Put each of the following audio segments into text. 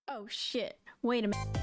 Oh shit. Wait a minute.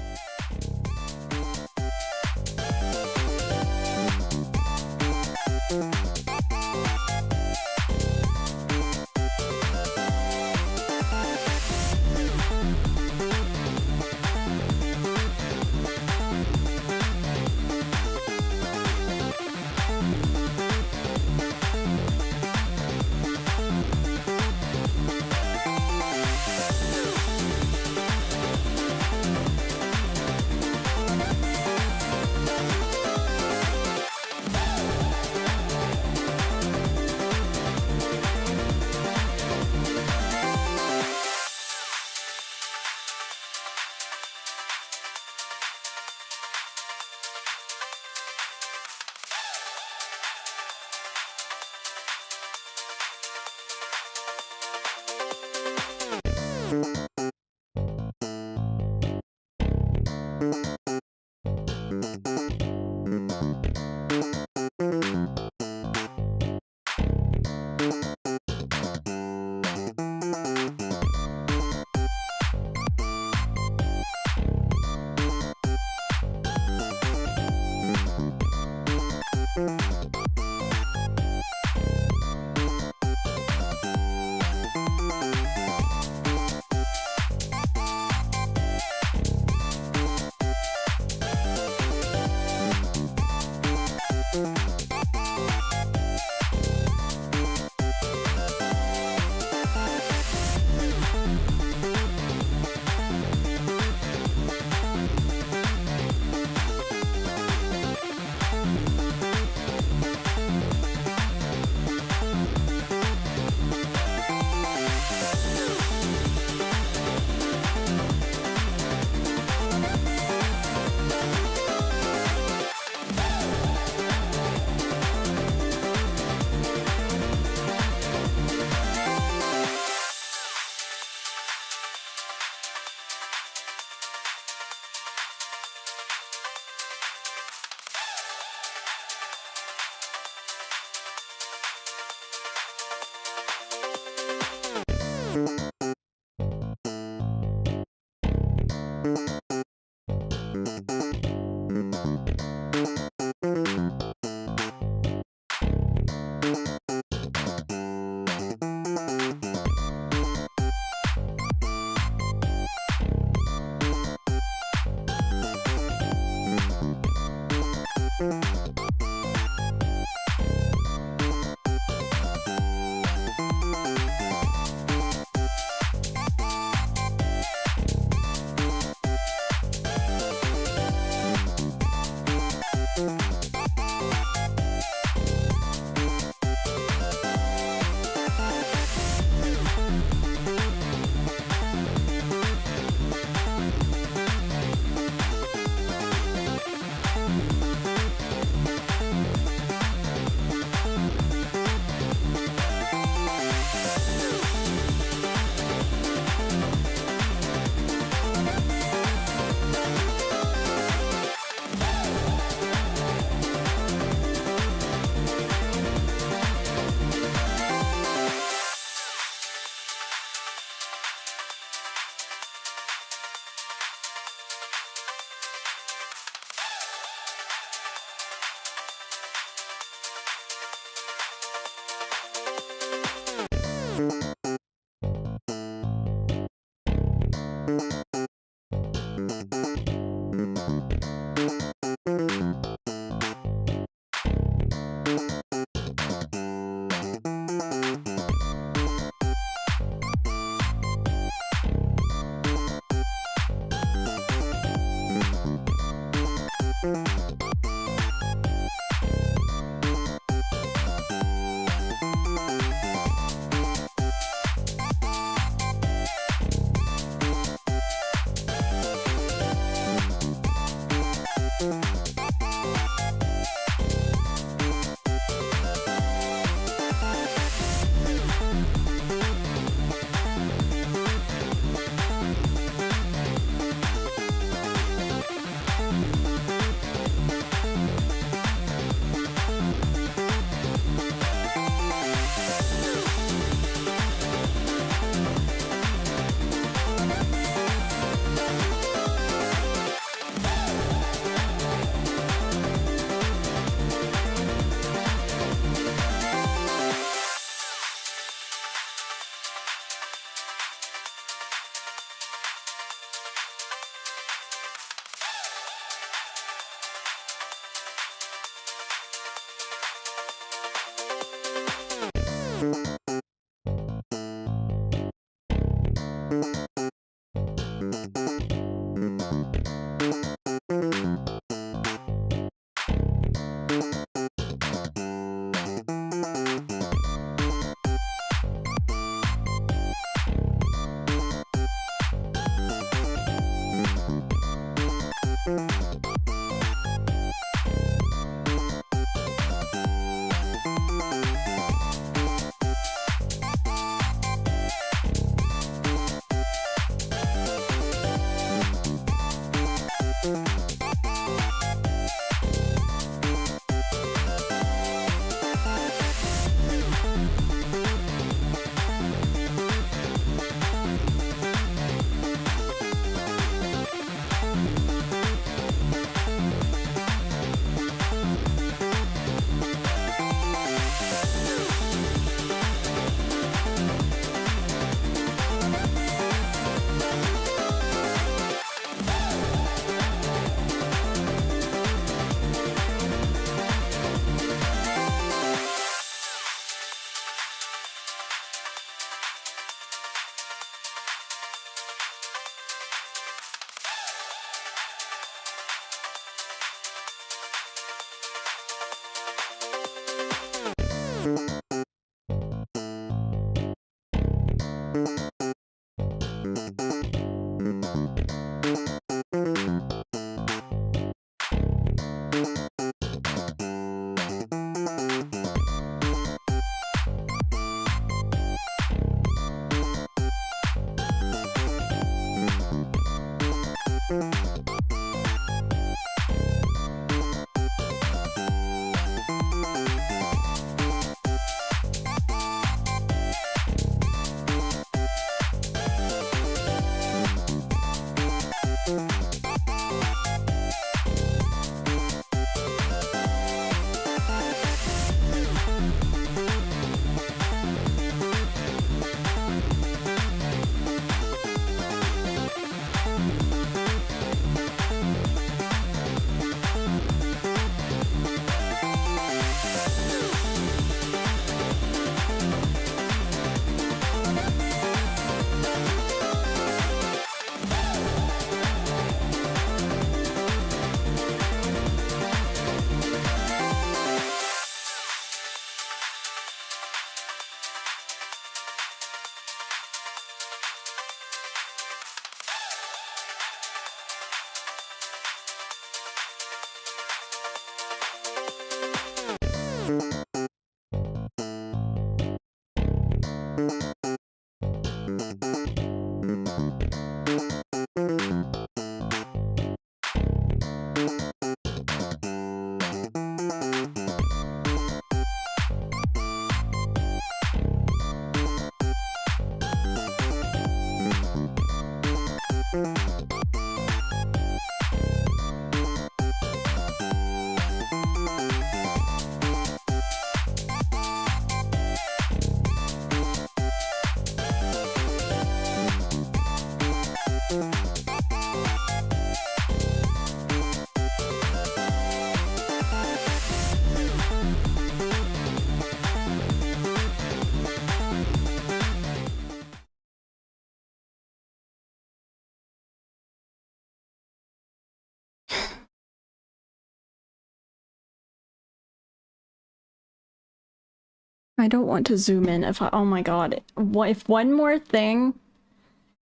I don't want to zoom in if I, oh my god. If one more thing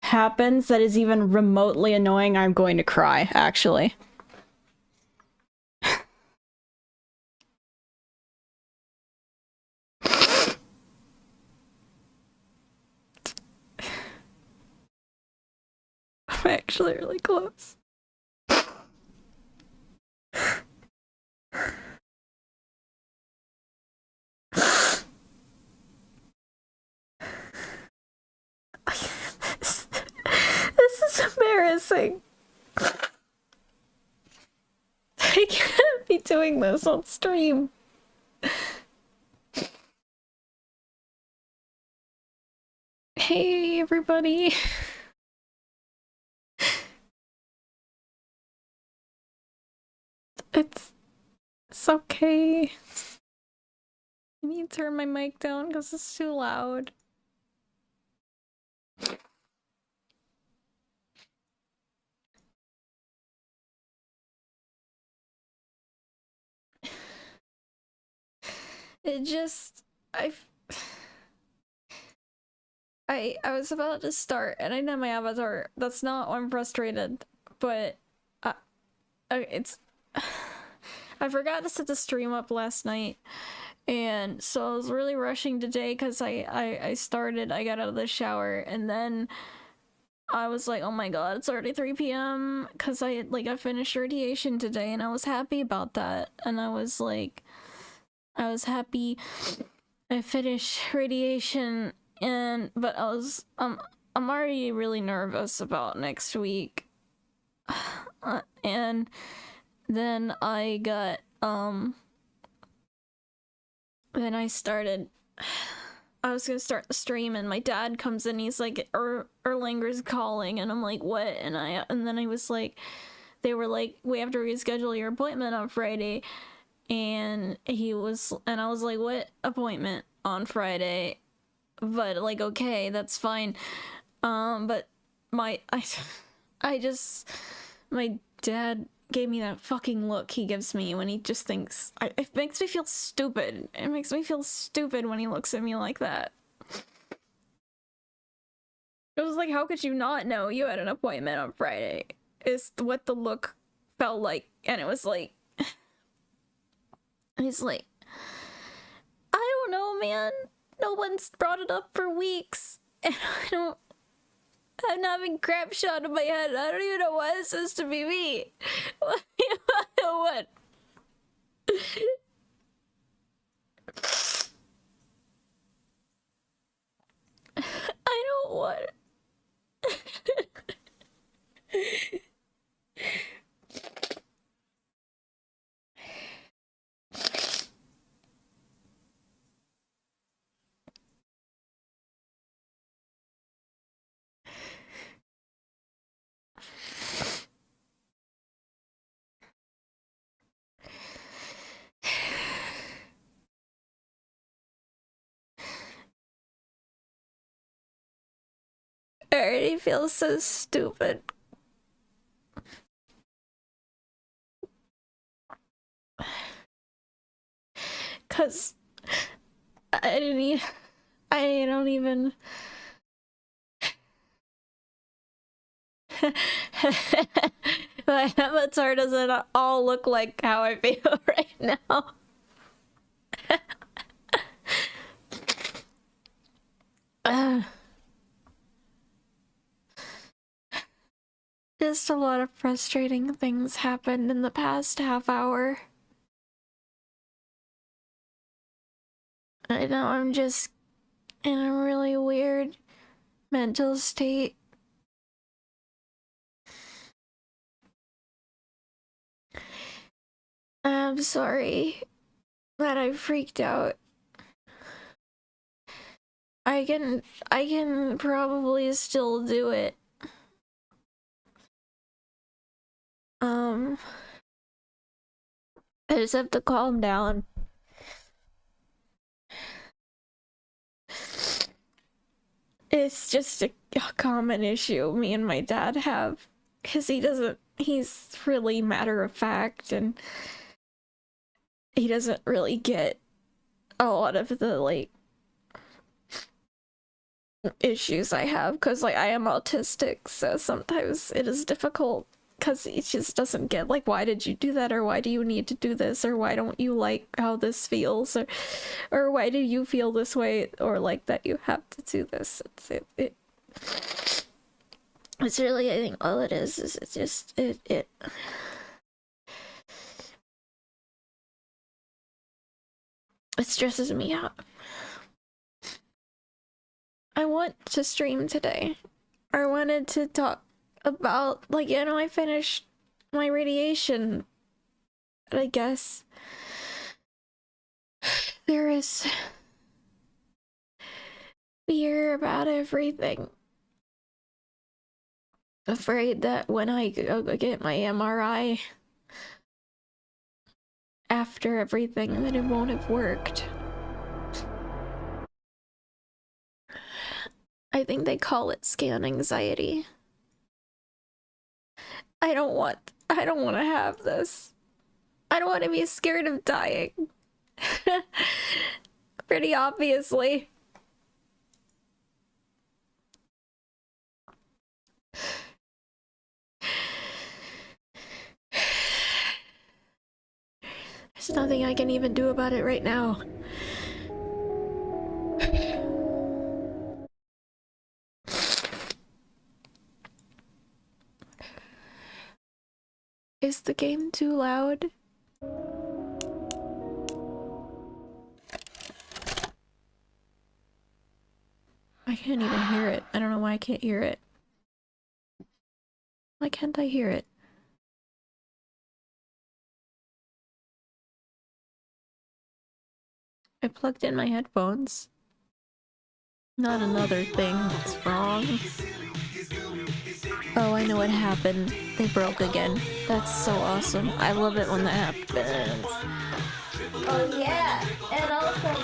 happens that is even remotely annoying, I'm going to cry, actually. I'm actually really close. This is embarrassing. I can't be doing this on stream. Hey, everybody. It's okay. I need to turn my mic down because it's too loud. It just, I was about to start and I didn't have my avatar. That's not why I'm frustrated, but it's I forgot to set the stream up last night, and so I was really rushing today because I got out of the shower, and then I was like, oh my god, it's already 3 p.m. because I finished radiation today, and I was happy about that, and I was happy I finished radiation, but I'm already really nervous about next week. And then I got then I was gonna start the stream, and my dad comes in, he's like, Erlanger's calling, and I'm like, what? And then I was like, they were like, we have to reschedule your appointment on Friday. And I was like, what appointment on Friday? But like, okay, that's fine. But my dad gave me that fucking look he gives me when he just thinks, it makes me feel stupid. It makes me feel stupid when he looks at me like that. It was like, how could you not know you had an appointment on Friday? Is what the look felt like. And it was like, he's like, I don't know, man. No one's brought it up for weeks. And I'm having crap shot in my head. I don't even know why this is to be me. What? I don't want I already feel so stupid. Cause I don't even my avatar doesn't all look like how I feel right now. Just a lot of frustrating things happened in the past half hour. I know I'm just in a really weird mental state. I'm sorry that I freaked out. I can probably still do it. I just have to calm down. It's just a common issue me and my dad have, because he's really matter of fact, and he doesn't really get a lot of the issues I have, because like I am autistic, so sometimes it is difficult because it just doesn't get like, why did you do that, or why do you need to do this, or why don't you like how this feels, or why do you feel this way, or like that you have to do this. It's really, I think all it is it's just it stresses me out. I want to stream today. I wanted to talk about, like, you know, I finished my radiation. I guess there is fear about everything. Afraid that when I go get my MRI after everything, that it won't have worked. I think they call it scan anxiety. I don't want to have this. I don't want to be scared of dying. Pretty obviously. There's nothing I can even do about it right now. Is the game too loud? I can't even hear it. I don't know why I can't hear it. Why can't I hear it? I plugged in my headphones. Not another thing that's wrong. Oh, I know what happened. They broke again. That's so awesome. I love it when that happens. Oh yeah, and also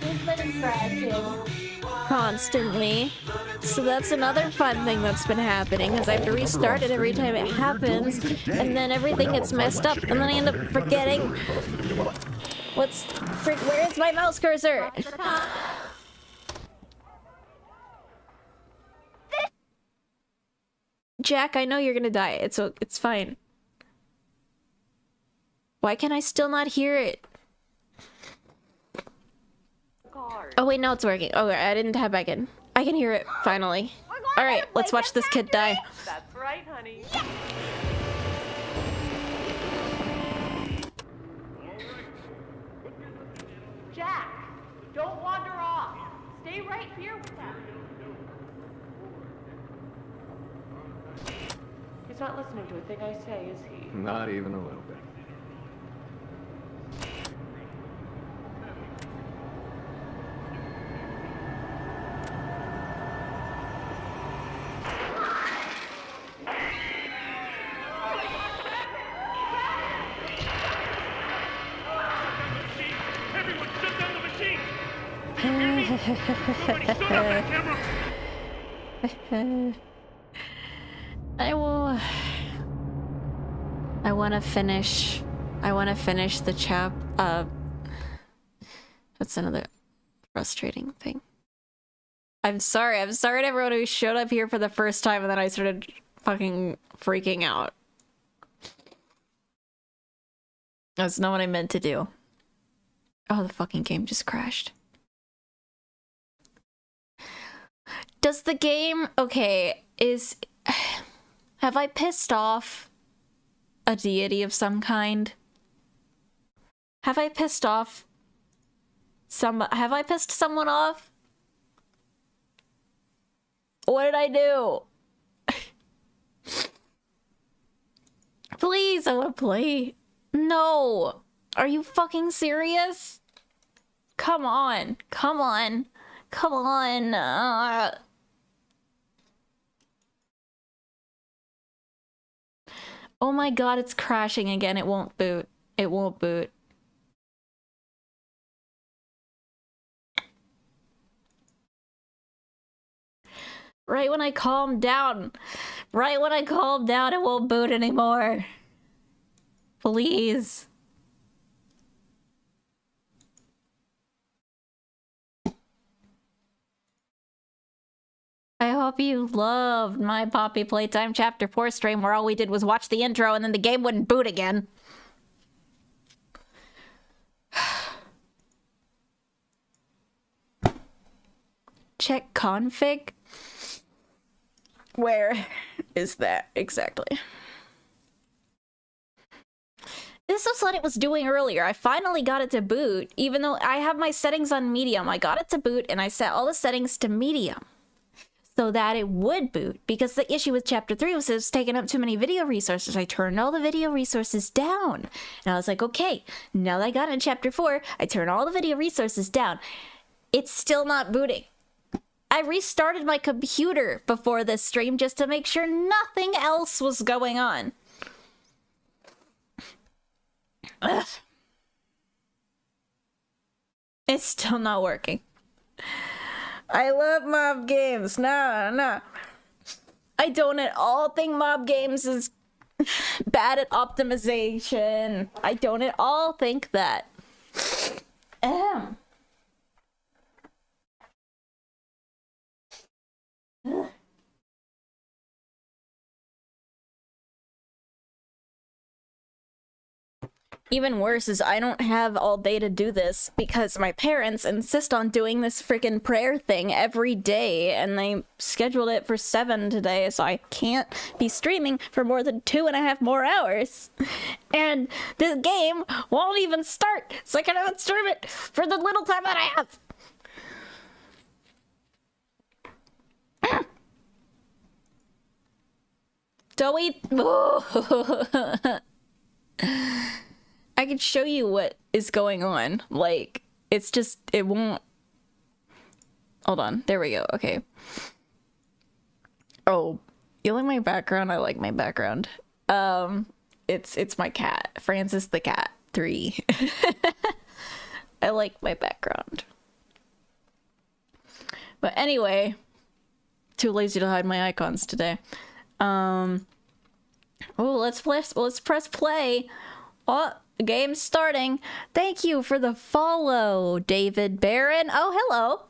it's been crashing constantly. So that's another fun thing that's been happening, because I have to restart it every time it happens, and then everything gets messed up, and then I end up forgetting where is my mouse cursor? Jack, I know you're gonna die. It's fine. Why can I still not hear it? Oh wait, no, it's working. Oh, I didn't tap back in. I can hear it finally. All right, let's watch this kid die. That's right, honey. Jack, don't wander off. Stay right here with him. He's not listening to a thing I say, is he? Not even a little bit. I want to finish the that's another frustrating thing. I'm sorry to everyone who showed up here for the first time and then I started fucking freaking out. That's not what I meant to do. Oh, the fucking game just crashed. Does the game... Okay, have I pissed off a deity of some kind? Have I pissed off have I pissed someone off? What did I do? Please, I want to play. No. Are you fucking serious? Come on. Come on. Come on. Oh my god, it's crashing again. It won't boot. It won't boot. Right when I calm down. Right when I calm down, it won't boot anymore. Please. hope you loved my Poppy Playtime Chapter 4 stream where all we did was watch the intro and then the game wouldn't boot again. Check config? Where is that exactly? This was what it was doing earlier. I finally got it to boot, even though I have my settings on medium. I got it to boot and I set all the settings to medium so that it would boot, because the issue with chapter 3 was it was taking up too many video resources. I turned all the video resources down and I was like, okay, now that I got it in chapter 4, I turn all the video resources down. It's still not booting. I restarted my computer before this stream just to make sure nothing else was going on. Ugh. It's still not working. I love mob games. No. I don't at all think mob games is bad at optimization. I don't at all think that. Ugh. Even worse is I don't have all day to do this because my parents insist on doing this freaking prayer thing every day, and they scheduled it for 7 today, so I can't be streaming for more than 2.5 more hours. And this game won't even start, so I can't even stream it for the little time that I have. Don't we? I could show you what is going on. Like, it's just, it won't. Hold on. There we go. Okay. Oh, you like my background? I like my background. It's my cat, Francis the cat 3. I like my background. But anyway, too lazy to hide my icons today. Oh, let's press play. Oh, the game's starting. Thank you for the follow, David Barron. Oh, hello.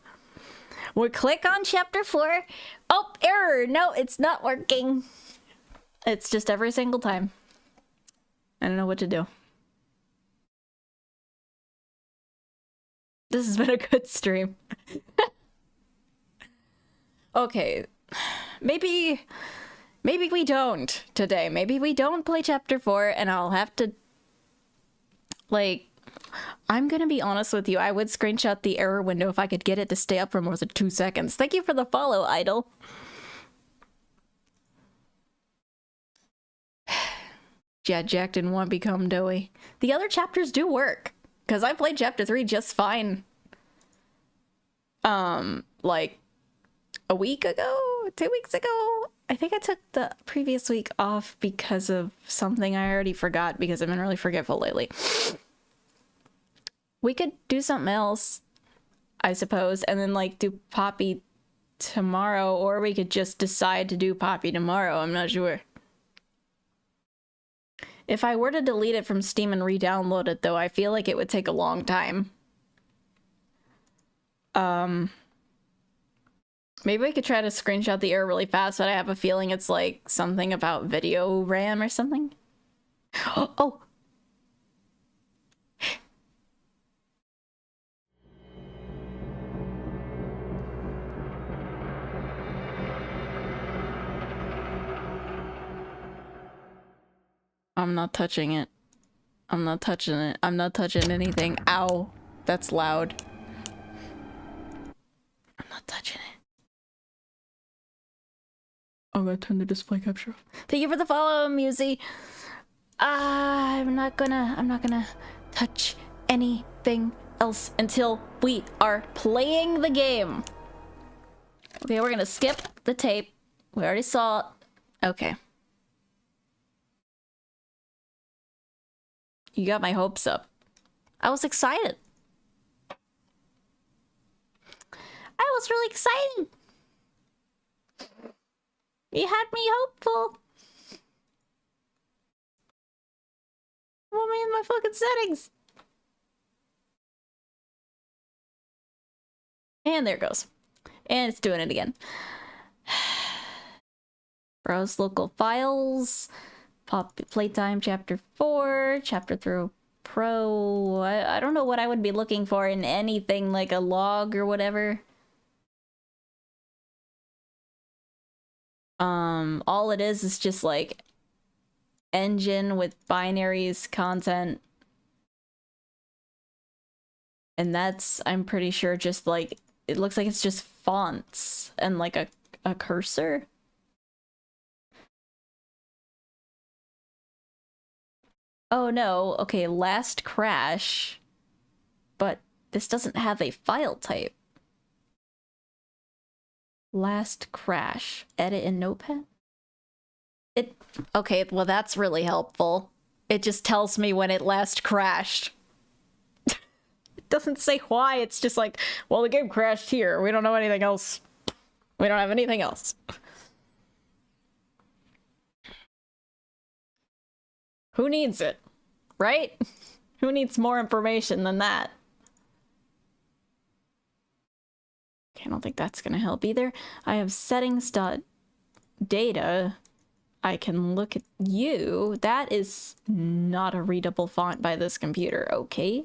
We'll click on chapter 4. Oh, error. No, it's not working. It's just every single time. I don't know what to do. This has been a good stream. Okay. Maybe we don't today. Maybe we don't play chapter 4 and I'll have to, like, I'm gonna be honest with you. I would screenshot the error window if I could get it to stay up for more than 2 seconds. Thank you for the follow, Idol. Yeah, Jack didn't want to become doughy. The other chapters do work, because I played chapter 3 just fine. Like, a week ago? 2 weeks ago? I think I took the previous week off because of something I already forgot, because I've been really forgetful lately. We could do something else, I suppose, and then, like, do Poppy tomorrow, or we could just decide to do Poppy tomorrow. I'm not sure. If I were to delete it from Steam and re-download it, though, I feel like it would take a long time. Maybe we could try to screenshot the error really fast, but I have a feeling it's like something about video RAM or something. Oh! I'm not touching it. I'm not touching it. I'm not touching anything. Ow. That's loud. I'm not touching it. I'm gonna turn the display capture off. Thank you for the follow, Musy. I'm not gonna touch anything else until we are playing the game. Okay, we're gonna skip the tape. We already saw it. Okay. You got my hopes up. I was excited. I was really excited. You had me hopeful. What me in my fucking settings? And there it goes. And it's doing it again. Browse local files. Pop playtime chapter 4, chapter through pro. I don't know what I would be looking for in anything like a log or whatever. All it is just like engine with binaries content. And that's, I'm pretty sure, just like, it looks like it's just fonts and like a cursor. Oh no, okay, last crash. But this doesn't have a file type. Last crash. Edit in Notepad? Okay, well that's really helpful. It just tells me when it last crashed. It doesn't say why, it's just like, well, the game crashed here. We don't know anything else. We don't have anything else. Who needs it? Right? Who needs more information than that? Okay, I don't think that's gonna help either. I have settings.data. I can look at you. That is not a readable font by this computer. Okay.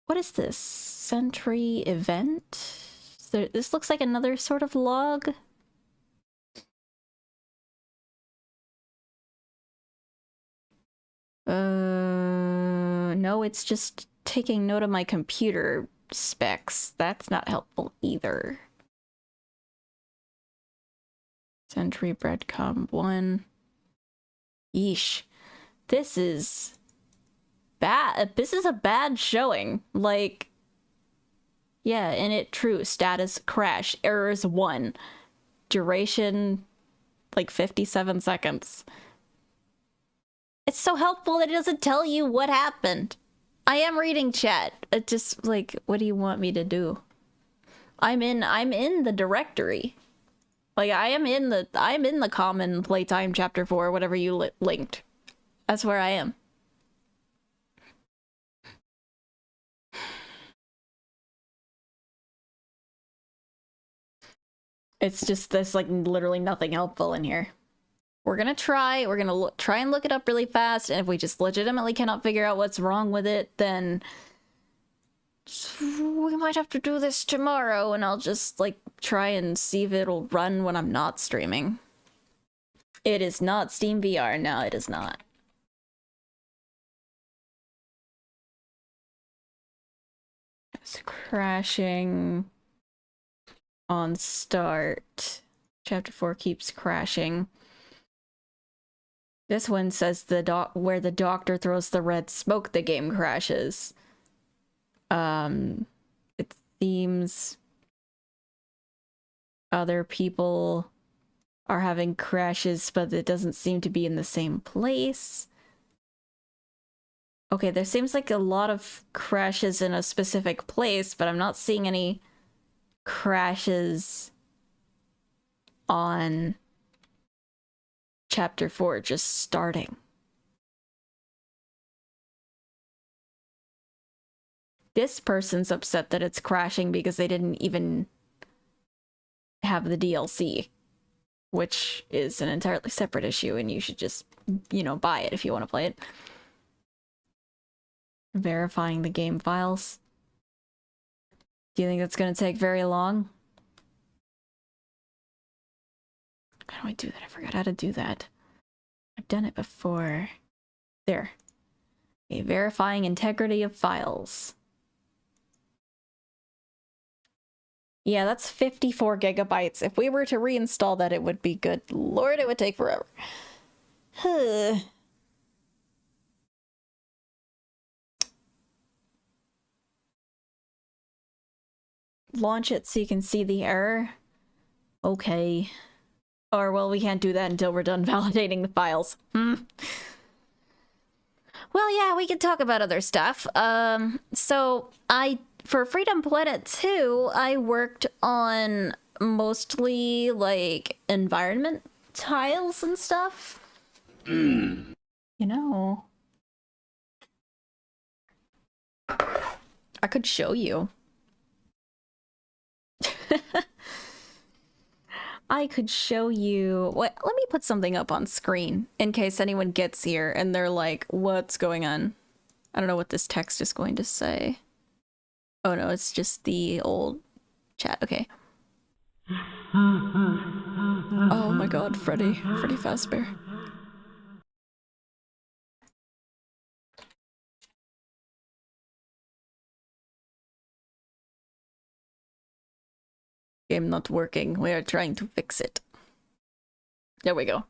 What is this? Sentry event? This looks like another sort of log. No, it's just taking note of my computer specs. That's not helpful either. Sentry breadcom 1. Yeesh. This is bad. This is a bad showing. Like, yeah, init true. Status crash. Errors 1. Duration, like 57 seconds. It's so helpful that it doesn't tell you what happened. I am reading chat. It just, like, what do you want me to do? I'm in the directory. Like, I'm in the common playtime chapter 4, whatever you linked. That's where I am. It's just, there's like literally nothing helpful in here. We're gonna try and look it up really fast, and if we just legitimately cannot figure out what's wrong with it, then we might have to do this tomorrow, and I'll just like try and see if it'll run when I'm not streaming. It is not Steam VR. No, it is not. It's crashing on start. Chapter 4 keeps crashing. This one says where the doctor throws the red smoke, the game crashes. It seems other people are having crashes, but it doesn't seem to be in the same place. Okay, there seems like a lot of crashes in a specific place, but I'm not seeing any crashes on chapter 4 just starting. This person's upset that it's crashing because they didn't even have the DLC, which is an entirely separate issue, and you should just, you know, buy it if you want to play it. Verifying the game files. Do you think that's going to take very long? How do I do that? I forgot how to do that. I've done it before. There. Okay, verifying integrity of files. Yeah, that's 54 gigabytes. If we were to reinstall that, it would be good. Lord, it would take forever. Launch it so you can see the error. Okay. Or, well, we can't do that until we're done validating the files. Well, yeah, we can talk about other stuff. So for Freedom Planet 2, I worked on mostly, like, environment tiles and stuff. You know. I could show you. I could show you... Let me put something up on screen in case anyone gets here and they're like, what's going on? I don't know what this text is going to say. Oh no, it's just the old chat. Okay. Oh my god, Freddy Fazbear. Game not working. We are trying to fix it. There we go.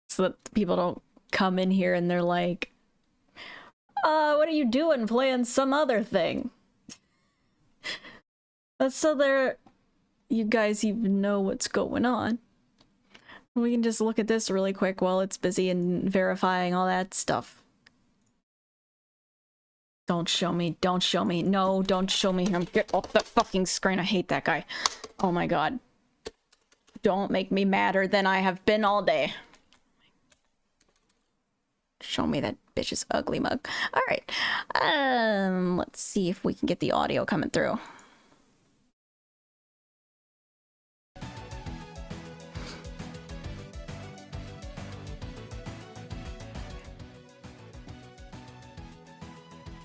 So that people don't come in here and they're like, what are you doing playing some other thing? That's so you guys even know what's going on. We can just look at this really quick while it's busy and verifying all that stuff. Don't show me. Don't show me. No, don't show me him. Get off the fucking screen. I hate that guy. Oh my god. Don't make me madder than I have been all day. Show me that bitch's ugly mug. Alright. Let's see if we can get the audio coming through.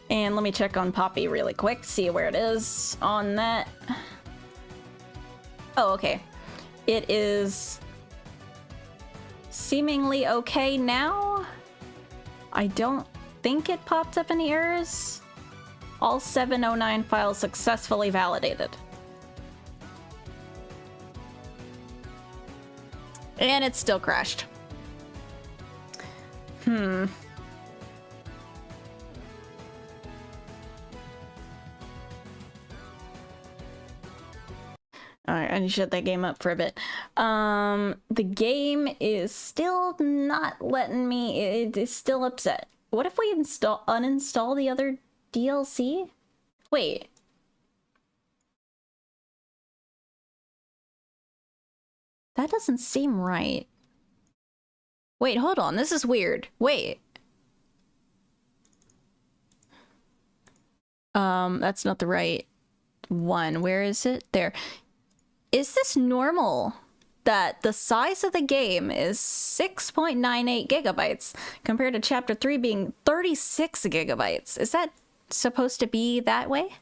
And let me check on Poppy really quick, see where it is on that. Oh, okay. It is seemingly okay now. I don't think it popped up any errors. All 709 files successfully validated. And it still crashed. Alright, I need to shut that game up for a bit. The game is still not letting me... It is still upset. What if we uninstall the other DLC? Wait. That doesn't seem right. Wait, hold on. This is weird. Wait. That's not the right one. Where is it? There. Is this normal that the size of the game is 6.98 gigabytes compared to Chapter 3 being 36 gigabytes? Is that supposed to be that way?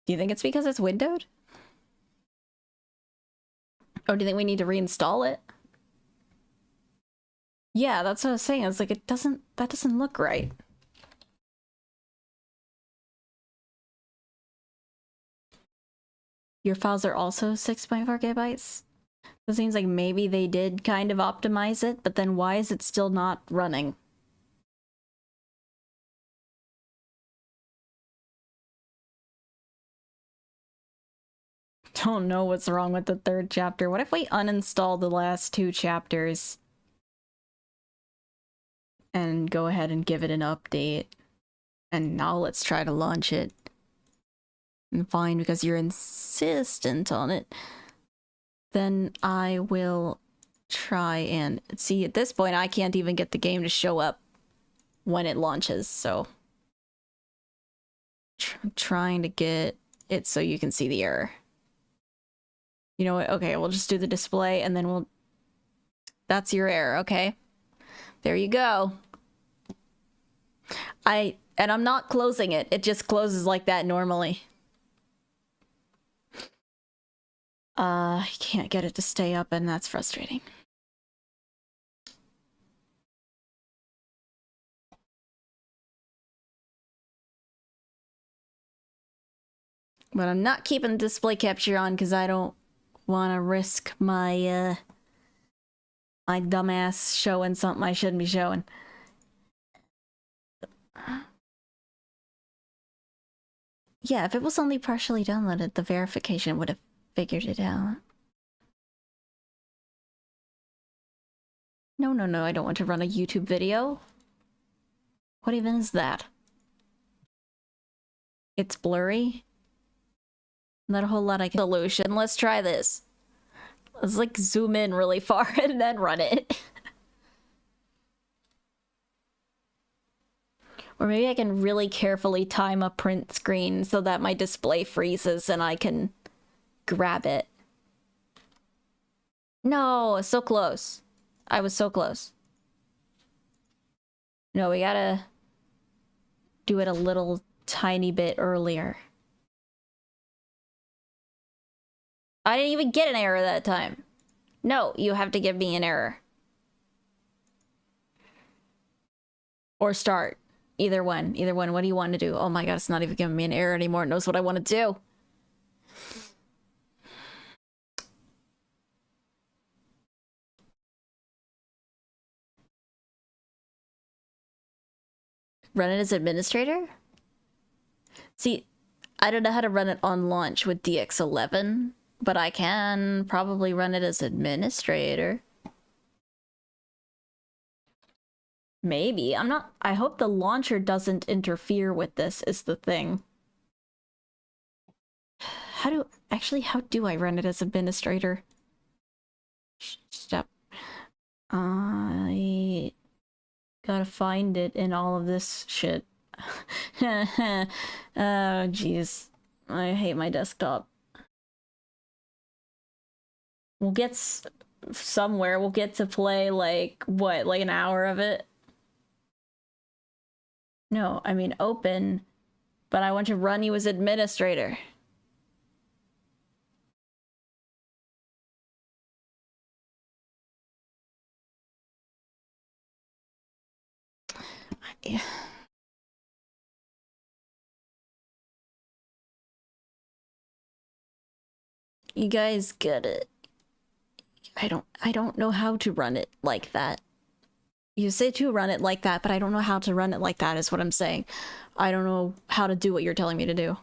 Do you think it's because it's windowed? Or do you think we need to reinstall it? Yeah, that's what I was saying. I was like, that doesn't look right. Your files are also 6.4 gigabytes? It seems like maybe they did kind of optimize it, but then why is it still not running? Don't know what's wrong with the third chapter. What if we uninstall the last two chapters? And go ahead and give it an update. And now let's try to launch it. And fine, because you're insistent on it. Then I will try and... See, at this point, I can't even get the game to show up when it launches, so... I'm trying to get it so you can see the error. You know what? Okay, we'll just do the display, and then we'll... That's your error, okay? There you go. And I'm not closing it. It just closes like that normally. I can't get it to stay up, and that's frustrating. But I'm not keeping display capture on because I don't want to risk my, my dumbass showing something I shouldn't be showing. Yeah, if it was only partially downloaded, the verification would have figured it out. No, no, no, I don't want to run a YouTube video. What even is that? It's blurry? Not a whole lot I can... Solution, let's try this. Let's like zoom in really far and then run it. Or maybe I can really carefully time a print screen so that my display freezes and I can grab it. No, so close. I was so close. No, we gotta do it a little tiny bit earlier. I didn't even get an error that time. No, you have to give me an error. Or start. Either one. Either one. What do you want to do? Oh my god, it's not even giving me an error anymore. It knows what I want to do. Run it as administrator? See, I don't know how to run it on launch with DX11, but I can probably run it as administrator. Maybe. I'm not... I hope the launcher doesn't interfere with this, is the thing. How do... Actually, how do I run it as administrator? Step. I... gotta find it in all of this shit. Oh, jeez. I hate my desktop. We'll get somewhere. We'll get to play, like, what, like an hour of it? No, I mean open, but I want to run you as administrator. You guys get it. I don't know how to run it like that. You say to run it like that, but I don't know how to run it like that is what I'm saying. I don't know how to do what you're telling me to do.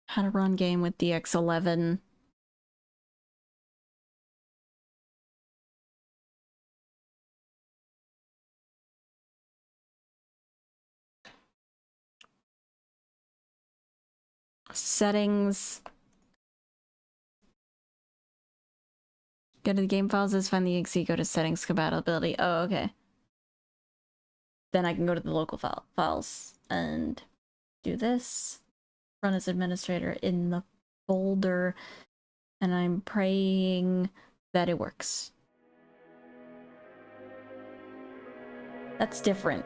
How to run game with DX11. Settings. Go to the game files, let's find the exe, go to settings compatibility. Oh, okay. Then I can go to the local files and do this. Run as administrator in the folder. And I'm praying that it works. That's different.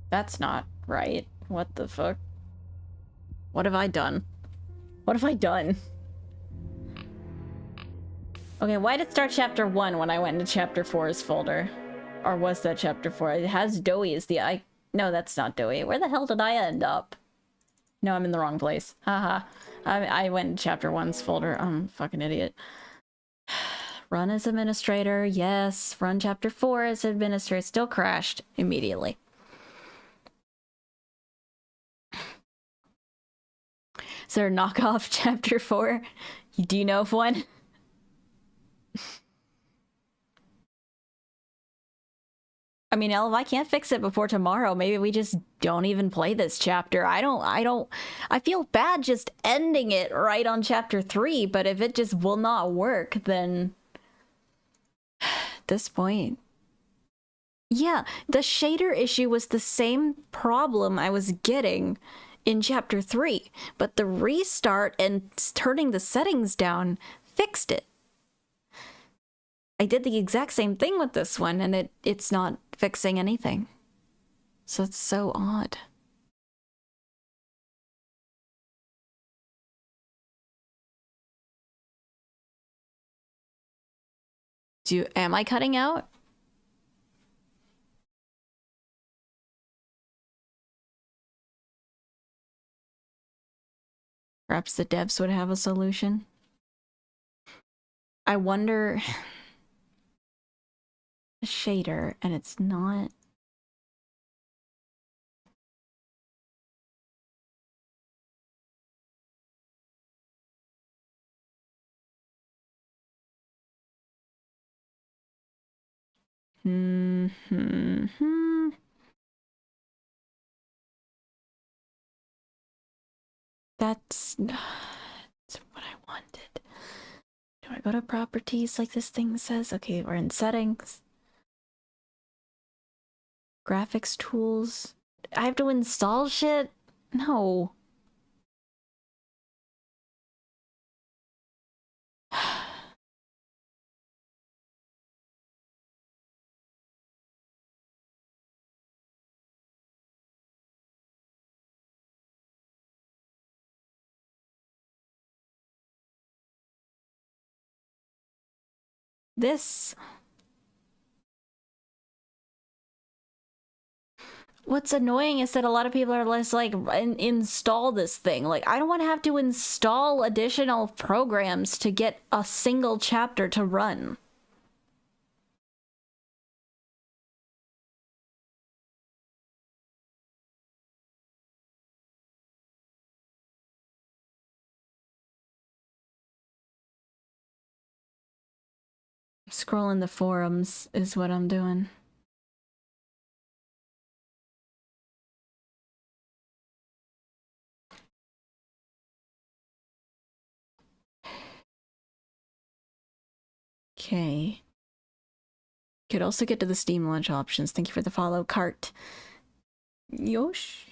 That's not right. What the fuck? What have I done? What have I done? Okay, why did it start chapter 1 when I went into chapter 4's folder? Or was that chapter 4? It has Doey as the I... No, that's not Doey. Where the hell did I end up? No, I'm in the wrong place. Haha. I went in chapter 1's folder. I'm a fucking idiot. Run as administrator. Yes. Run chapter 4 as administrator. Still crashed immediately. Is there a knockoff chapter 4? Do you know of one? I mean, Elle, if I can't fix it before tomorrow, maybe we just don't even play this chapter. I feel bad just ending it right on chapter 3, but if it just will not work, then at this point. Yeah, the shader issue was the same problem I was getting in chapter 3, but the restart and turning the settings down fixed it. I did the exact same thing with this one, and it's not fixing anything. So it's so odd. Am I cutting out? Perhaps the devs would have a solution. I wonder... a shader, and it's not... That's not what I wanted. Do I go to properties like this thing says? Okay, we're in settings. Graphics tools. I have to install shit? No. This... What's annoying is that a lot of people are less like, install this thing. Like, I don't want to have to install additional programs to get a single chapter to run. Scrolling the forums is what I'm doing. Okay. Could also get to the Steam launch options. Thank you for the follow, Cart. Yosh.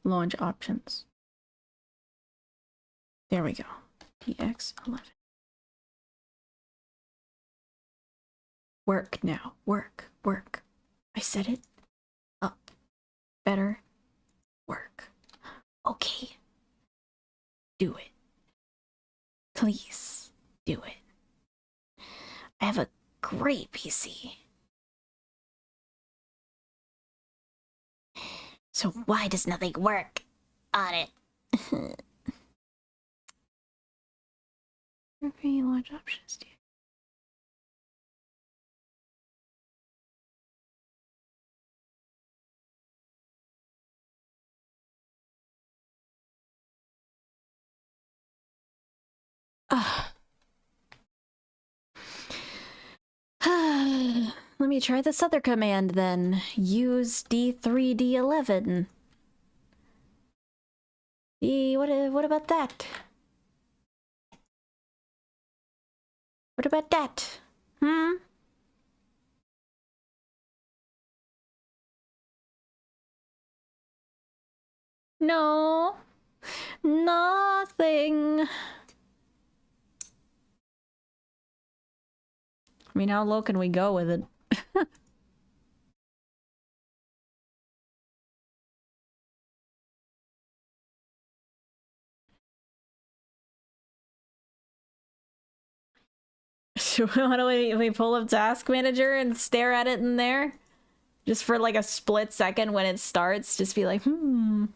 Launch options. There we go. DX11. Work now. Work. Work. I said it. Up. Better. Work. Okay. Do it. Please. Do it. I have a great PC. So why does nothing work on it? Review launch options, dude. Let me try this other command then. Use D3D11. What about that? What about that? Hmm? No. Nothing. I mean, how low can we go with it? Why don't we pull up Task Manager and stare at it in there? Just for like a split second when it starts, just be like, let me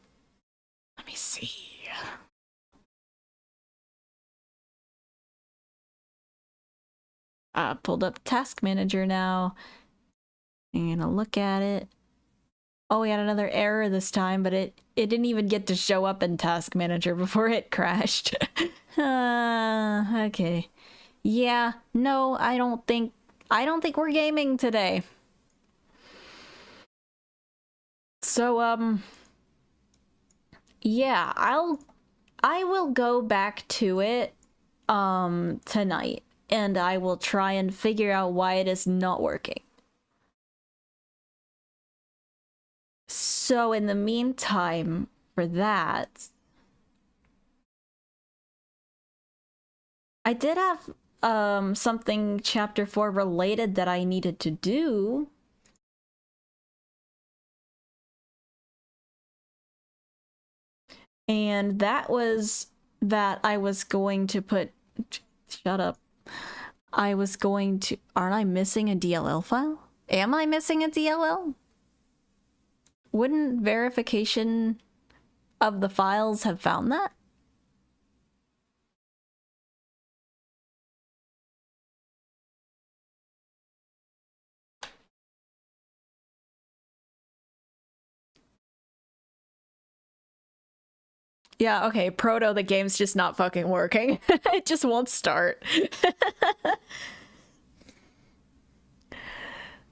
see. Pulled up Task Manager now. I'm gonna look at it. Oh, we had another error this time, but it didn't even get to show up in Task Manager before it crashed. Okay. Yeah, no, I don't think we're gaming today. So, yeah, I will go back to it, tonight, and I will try and figure out why it is not working. So in the meantime, for that, I did have something chapter 4 related that I needed to do. And that was that I was going to put... Shut up. I was going to... Aren't I missing a DLL file? Am I missing a DLL? Wouldn't verification of the files have found that? Yeah, okay, Proto, the game's just not fucking working. It just won't start.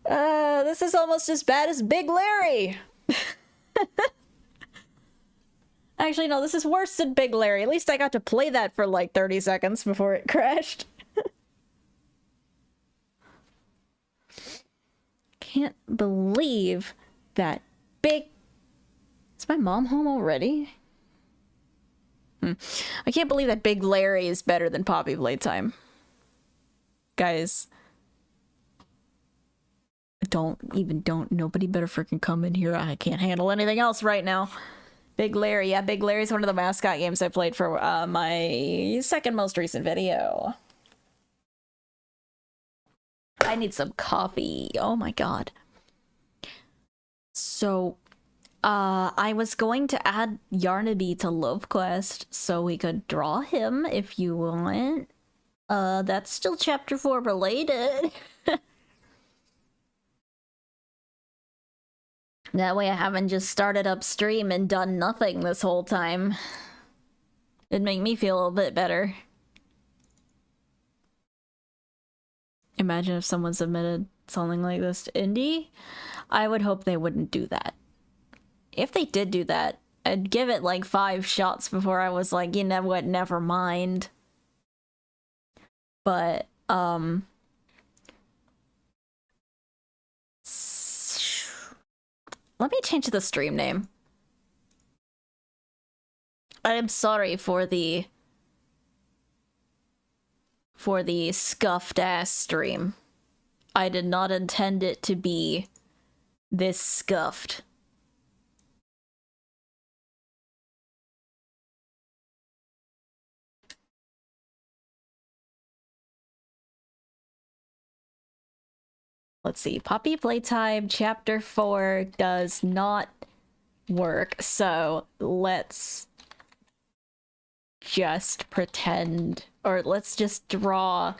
This is almost as bad as Big Larry. Actually, no, this is worse than Big Larry. At least I got to play that for like 30 seconds before it crashed. Can't believe that big... Is my mom home already? I can't believe that Big Larry is better than Poppy Playtime. Guys. Nobody better freaking come in here. I can't handle anything else right now. Big Larry. Yeah, Big Larry's one of the mascot games I played for my second most recent video. I need some coffee. Oh my god. So, I was going to add Yarnaby to Love Quest so we could draw him if you want. That's still chapter 4 related. That way I haven't just started up stream and done nothing this whole time. It'd make me feel a little bit better. Imagine if someone submitted something like this to Indie. I would hope they wouldn't do that. If they did do that, I'd give it like 5 shots before I was like, you know what, never mind. But, let me change the stream name. I am sorry for the scuffed ass stream. I did not intend it to be this scuffed. Let's see. Poppy Playtime Chapter 4 does not work, so let's just pretend, or let's just draw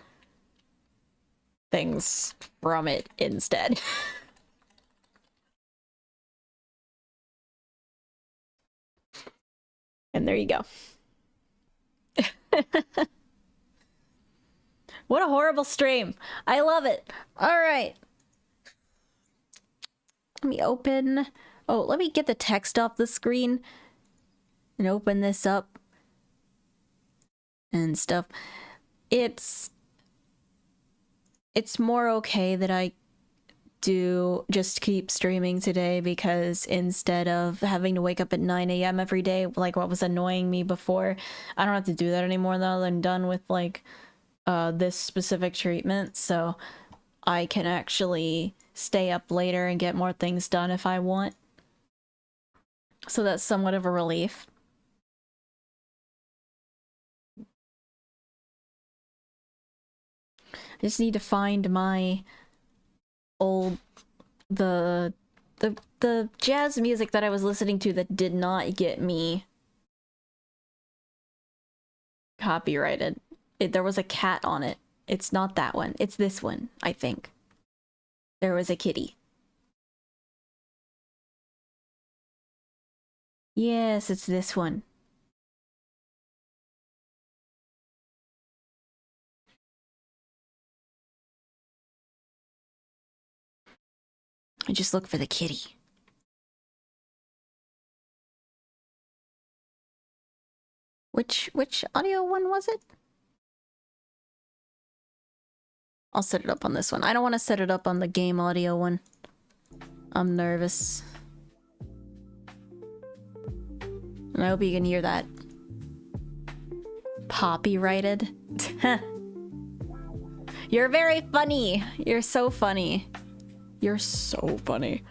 things from it instead. And there you go. What a horrible stream. I love it. All right. Let me open... Oh, let me get the text off the screen and open this up and stuff. It's more okay that I do just keep streaming today, because instead of having to wake up at 9 a.m. every day, like what was annoying me before, I don't have to do that anymore now that I'm done with like this specific treatment, so I can actually stay up later and get more things done if I want. So that's somewhat of a relief. I just need to find my old the jazz music that I was listening to that did not get me copyrighted. There was a cat on it. It's not that one. It's this one, I think. There was a kitty. Yes, it's this one. I just look for the kitty. Which audio one was it? I'll set it up on this one. I don't want to set it up on the game audio one. I'm nervous. And I hope you can hear that. Copyrighted. You're very funny. You're so funny. You're so funny.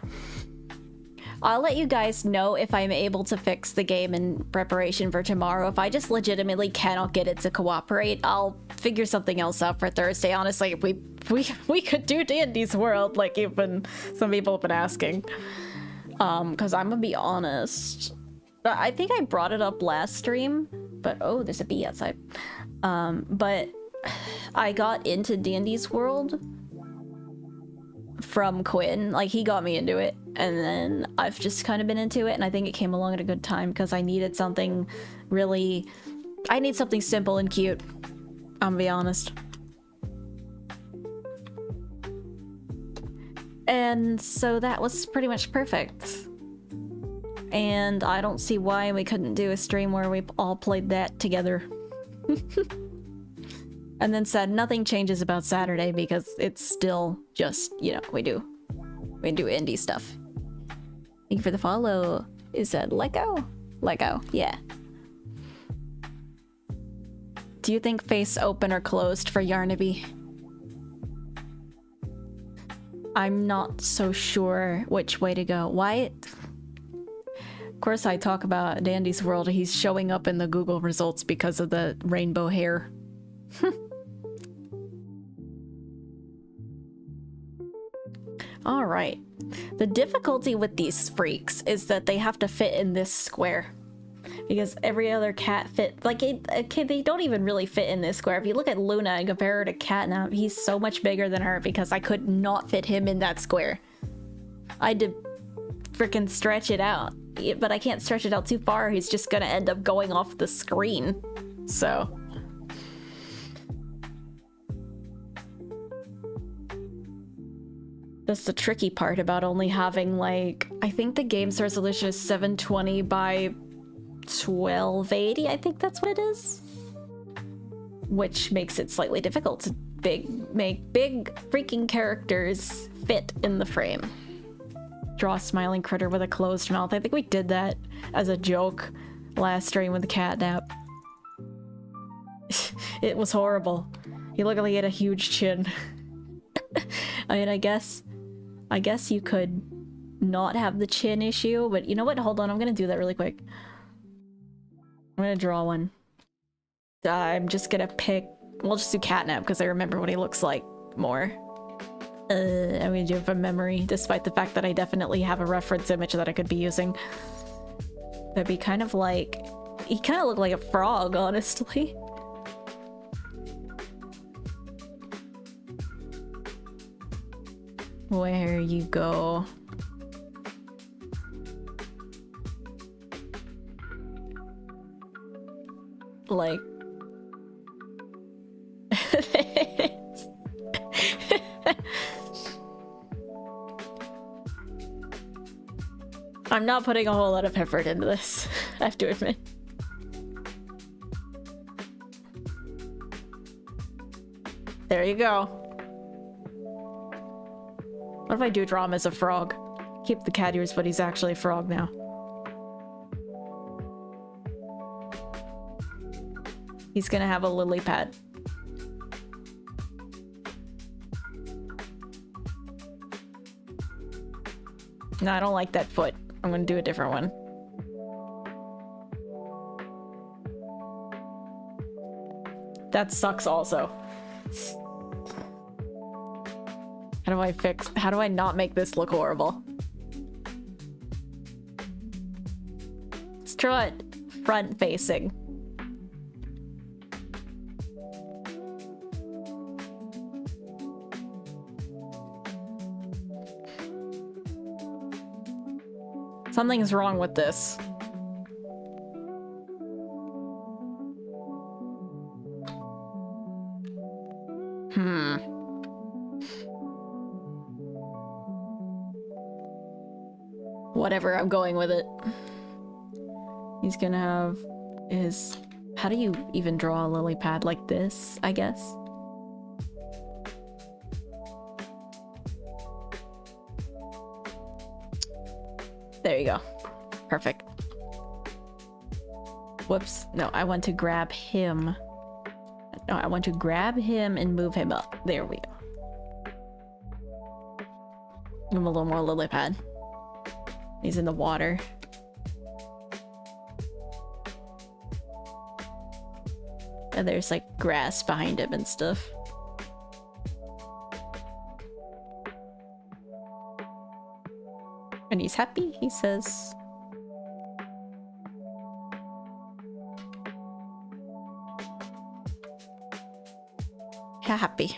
I'll let you guys know if I'm able to fix the game in preparation for tomorrow. If I just legitimately cannot get it to cooperate, I'll figure something else out for Thursday. Honestly, if we could do D&D's World, like even some people have been asking. Because I'm gonna be honest. I think I brought it up last stream, but oh, there's a bee outside. But I got into D&D's World from Quinn. Like, he got me into it, and then I've just kind of been into it, and I think it came along at a good time because I needed something really... I need something simple and cute. I'm gonna be honest. And so that was pretty much perfect. And I don't see why we couldn't do a stream where we all played that together. And then said nothing changes about Saturday because it's still just, you know, we do indie stuff. Thank you for the follow. Is that Lego? Lego, yeah. Do you think face open or closed for Yarnaby? I'm not so sure which way to go. Why? Of course I talk about Dandy's World. He's showing up in the Google results because of the rainbow hair. Alright. The difficulty with these freaks is that they have to fit in this square. Because every other cat fit, like, they don't even really fit in this square. If you look at Luna and compare her to Catnap, he's so much bigger than her because I could not fit him in that square. I had to freaking stretch it out. But I can't stretch it out too far, he's just gonna end up going off the screen. So... that's the tricky part about only having, like, I think the game's resolution is 720 by 1280, I think that's what it is. Which makes it slightly difficult to make big freaking characters fit in the frame. Draw a smiling critter with a closed mouth. I think we did that as a joke last stream with the Catnap. It was horrible. He looked like he had a huge chin. I mean, I guess you could not have the chin issue, but you know what? Hold on, I'm gonna do that really quick. I'm gonna draw one. I'm just gonna pick... we'll just do Catnap because I remember what he looks like more. I'm gonna do it from memory, despite the fact that I definitely have a reference image that I could be using. That'd be kind of like... he kind of looked like a frog, honestly. Where you go. Like... I'm not putting a whole lot of effort into this, I have to admit. There you go. What if I do draw him as a frog? Keep the cat ears, but he's actually a frog now. He's gonna have a lily pad. No, I don't like that foot. I'm gonna do a different one. That sucks also. How do I not make this look horrible? Let's draw it front facing. Something's wrong with this. Whatever, I'm going with it. He's gonna have his... how do you even draw a lily pad like this, I guess? There you go. Perfect. Whoops. No, I want to grab him. No, I want to grab him and move him up. There we go. Give him a little more lily pad. He's in the water. And there's like grass behind him and stuff. And he's happy, he says. Happy.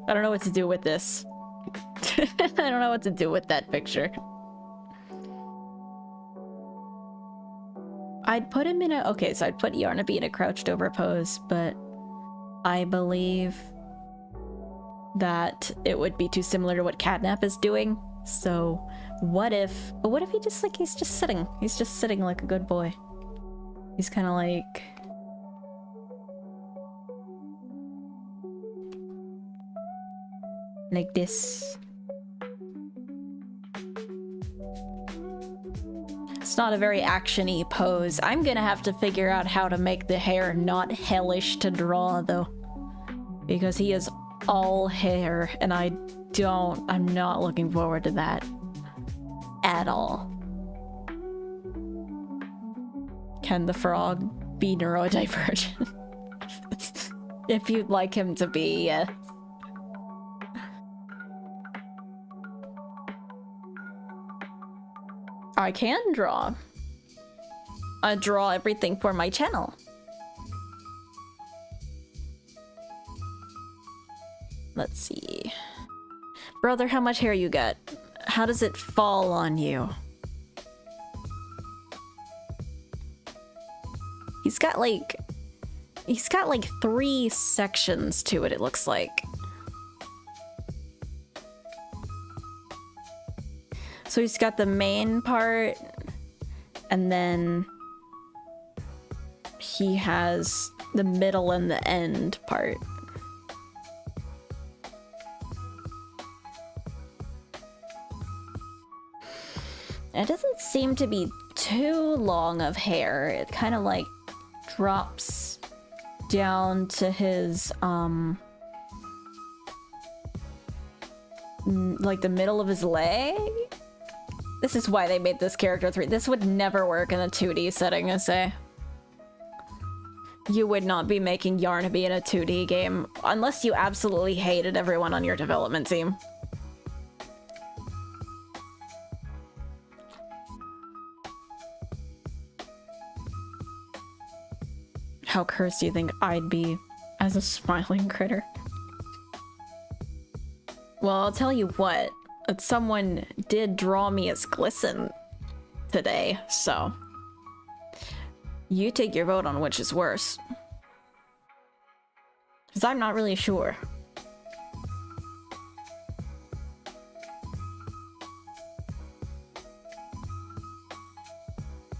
I don't know what to do with this. I don't know what to do with that picture. I'd put him in a... okay, so I'd put Yarnaby in a crouched over pose, but I believe that it would be too similar to what Catnap is doing. So what if he just like he's just sitting like a good boy. He's kind of like this. It's not a very action-y pose. I'm gonna have to figure out how to make the hair not hellish to draw though, because he is all hair and I'm not looking forward to that at all. Can the frog be neurodivergent? If you'd like him to be, yes. I can draw. I draw everything for my channel. Let's see. Brother, how much hair you got? How does it fall on you? He's got like 3 sections to it, it looks like. So he's got the main part, and then he has the middle and the end part. It doesn't seem to be too long of hair. It kind of like drops down to his like the middle of his leg. This is why they made this character 3. This would never work in a 2D setting, I say. You would not be making Yarnaby in a 2D game unless you absolutely hated everyone on your development team. How cursed do you think I'd be as a smiling critter? Well, I'll tell you what. Someone did draw me as Glisten today, so you take your vote on which is worse. Because I'm not really sure.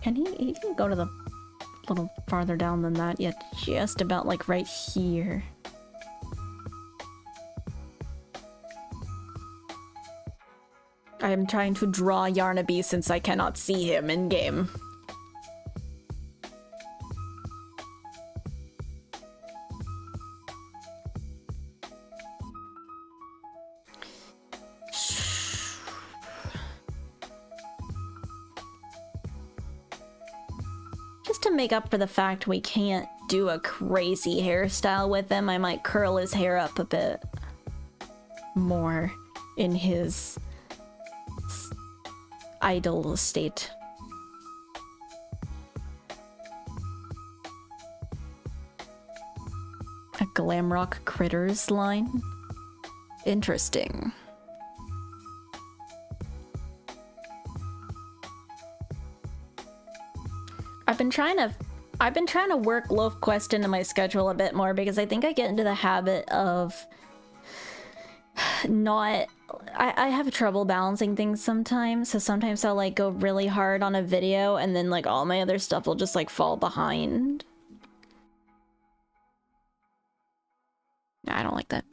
Can he can go to the little farther down than that, yet just about like right here. I am trying to draw Yarnaby since I cannot see him in game. Just to make up for the fact we can't do a crazy hairstyle with him, I might curl his hair up a bit more in his idle state. A Glamrock Critters line? Interesting. I've been trying to work Loaf Quest into my schedule a bit more because I think I get into the habit of not... I have trouble balancing things sometimes, so sometimes I'll like go really hard on a video and then like all my other stuff will just like fall behind. I don't like that.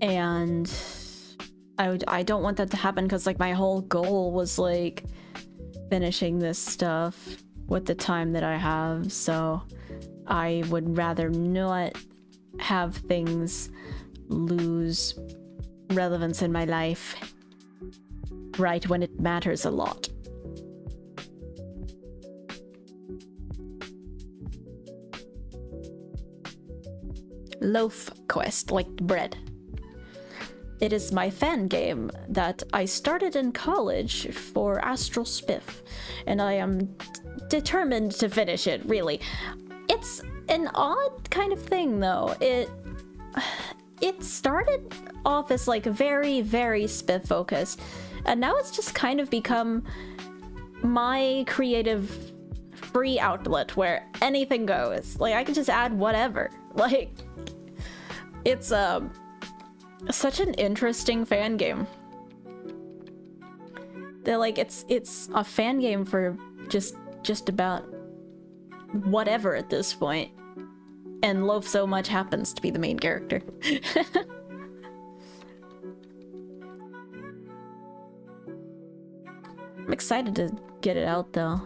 And I don't want that to happen because like my whole goal was like finishing this stuff with the time that I have, so I would rather not have things lose relevance in my life right when it matters a lot. Loaf Quest, like bread. It is my fan game that I started in college for Astral Spiff, and I am determined to finish it, really. It's an odd kind of thing, though. It started off as like very, very Spiff focused, and now it's just kind of become my creative free outlet where anything goes. Like, I can just add whatever. Like, it's such an interesting fan game. They're like, it's a fan game for just about whatever at this point. And Loaf so much happens to be the main character. I'm excited to get it out though.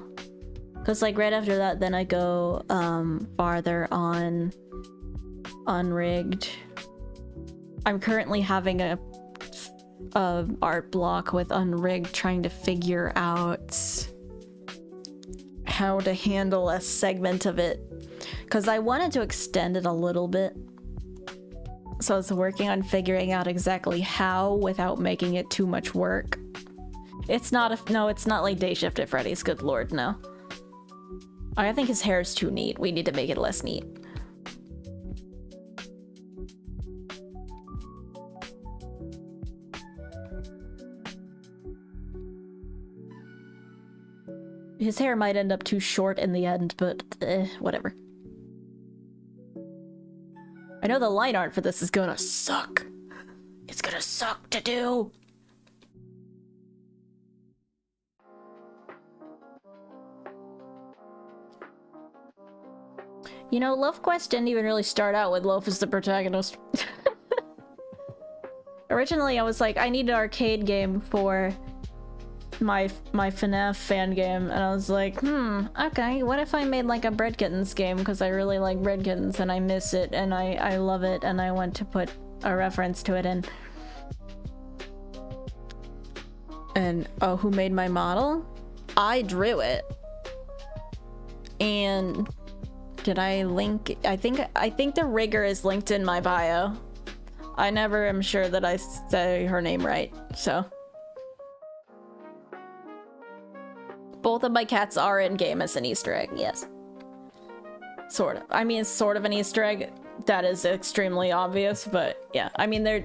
Cause like right after that, then I go farther on Unrigged. I'm currently having a art block with Unrigged, trying to figure out how to handle a segment of it. Cause I wanted to extend it a little bit. So I was working on figuring out exactly how without making it too much work. It's not no, it's not like Day Shift at Freddy's, good lord, no. I think his hair is too neat. We need to make it less neat. His hair might end up too short in the end, but whatever. I know the line art for this is gonna suck. It's gonna suck to do. You know, Love Quest didn't even really start out with Loaf as the protagonist. Originally, I was like, I need an arcade game for my FNAF fan game, and I was like, okay, what if I made like a Bread Kittens game, because I really like Bread Kittens and I miss it and I love it, and I want to put a reference to it in. And oh, who made my model? I drew it. And did I link? I think the rigger is linked in my bio. I never am sure that I say her name right, so. Both of my cats are in game as an Easter egg, yes. Sort of. I mean, it's sort of an Easter egg. That is extremely obvious, but yeah. I mean, they're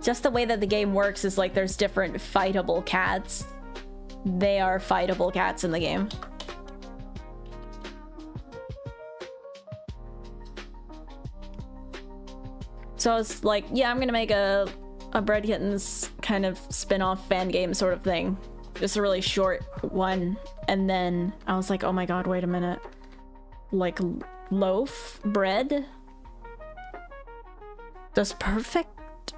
just the way that the game works is like there's different fightable cats. They are fightable cats in the game. So I was like, yeah, I'm gonna make a Bread Kittens kind of spin-off fan game sort of thing. Just a really short one. And then I was like, oh my god, wait a minute. Like, loaf? Bread? That's perfect.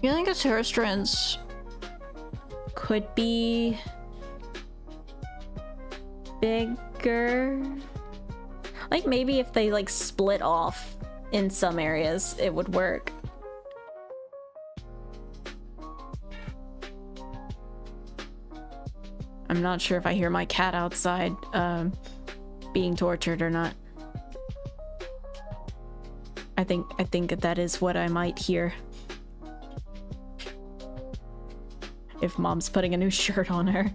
You think its hair strands could be bigger? Like maybe if they like split off in some areas, it would work. I'm not sure if I hear my cat outside being tortured or not. I think that is what I might hear. If mom's putting a new shirt on her.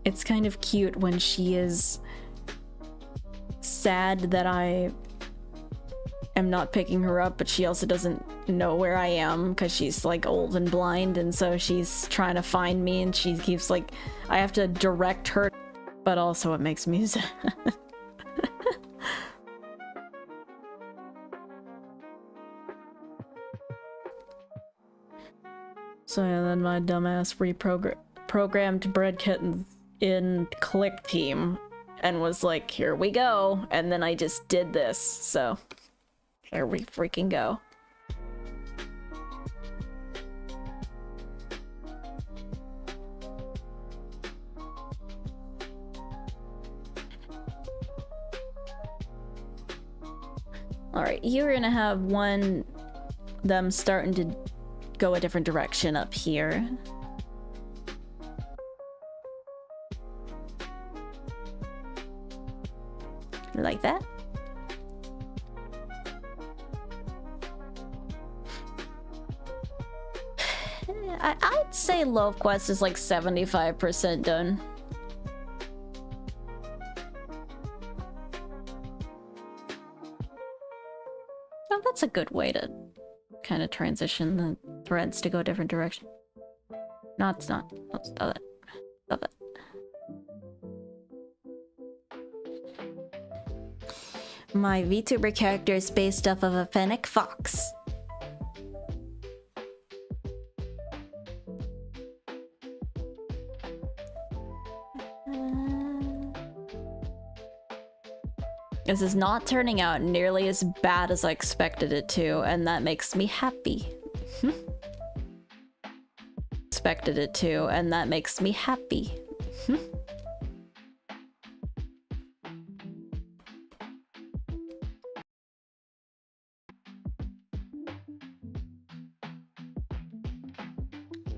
It's kind of cute when she is sad that I am not picking her up, but she also doesn't know where I am because she's like old and blind, and so she's trying to find me, and she keeps like, I have to direct her, but also it makes me sad. So yeah, then my dumbass reprogrammed Bread Kittens in Click Team and was like, here we go, and then I just did this, so here we freaking go. Alright, you're gonna have them starting to go a different direction up here. Like that. I'd say Love Quest is like 75% done. that's a good way to kind of transition the threads to go a different direction. No, it's not. Oh, stop it. Stop it. My VTuber character is based off of a fennec fox. This is not turning out nearly as bad as I expected it to, and that makes me happy. Expected it to, and that makes me happy.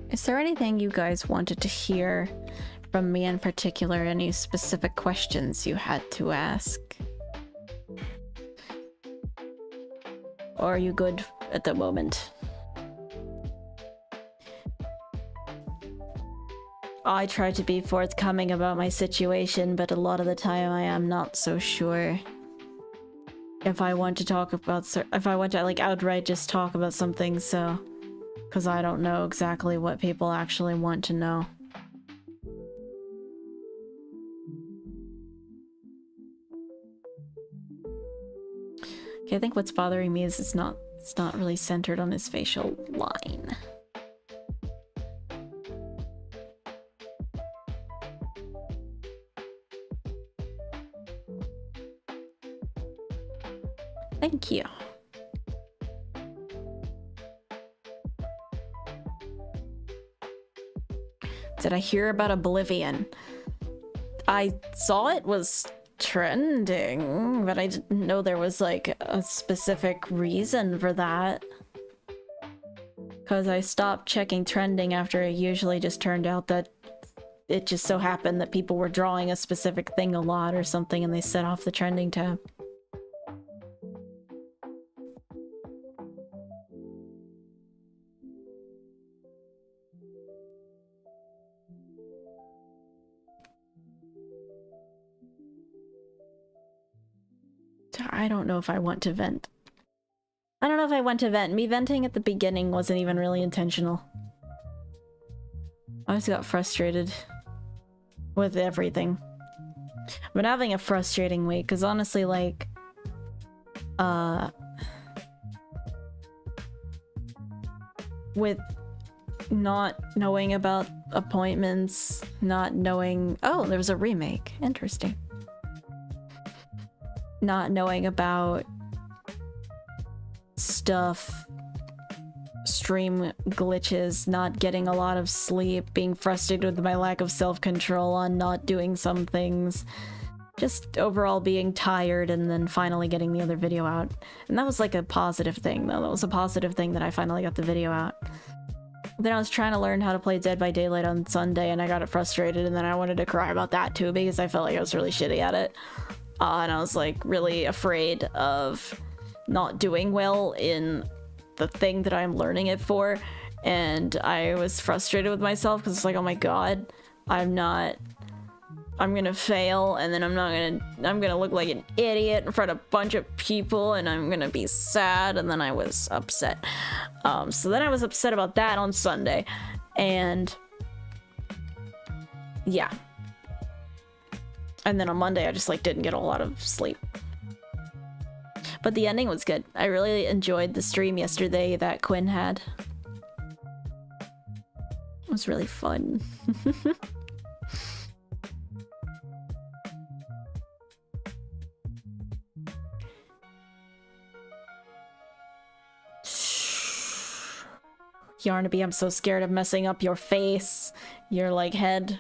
Is there anything you guys wanted to hear from me in particular? Any specific questions you had to ask? Or are you good at the moment? I try to be forthcoming about my situation, but a lot of the time I am not so sure if I want to talk about if I want to like outright just talk about something, so because I don't know exactly what people actually want to know. Okay, I think what's bothering me is it's not really centered on his facial line. Thank you. Did I hear about Oblivion? I saw it was trending, but I didn't know there was like a specific reason for that. Because I stopped checking trending after it usually just turned out that it just so happened that people were drawing a specific thing a lot or something and they set off the trending tab. I don't know if I want to vent. I don't know if I want to vent. Me venting at the beginning wasn't even really intentional. I just got frustrated with everything. I've been having a frustrating week, because honestly, like, with not knowing about appointments, not knowing... Oh, there was a remake. Interesting. Not knowing about stuff, stream glitches, not getting a lot of sleep, being frustrated with my lack of self-control on not doing some things, just overall being tired, and then finally getting the other video out. And that was like a positive thing, though. That was a positive thing that I finally got the video out. Then I was trying to learn how to play Dead by Daylight on Sunday, and I got frustrated, and then I wanted to cry about that too, because I felt like I was really shitty at it. And I was like really afraid of not doing well in the thing that I'm learning it for, and I was frustrated with myself because it's like, oh my god, I'm gonna fail, and then I'm gonna look like an idiot in front of a bunch of people, and I'm gonna be sad. And then I was upset. So then I was upset about that on Sunday, and yeah. And then on Monday, I just like didn't get a lot of sleep. But the ending was good. I really enjoyed the stream yesterday that Quinn had. It was really fun. Yarnaby, I'm so scared of messing up your face. Your, like, head.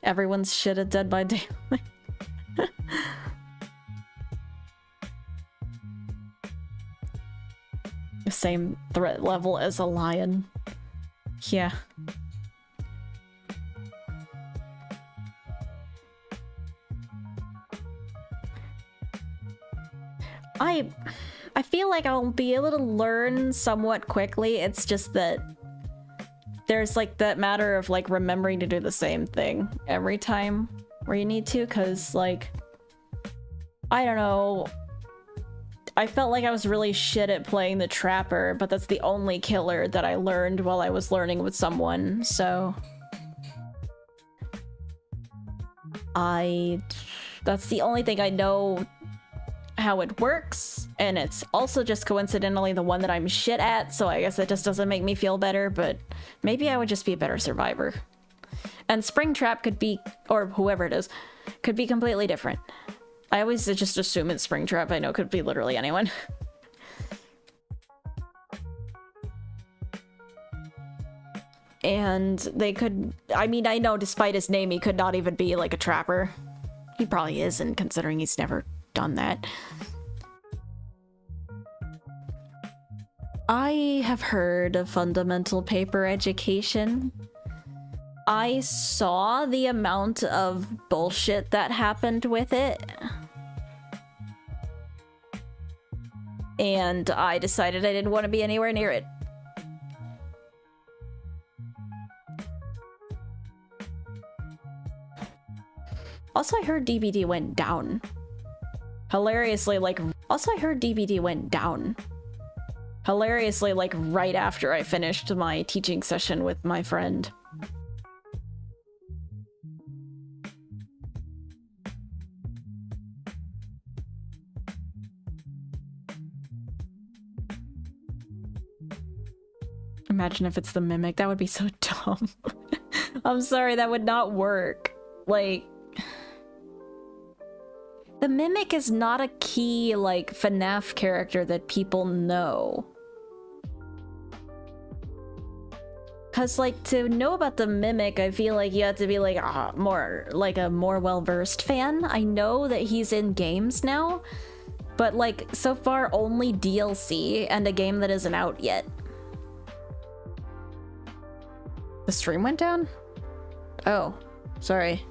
Everyone's shit at Dead by Daylight. Same threat level as a lion. Yeah. I feel like I'll be able to learn somewhat quickly. It's just that there's like that matter of like remembering to do the same thing every time where you need to, because like, I don't know, I felt like I was really shit at playing the Trapper, but that's the only killer that I learned while I was learning with someone, so... That's the only thing I know how it works, and it's also just coincidentally the one that I'm shit at, so I guess that just doesn't make me feel better, but maybe I would just be a better survivor. And Springtrap could be, or whoever it is, could be completely different. I always just assume it's Springtrap. I know it could be literally anyone. And they could, I mean, I know despite his name, he could not even be like a trapper. He probably isn't, considering he's never done that. I have heard of fundamental paper education. I saw the amount of bullshit that happened with it. And I decided I didn't want to be anywhere near it. Also, I heard DBD went down. Hilariously, like... Also, I heard DBD went down. Hilariously, like, right after I finished my teaching session with my friend. Imagine if it's the Mimic. That would be so dumb. I'm sorry, that would not work. Like... The Mimic is not a key, like, FNAF character that people know. Cause, like, to know about the Mimic, I feel like you have to be, like, a more well-versed fan. I know that he's in games now, but, like, so far only DLC and a game that isn't out yet. The stream went down? Oh, sorry.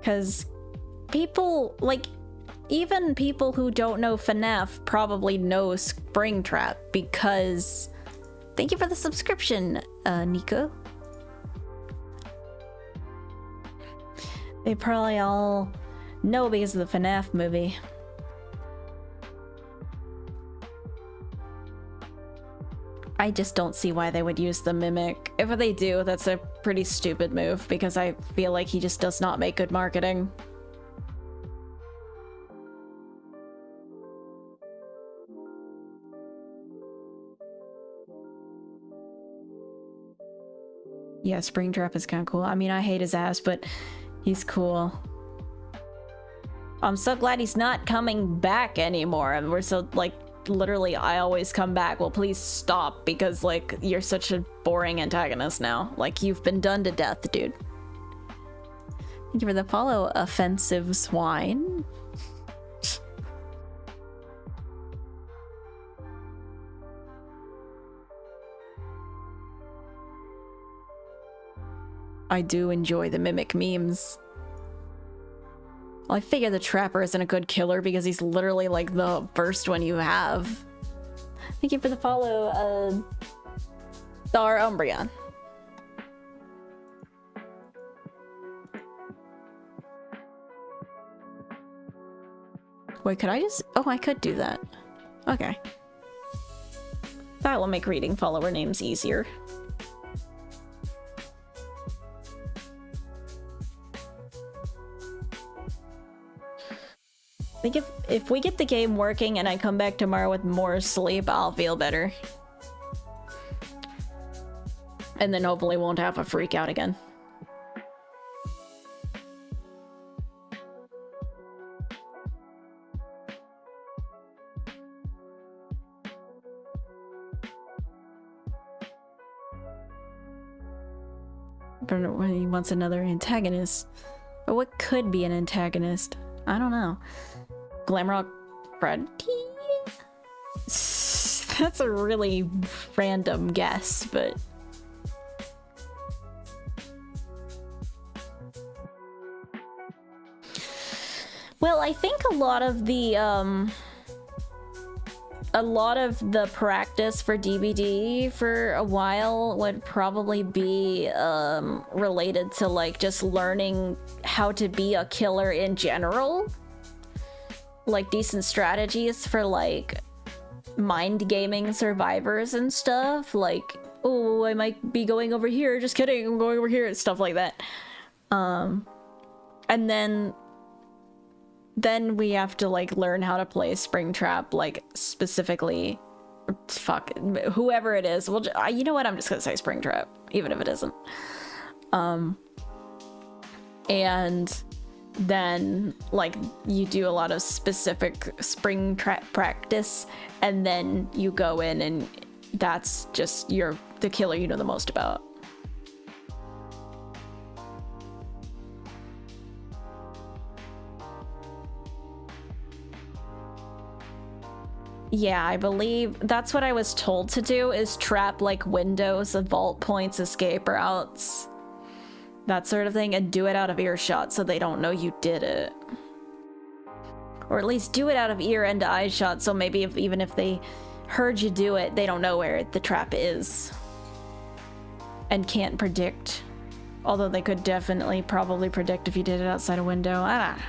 Because people, like, even people who don't know FNAF probably know Springtrap because... Thank you for the subscription, Nico. They probably all know because of the FNAF movie. I just don't see why they would use the Mimic. If they do, that's a pretty stupid move because I feel like he just does not make good marketing. Yeah, Springtrap is kind of cool. I mean, I hate his ass, but he's cool. I'm so glad he's not coming back anymore. And we're so, like, literally, I always come back. Well, please stop, because, like, you're such a boring antagonist now. Like, you've been done to death, dude. Thank you for the follow, offensive swine. I do enjoy the Mimic memes. Well, I figure the Trapper isn't a good killer because he's literally like the first one you have. Thank you for the follow, Star Umbreon. Wait, could I just... Oh, I could do that. Okay. That will make reading follower names easier. I think if we get the game working and I come back tomorrow with more sleep, I'll feel better. And then hopefully won't have a freak out again. He wants another antagonist. But what could be an antagonist? I don't know. Glamrock Freddy? That's a really random guess, but... Well, I think a lot of the, a lot of the practice for DBD for a while would probably be related to like just learning how to be a killer in general. Like decent strategies for like mind gaming survivors and stuff. Like, oh, I might be going over here. Just kidding, I'm going over here. Stuff like that. And then we have to like learn how to play Springtrap, like specifically, fuck, whoever it is. Well, you know what? I'm just gonna say Springtrap, even if it isn't. And then like you do a lot of specific Springtrap practice, and then you go in, and that's just the killer you know the most about. Yeah, I believe that's what I was told to do, is trap like windows, vault points, escape routes, that sort of thing, and do it out of earshot so they don't know you did it. Or at least do it out of ear and eye shot, so maybe even if they heard you do it, they don't know where the trap is and can't predict. Although they could definitely probably predict if you did it outside a window. I don't know.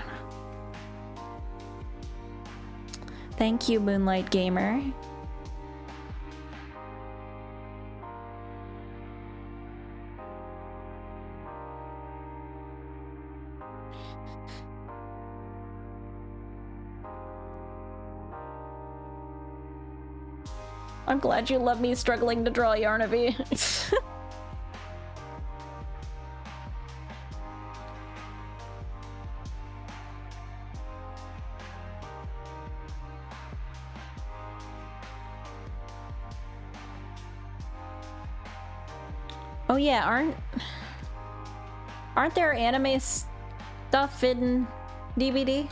Thank you, Moonlight Gamer. I'm glad you love me struggling to draw Yarnaby. Oh yeah, aren't there anime stuff in DVD?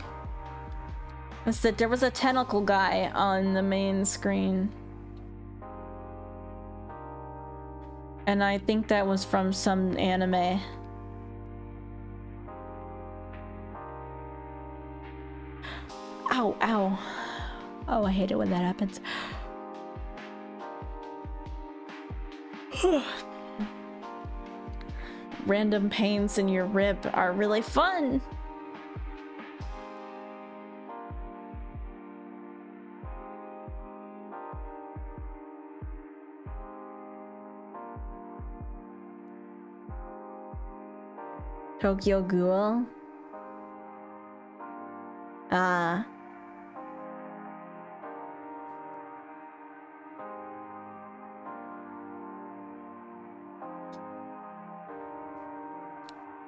It's that there was a tentacle guy on the main screen. And I think that was from some anime. Ow, ow. Oh, I hate it when that happens. Random pains in your rib are really fun. Tokyo Ghoul.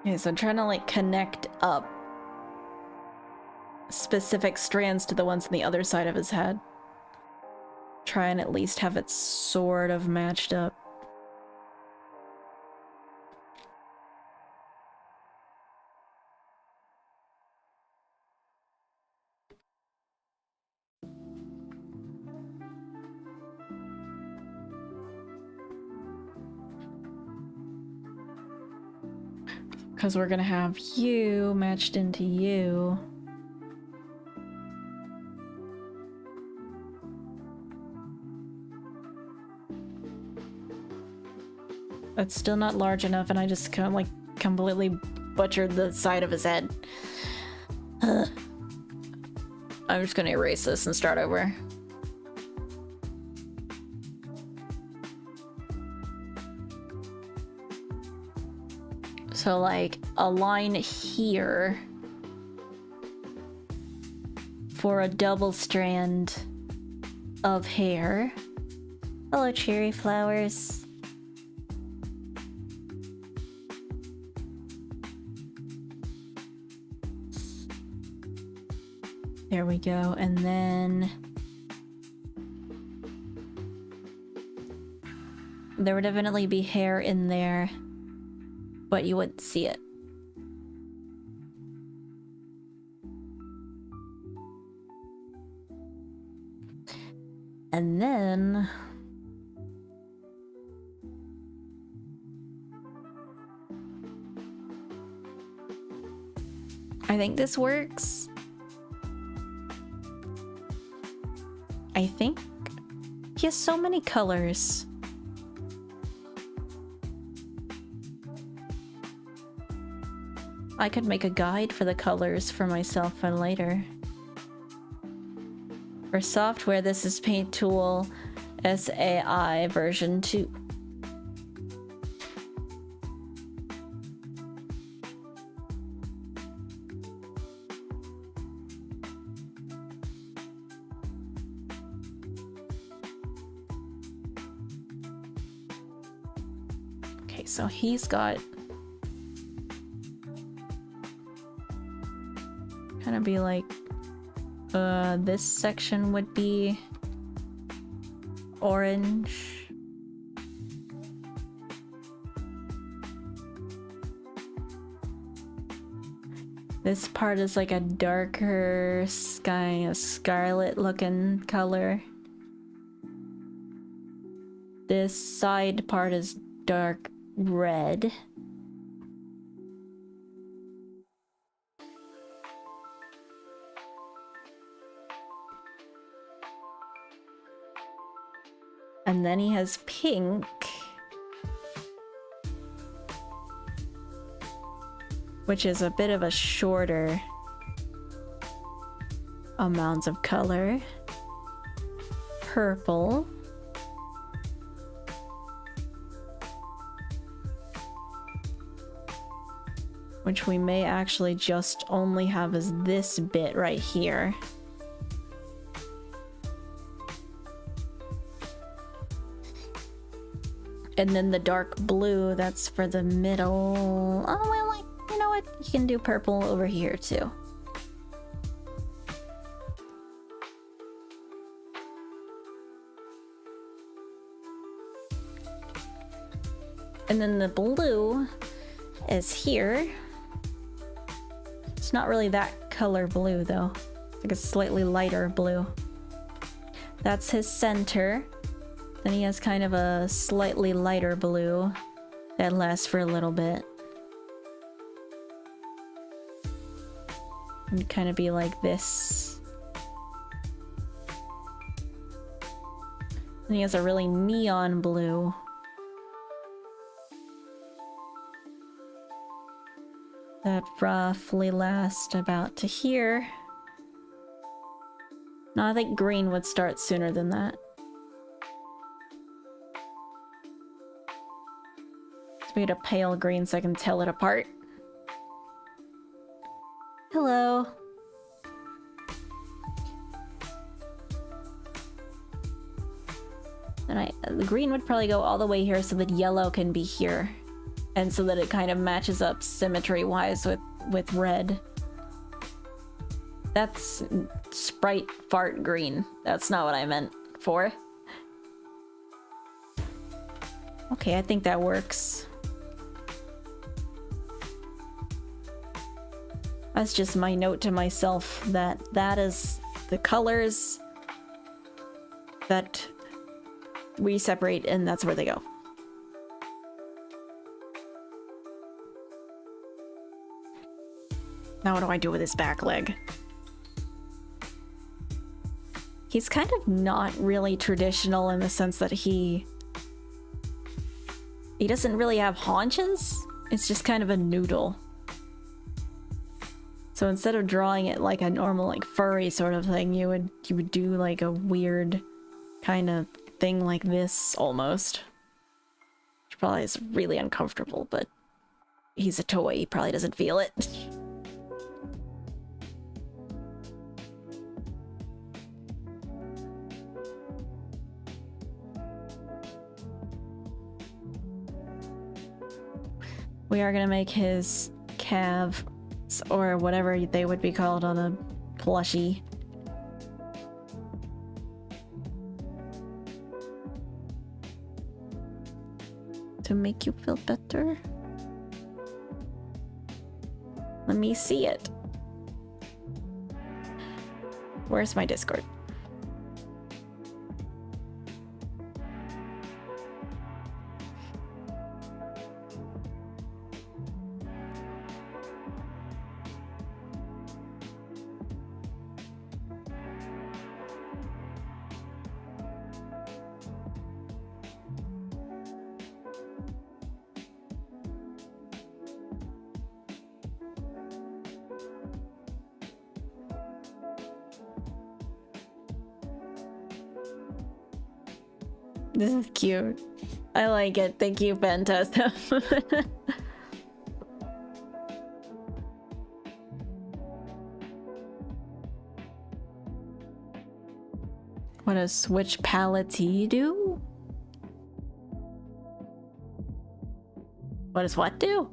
Okay, so I'm trying to like connect up specific strands to the ones on the other side of his head. Try and at least have it sort of matched up. Because we're gonna have you matched into you. That's still not large enough, and I just kind of like completely butchered the side of his head. I'm just gonna erase this and start over. So like a line here for a double strand of hair. Hello, cherry flowers. There we go, and then there would definitely be hair in there, but you wouldn't see it. And then I think this works. I think He has so many colors. I could make a guide for the colors for myself for later. For software, this is Paint Tool SAI version 2. Okay, so he's got kind of be like this section would be orange. This part is like a darker sky, a scarlet looking color. This side part is dark red. And then he has pink. Which is a bit of a shorter amount of color. Purple. Which we may actually just only have as this bit right here. And then the dark blue, that's for the middle. Oh, well, like, you know what? You can do purple over here too. And then the blue is here. It's not really that color blue though. It's like a slightly lighter blue. That's his center. Then he has kind of a slightly lighter blue that lasts for a little bit. And kind of be like this. And he has a really neon blue. That roughly lasts about to here. No, I think green would start sooner than that. We get a pale green so I can tell it apart. Hello. And the green would probably go all the way here so that yellow can be here. And so that it kind of matches up symmetry-wise with red. That's Sprite fart green. That's not what I meant for. Okay, I think that works. That's just my note to myself that that is the colors that we separate and that's where they go. Now what do I do with his back leg? He's kind of not really traditional in the sense that he doesn't really have haunches. It's just kind of a noodle. So instead of drawing it like a normal like furry sort of thing, you would do like a weird kind of thing like this almost. Which probably is really uncomfortable, but he's a toy, he probably doesn't feel it. We are gonna make his calves, or whatever they would be called on a plushie. To make you feel better. Let me see it. Where's my Discord? This is cute. I like it. Thank you, Fantastic. What does switch palettes do? What does what do?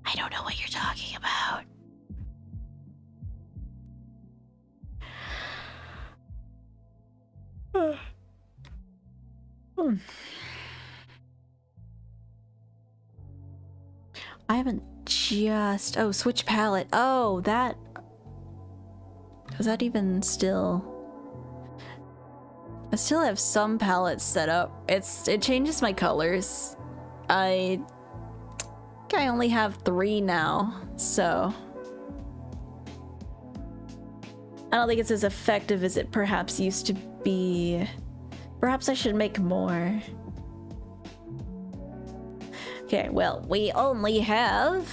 I don't know what you're talking about. I haven't just... Oh, switch palette. Oh, that... Does that even still... I still have some palettes set up. It changes my colors. I think I only have 3 now, so... I don't think it's as effective as it perhaps used to be. Perhaps I should make more. Okay, well, we only have...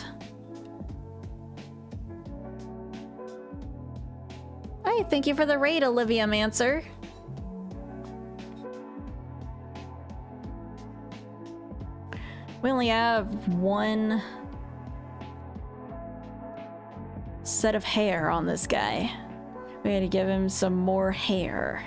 Hey, thank you for the raid, Olivia Mancer. We only have 1 set of hair on this guy. We had to give him some more hair.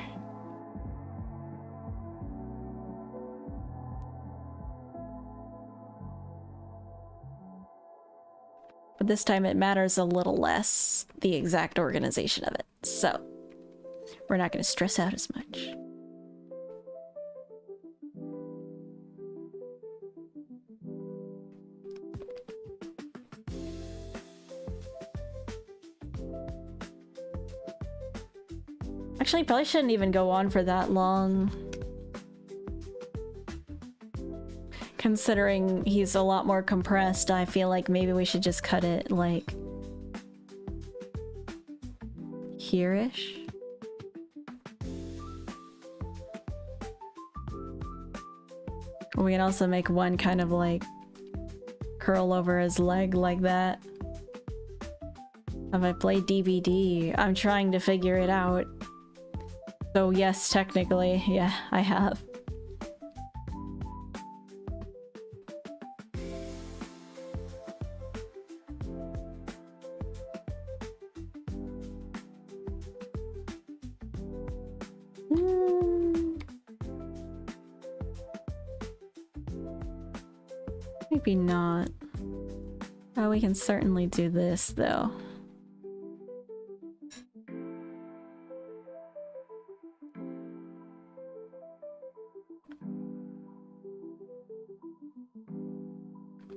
But this time it matters a little less, the exact organization of it. So, we're not going to stress out as much. Actually, probably shouldn't even go on for that long. Considering he's a lot more compressed, I feel like maybe we should just cut it, like... here-ish? We can also make one kind of, like, curl over his leg like that. Have I played DVD? I'm trying to figure it out. So yes, technically, yeah, I have. Maybe not. Oh, we can certainly do this, though.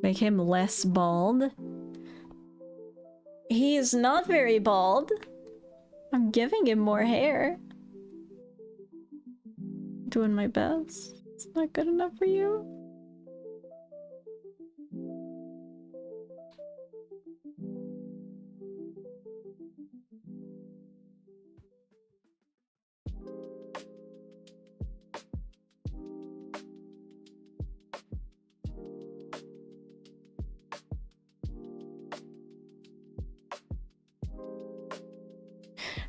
Make him less bald. He is not very bald. I'm giving him more hair. Doing my best. It's not good enough for you.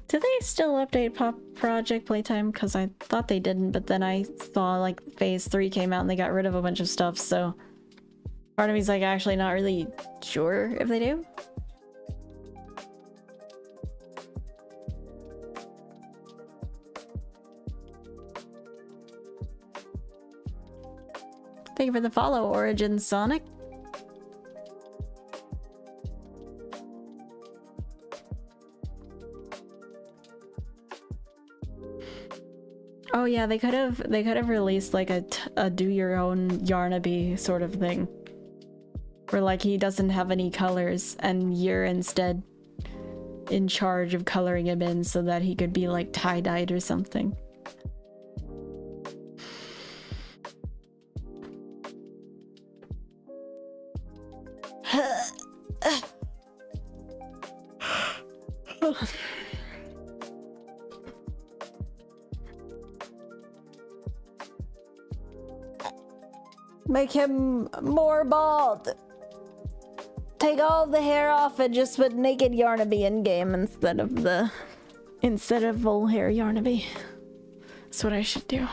Do they still update Project Playtime? Because I thought they didn't, but then I saw like Phase 3 came out and they got rid of a bunch of stuff, so part of me's like actually not really sure if they do. Thank you for the follow, Origin Sonic. Oh yeah, they could have released like a do your own Yarnaby sort of thing. Where like he doesn't have any colors and you're instead in charge of coloring him in so that he could be like tie-dyed or something. Make him more bald. Take all the hair off and just put naked Yarnaby in game instead of full hair Yarnaby. That's what I should do.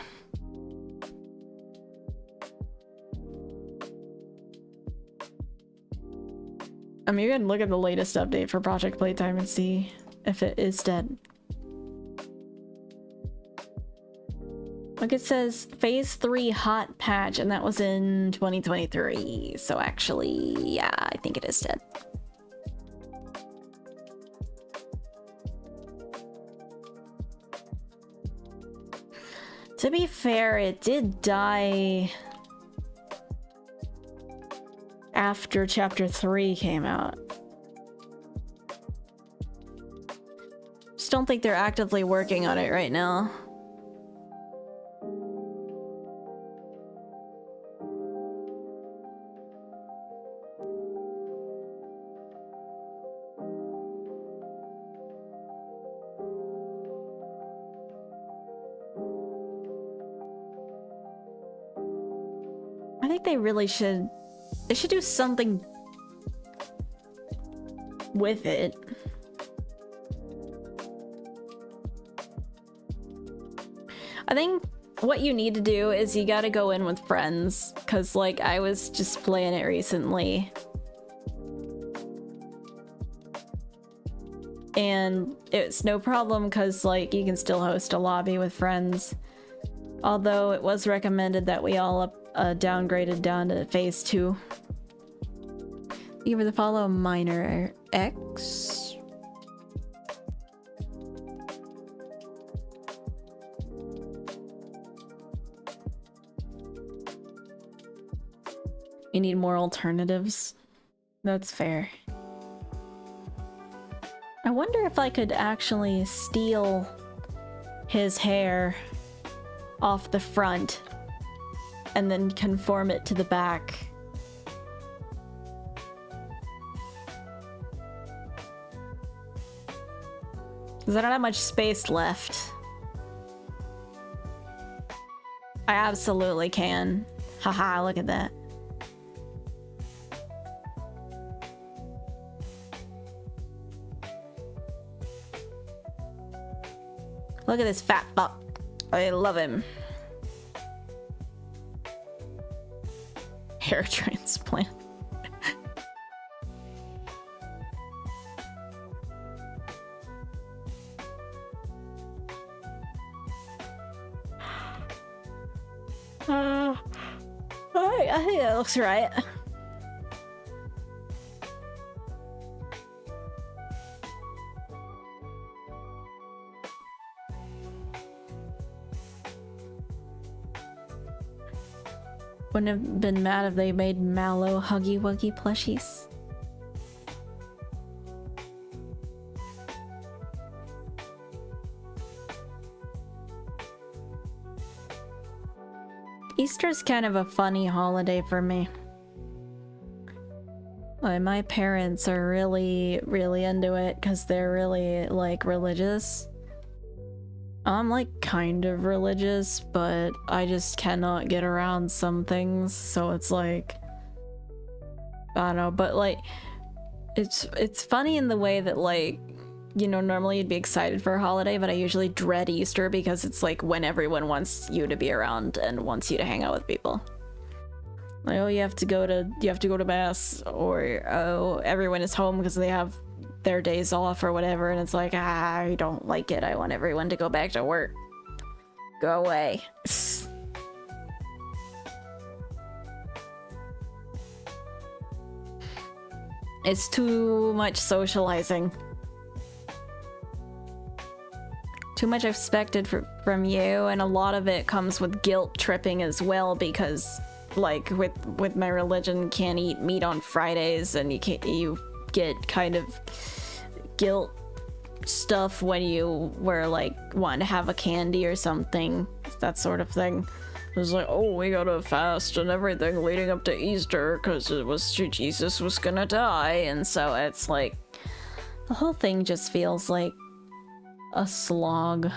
I'm even gonna look at the latest update for Project Playtime and see if it is dead. Look, it says Phase 3 hot patch, and that was in 2023. So actually, yeah, I think it is dead. To be fair, it did die after Chapter 3 came out. Just don't think they're actively working on it right now. I think they really should... They should do something with it. I think what you need to do is you gotta go in with friends, because, like, I was just playing it recently. And it's no problem, because, like, you can still host a lobby with friends. Although it was recommended that we all downgraded down to Phase 2. Give her the follow Minor X. You need more alternatives. That's fair. I wonder if I could actually steal his hair off the front and then conform it to the back. Because I don't have much space left. I absolutely can. Haha, look at that. Look at this fat fuck. I love him. Hair transplant. Alright, I think that looks right. Wouldn't have been mad if they made Mallow Huggy Wuggy plushies. Easter's kind of a funny holiday for me. Like, my parents are really, really into it because they're really, like, religious. I'm, like, kind of religious, but I just cannot get around some things, so it's like... I don't know, but, like, it's funny in the way that, like, you know, normally you'd be excited for a holiday, but I usually dread Easter because it's, like, when everyone wants you to be around and wants you to hang out with people. Like, oh, you have to go to mass, or, oh, everyone is home because they have their days off or whatever, and it's like, I don't like it. I want everyone to go back to work. Go away. It's too much socializing. Too much expected from you, and a lot of it comes with guilt tripping as well, because, like, with my religion, can't eat meat on Fridays, and you get kind of guilt stuff when you were like wanting to have a candy or something, that sort of thing. It was like, oh, we gotta fast and everything leading up to Easter because it was Jesus was gonna die, and so it's like the whole thing just feels like a slog.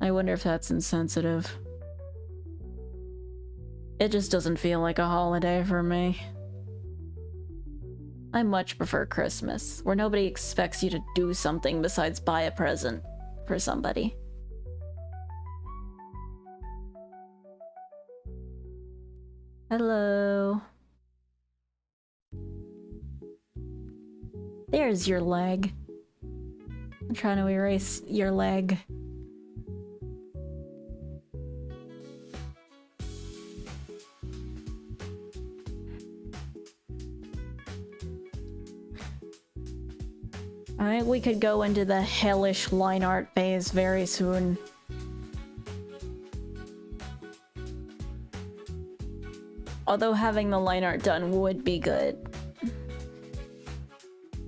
I wonder if that's insensitive. It just doesn't feel like a holiday for me. I much prefer Christmas, where nobody expects you to do something besides buy a present for somebody. Hello. There's your leg. I'm trying to erase your leg. I think we could go into the hellish line art phase very soon. Although having the line art done would be good.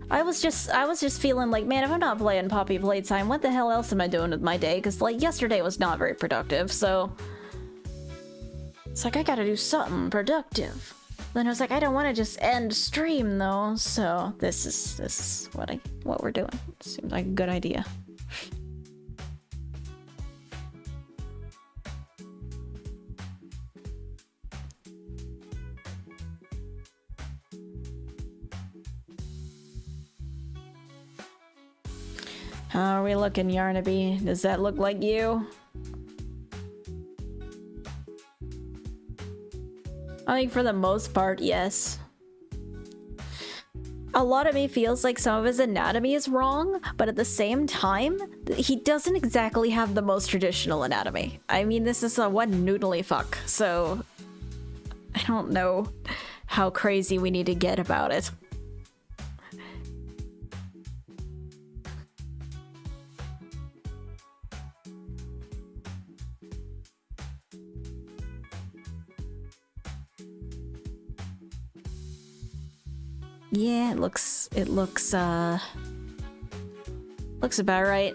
I was just feeling like, man, if I'm not playing Poppy Playtime, what the hell else am I doing with my day? Because, like, yesterday was not very productive, so... It's like, I gotta do something productive. Then I was like, I don't want to just end stream, though, so this is what we're doing. Seems like a good idea. How are we looking, Yarnaby? Does that look like you? I think for the most part, yes. A lot of me feels like some of his anatomy is wrong, but at the same time, he doesn't exactly have the most traditional anatomy. I mean, this is a one noodly fuck, so I don't know how crazy we need to get about it. Yeah, it looks about right.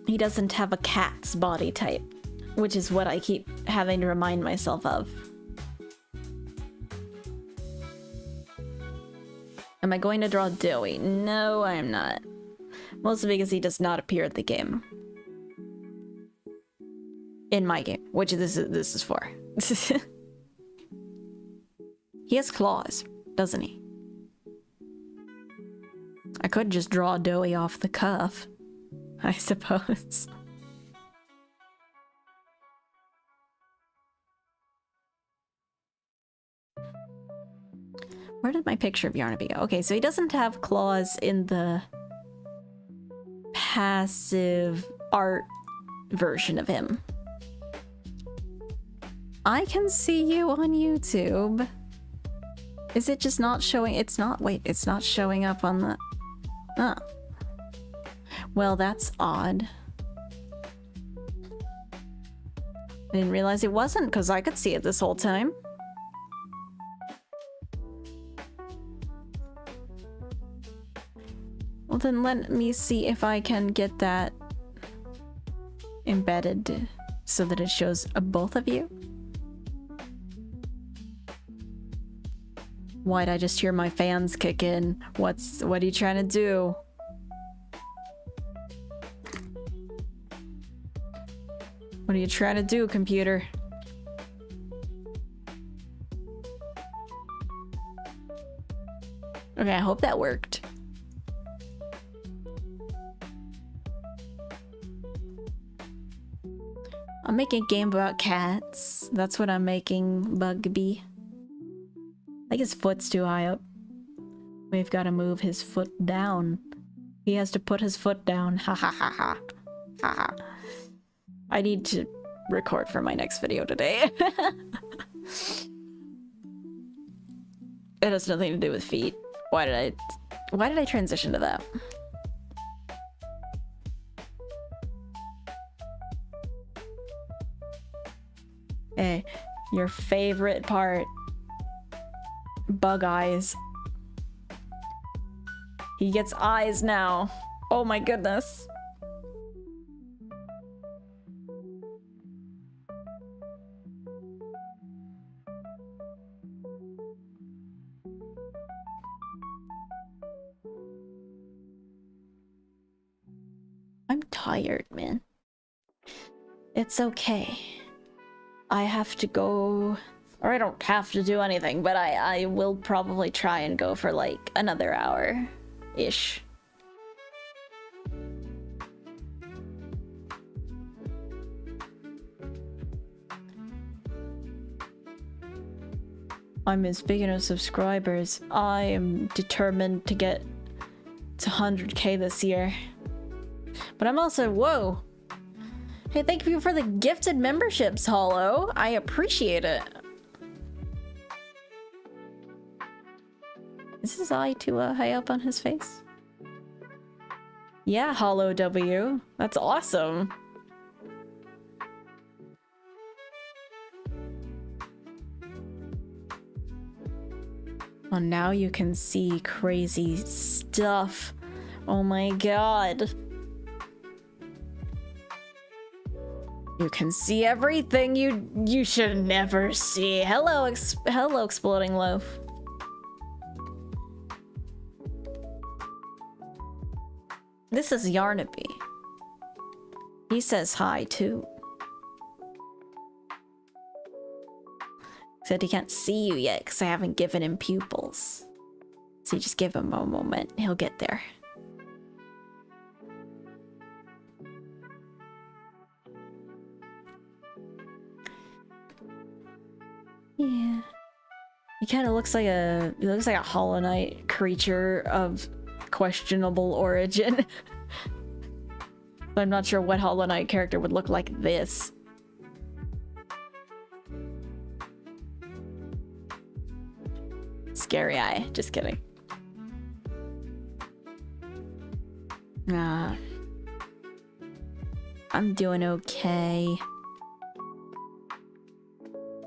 He doesn't have a cat's body type, which is what I keep having to remind myself of. Am I going to draw Doughy? No, I am not. Mostly because he does not appear in the game. In my game, which this is for. He has claws, doesn't he? I could just draw Doughy off the cuff, I suppose. Where did my picture of Yarnaby go? Okay, so he doesn't have claws in the passive art version of him. I can see you on YouTube. Is it just not showing? It's not. Wait, it's not showing up on the... Oh. Well, that's odd. I didn't realize it wasn't, because I could see it this whole time. Well, then let me see if I can get that embedded so that it shows both of you. Why'd I just hear my fans kick in? What are you trying to do? What are you trying to do, computer? Okay, I hope that worked. I'm making a game about cats. That's what I'm making, Bugby. I think his foot's too high up. We've got to move his foot down. He has to put his foot down. Ha ha ha ha. Ha ha. I need to record for my next video today. It has nothing to do with feet. Why did I transition to that? Hey, your favorite part. Bug eyes. He gets eyes now. Oh my goodness. I'm tired, man. It's okay. I have to go... Or I don't have to do anything, but I will probably try and go for like another hour-ish. Speaking of subscribers, I am determined to get to 100k this year. But I'm also, whoa. Hey, thank you for the gifted memberships, Hollow. I appreciate it. Is his eye too high up on his face? Yeah, Hollow W. That's awesome. Oh, now you can see crazy stuff. Oh my god. You can see everything you should never see. Hello, hello, Exploding Loaf. This is Yarnaby. He says hi too. Said he can't see you yet because I haven't given him pupils. So you just give him a moment. He'll get there. Yeah. He kind of looks like a Hollow Knight creature of questionable origin. I'm not sure what Hollow Knight character would look like this. Scary eye. Just kidding. Nah. I'm doing okay.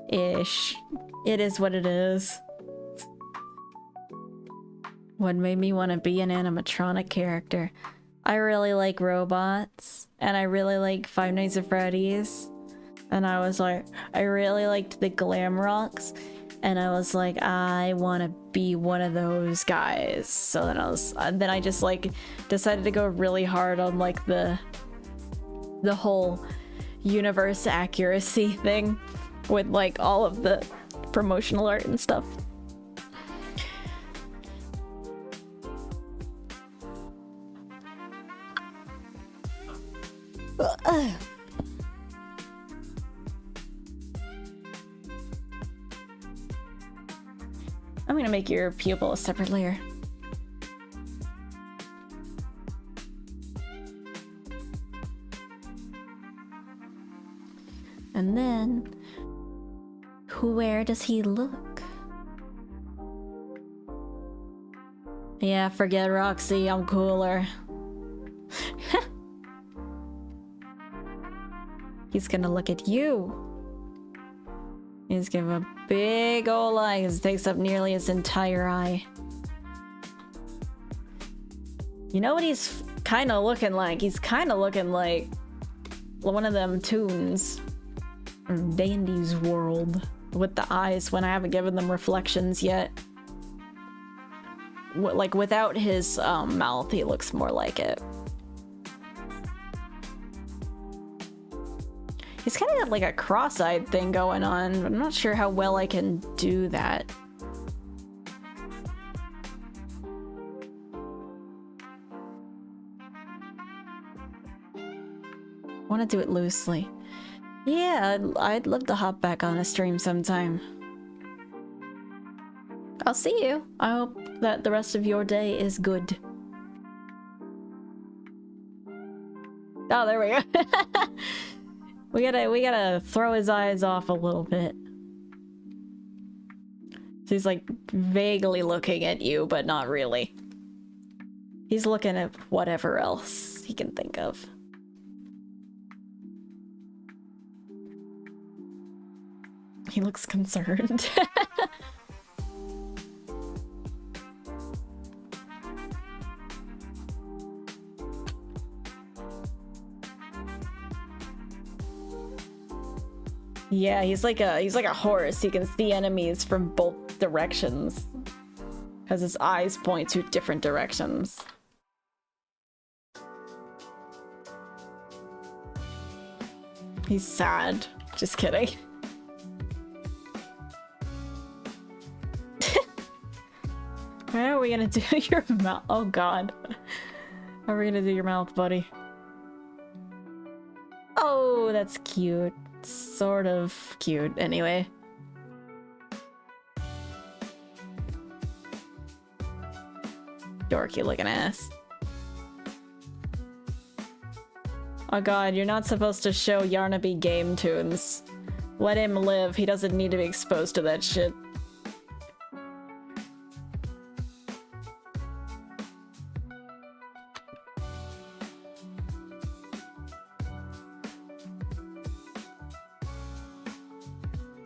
Ish. It is what it is. What made me want to be an animatronic character? I really like robots, and I really like Five Nights at Freddy's. And I was like, I really liked the glam rocks. And I was like, I want to be one of those guys. So then I just like decided to go really hard on like the whole universe accuracy thing with like all of the promotional art and stuff. I'm gonna make your pupil a separate layer. And then, where does he look? Yeah, forget Roxy, I'm cooler. He's gonna look at you. He's giving a big ol' eye because it takes up nearly his entire eye. You know what he's kind of looking like? He's kind of looking like one of them tunes from Dandy's World with the eyes when I haven't given them reflections yet. Like without his mouth, he looks more like it. He's kind of got like a cross-eyed thing going on, but I'm not sure how well I can do that. I want to do it loosely. Yeah, I'd love to hop back on a stream sometime. I'll see you. I hope that the rest of your day is good. Oh, there we go. We gotta throw his eyes off a little bit. So he's like vaguely looking at you, but not really. He's looking at whatever else he can think of. He looks concerned. Yeah, he's like a horse. He can see enemies from both directions. Because his eyes point to different directions. He's sad. Just kidding. How are we gonna do your mouth? Oh god. How are we gonna do your mouth, buddy? Oh, that's cute. Sort of cute, anyway. Dorky looking ass. Oh god, you're not supposed to show Yarnaby game tunes. Let him live, he doesn't need to be exposed to that shit.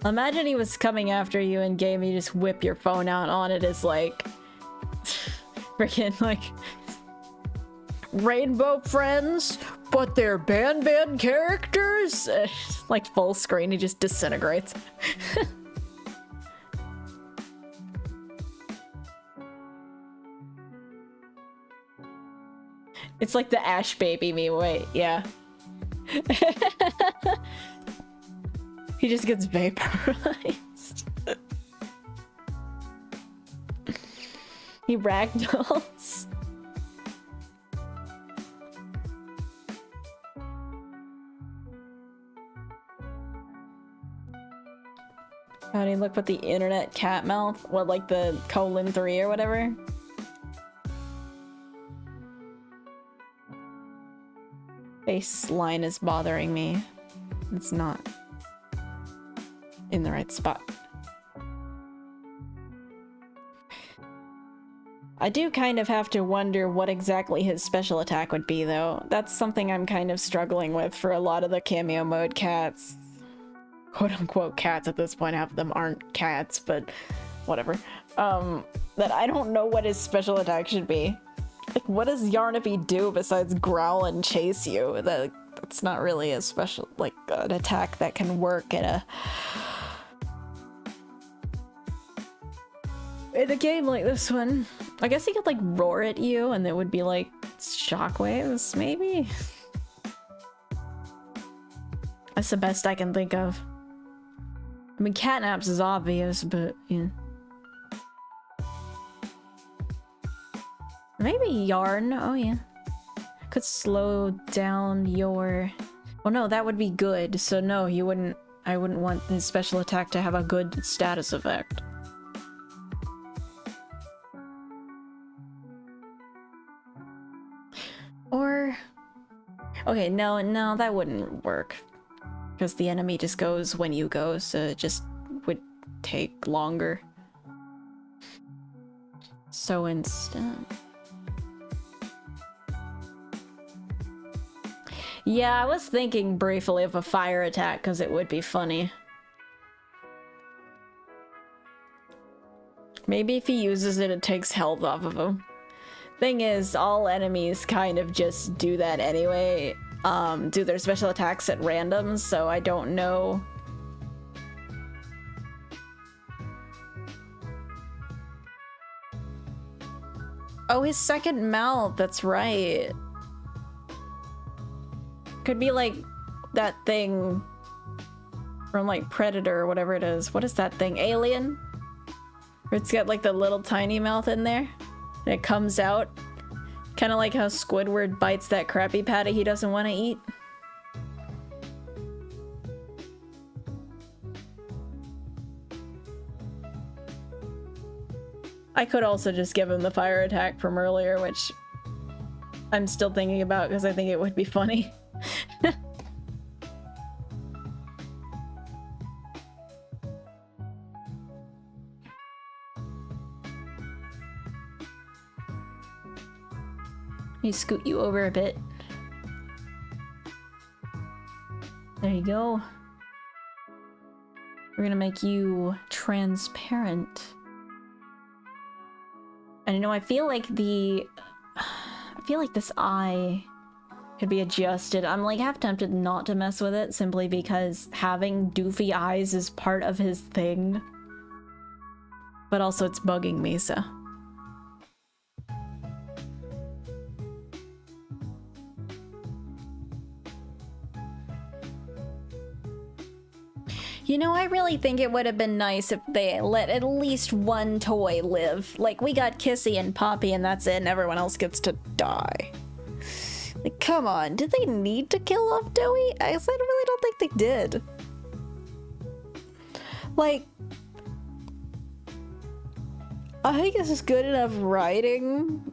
Imagine he was coming after you in game, you just whip your phone out on it as like... freaking like... Rainbow friends, but they're band characters? Like full screen, he just disintegrates. It's like the Ash baby meme, wait, yeah. He just gets vaporized. He ragdolls. How do you look with the internet cat mouth? What, like the colon 3 or whatever? Face line is bothering me. It's not in the right spot. I do kind of have to wonder what exactly his special attack would be, though. That's something I'm kind of struggling with for a lot of the cameo mode cats. Quote-unquote cats at this point. Half of them aren't cats, but whatever. That I don't know what his special attack should be. Like, what does Yarnaby do besides growl and chase you? That's not really a special, like, an attack that can work in a game like this one. I guess he could, like, roar at you and it would be, like, shockwaves, maybe? That's the best I can think of. I mean, catnaps is obvious, but, yeah. Maybe yarn. Oh, yeah. Could slow down your... Well, no, that would be good. So, no, you wouldn't... I wouldn't want his special attack to have a good status effect. Or... Okay, no, that wouldn't work. Because the enemy just goes when you go, so it just would take longer. So instead... Yeah, I was thinking briefly of a fire attack because it would be funny. Maybe if he uses it, it takes health off of him. Thing is, all enemies kind of just do that anyway. Do their special attacks at random, so I don't know. Oh, his second mouth, that's right. Could be like that thing from like Predator or whatever it is. What is that thing? Alien? Where it's got like the little tiny mouth in there and it comes out. Kind of like how Squidward bites that Krabby Patty he doesn't want to eat. I could also just give him the fire attack from earlier, which I'm still thinking about because I think it would be funny. Let me scoot you over a bit. There you go. We're gonna make you transparent. And you know, I feel like this eye could be adjusted. I'm like half tempted not to mess with it simply because having doofy eyes is part of his thing. But also it's bugging me, so. You know, I really think it would have been nice if they let at least one toy live. Like, we got Kissy and Poppy and that's it, and everyone else gets to die. Like, come on, did they need to kill off Doughy? I really don't think they did. Like, I think this is good enough writing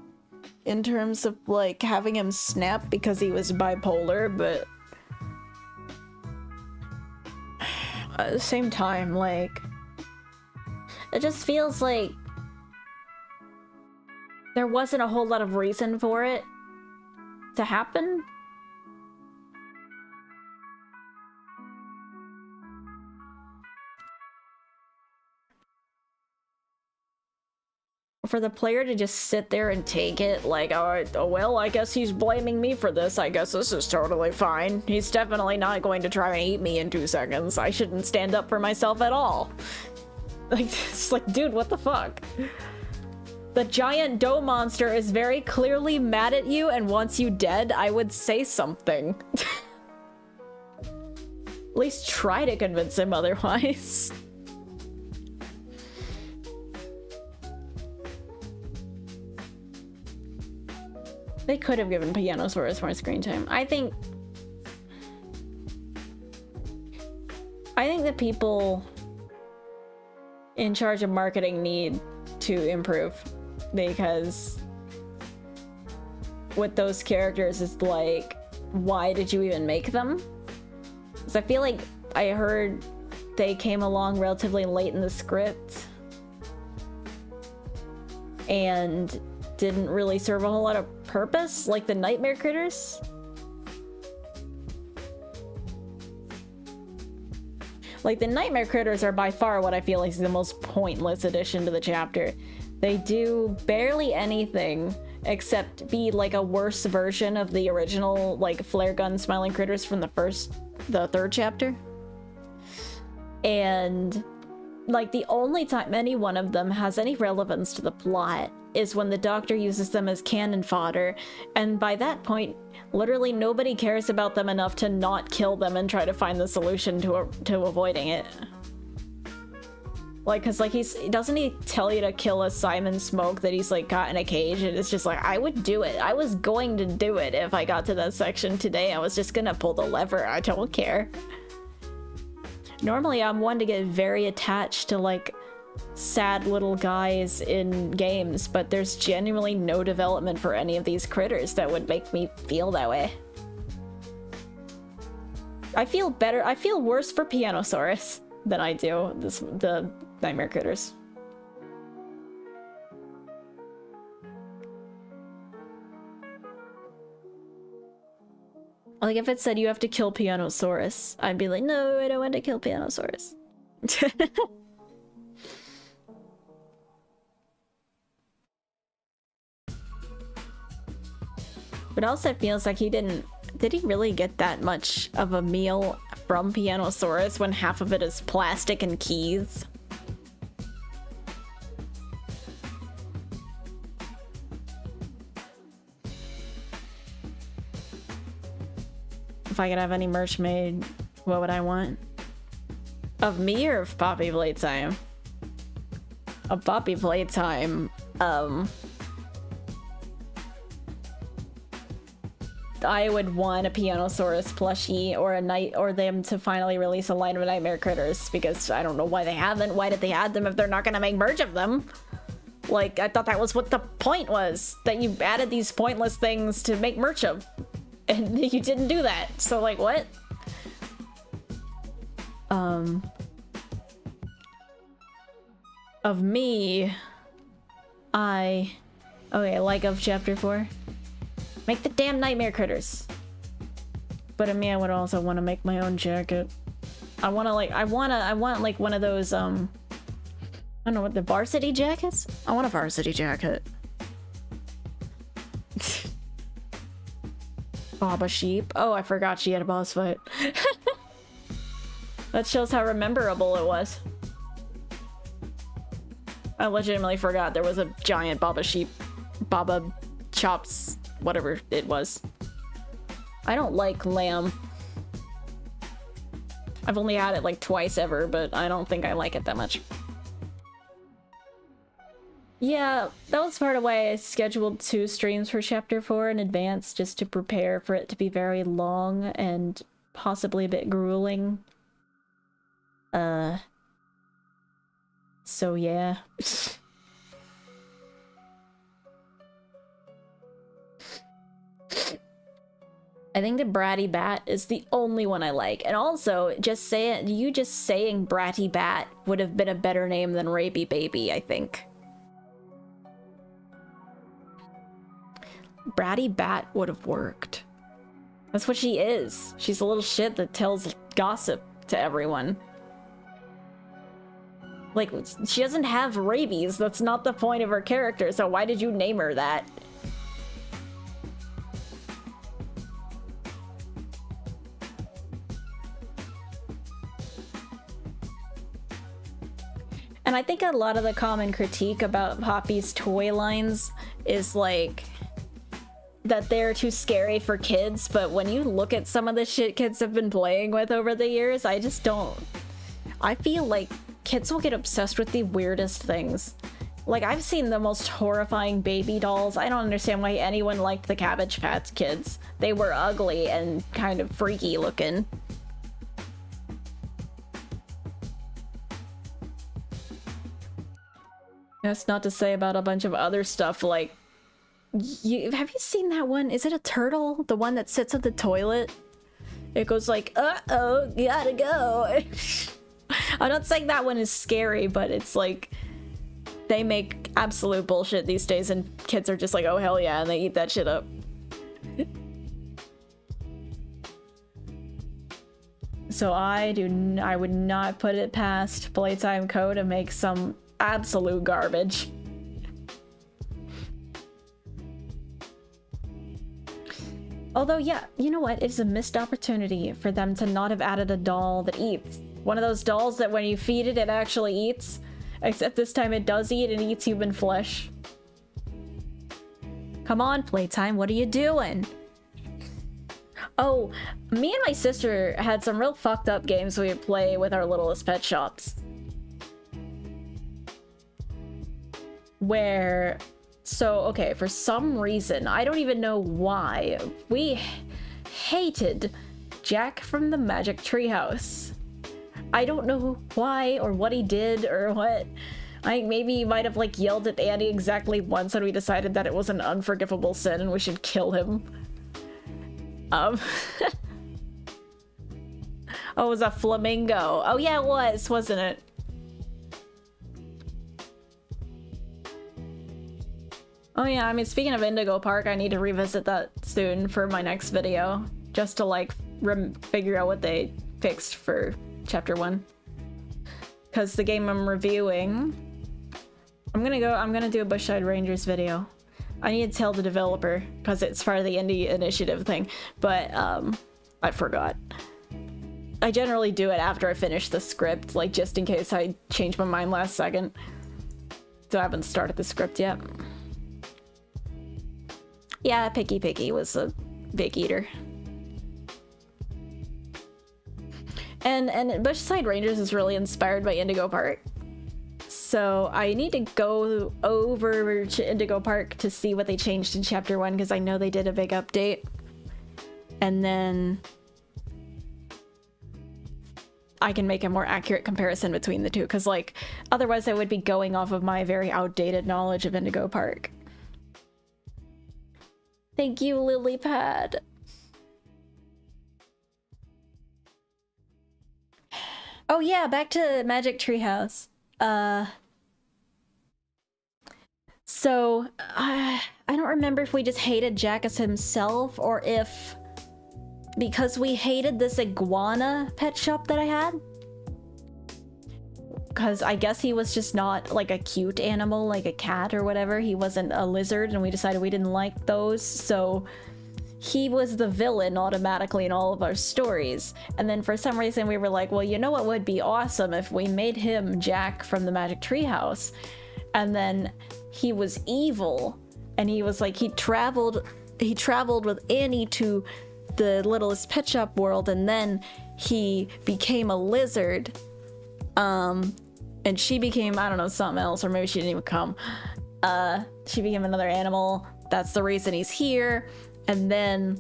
in terms of like having him snap because he was bipolar, but at the same time, like, it just feels like there wasn't a whole lot of reason for it to happen. For the player to just sit there and take it, like, oh, well, I guess he's blaming me for this. I guess this is totally fine. He's definitely not going to try and eat me in 2 seconds. I shouldn't stand up for myself at all. Like, it's like, dude, what the fuck? The giant dough monster is very clearly mad at you and wants you dead. I would say something. At least try to convince him otherwise. They could have given Pianosaurus more screen time. I think the people in charge of marketing need to improve, because with those characters, it's like, why did you even make them? Because I feel like I heard they came along relatively late in the script and didn't really serve a whole lot of purpose, like the nightmare critters. Like, the nightmare critters are by far what I feel like is the most pointless addition to the chapter. They do barely anything except be like a worse version of the original, like, flare gun smiling critters from the 3rd chapter. And like, the only time any one of them has any relevance to the plot is when the doctor uses them as cannon fodder, and by that point, literally nobody cares about them enough to not kill them and try to find the solution to avoiding it. Like, cause like doesn't he tell you to kill a Simon Smoke that he's like got in a cage, and it's just like, I would do it. I was going to do it if I got to that section today. I was just gonna pull the lever. I don't care. Normally I'm one to get very attached to like sad little guys in games, but there's genuinely no development for any of these critters that would make me feel that way. I feel worse for Pianosaurus than I do the nightmare critters. Like, if it said you have to kill Pianosaurus, I'd be like, no, I don't want to kill Pianosaurus. But also it feels like did he really get that much of a meal from Pianosaurus when half of it is plastic and keys? If I could have any merch made, what would I want? Of me or of Poppy Playtime? Of Poppy Playtime, I would want a Pianosaurus plushie or them to finally release a line of nightmare critters, because I don't know why they haven't. Why did they add them if they're not gonna make merch of them? Like, I thought that was what the point was, that you added these pointless things to make merch of, and you didn't do that. So like, what? Of me, okay, like of chapter 4. Make the damn nightmare critters. But of me, I would also want to make my own jacket. I want like one of those, I don't know what, the varsity jackets? I want a varsity jacket. Baba Sheep. Oh, I forgot she had a boss fight. That shows how rememberable it was. I legitimately forgot there was a giant Baba Sheep. Baba Chops, whatever it was. I don't like lamb. I've only had it like twice ever, but I don't think I like it that much. Yeah, that was part of why I scheduled 2 streams for chapter 4 in advance, just to prepare for it to be very long and possibly a bit grueling. So yeah. I think the Bratty Bat is the only one I like. And also, just saying Bratty Bat would have been a better name than Rapey Baby, I think. Bratty Bat would have worked. That's what she is. She's a little shit that tells gossip to everyone. Like, she doesn't have rabies. That's not the point of her character, so why did you name her that? And I think a lot of the common critique about Poppy's toy lines is like that they're too scary for kids, but when you look at some of the shit kids have been playing with over the years, I just don't... I feel like kids will get obsessed with the weirdest things. Like, I've seen the most horrifying baby dolls. I don't understand why anyone liked the Cabbage Patch Kids. They were ugly and kind of freaky looking. That's not to say about a bunch of other stuff, like... have you seen that one? Is it a turtle? The one that sits at the toilet? It goes like, uh-oh, gotta go. I'm not saying that one is scary, but it's like... They make absolute bullshit these days, and kids are just like, oh hell yeah, and they eat that shit up. So I would not put it past Playtime Co. to make some absolute garbage. Although, yeah, you know what? It's a missed opportunity for them to not have added a doll that eats. One of those dolls that when you feed it, it actually eats. Except this time it does eat and eats human flesh. Come on, Playtime, what are you doing? Oh, me and my sister had some real fucked up games we would play with our littlest pet shops. Where... So, okay, for some reason, I don't even know why, we hated Jack from the Magic Treehouse. I don't know why or what he did or what. Maybe he might have like yelled at Annie exactly once and we decided that it was an unforgivable sin and we should kill him. Oh, it was a flamingo. Oh yeah, it was, wasn't it? Oh yeah, I mean, speaking of Indigo Park, I need to revisit that soon for my next video. Just to like figure out what they fixed for Chapter 1. Because the game I'm reviewing... I'm gonna do a Bushside Rangers video. I need to tell the developer, because it's part of the indie initiative thing, but I forgot. I generally do it after I finish the script, like just in case I change my mind last second. So I haven't started the script yet. Yeah, Picky was a big eater. And Bushside Rangers is really inspired by Indigo Park. So I need to go over to Indigo Park to see what they changed in Chapter 1, because I know they did a big update. And then I can make a more accurate comparison between the two, because like otherwise I would be going off of my very outdated knowledge of Indigo Park. Thank you, Lilypad. Oh yeah, back to Magic Treehouse. So I don't remember if we just hated Jack as himself or if because we hated this iguana pet shop that I had. Because I guess he was just not like a cute animal like a cat or whatever. He wasn't a lizard and we decided we didn't like those, so he was the villain automatically in all of our stories. And then for some reason we were like, well, you know what would be awesome if we made him Jack from the Magic Treehouse. And then he was evil and he was like, he traveled with Annie to the Littlest Pet Shop world, and then he became a lizard. And she became, I don't know, something else, or maybe she didn't even come. She became another animal. That's the reason he's here. And then,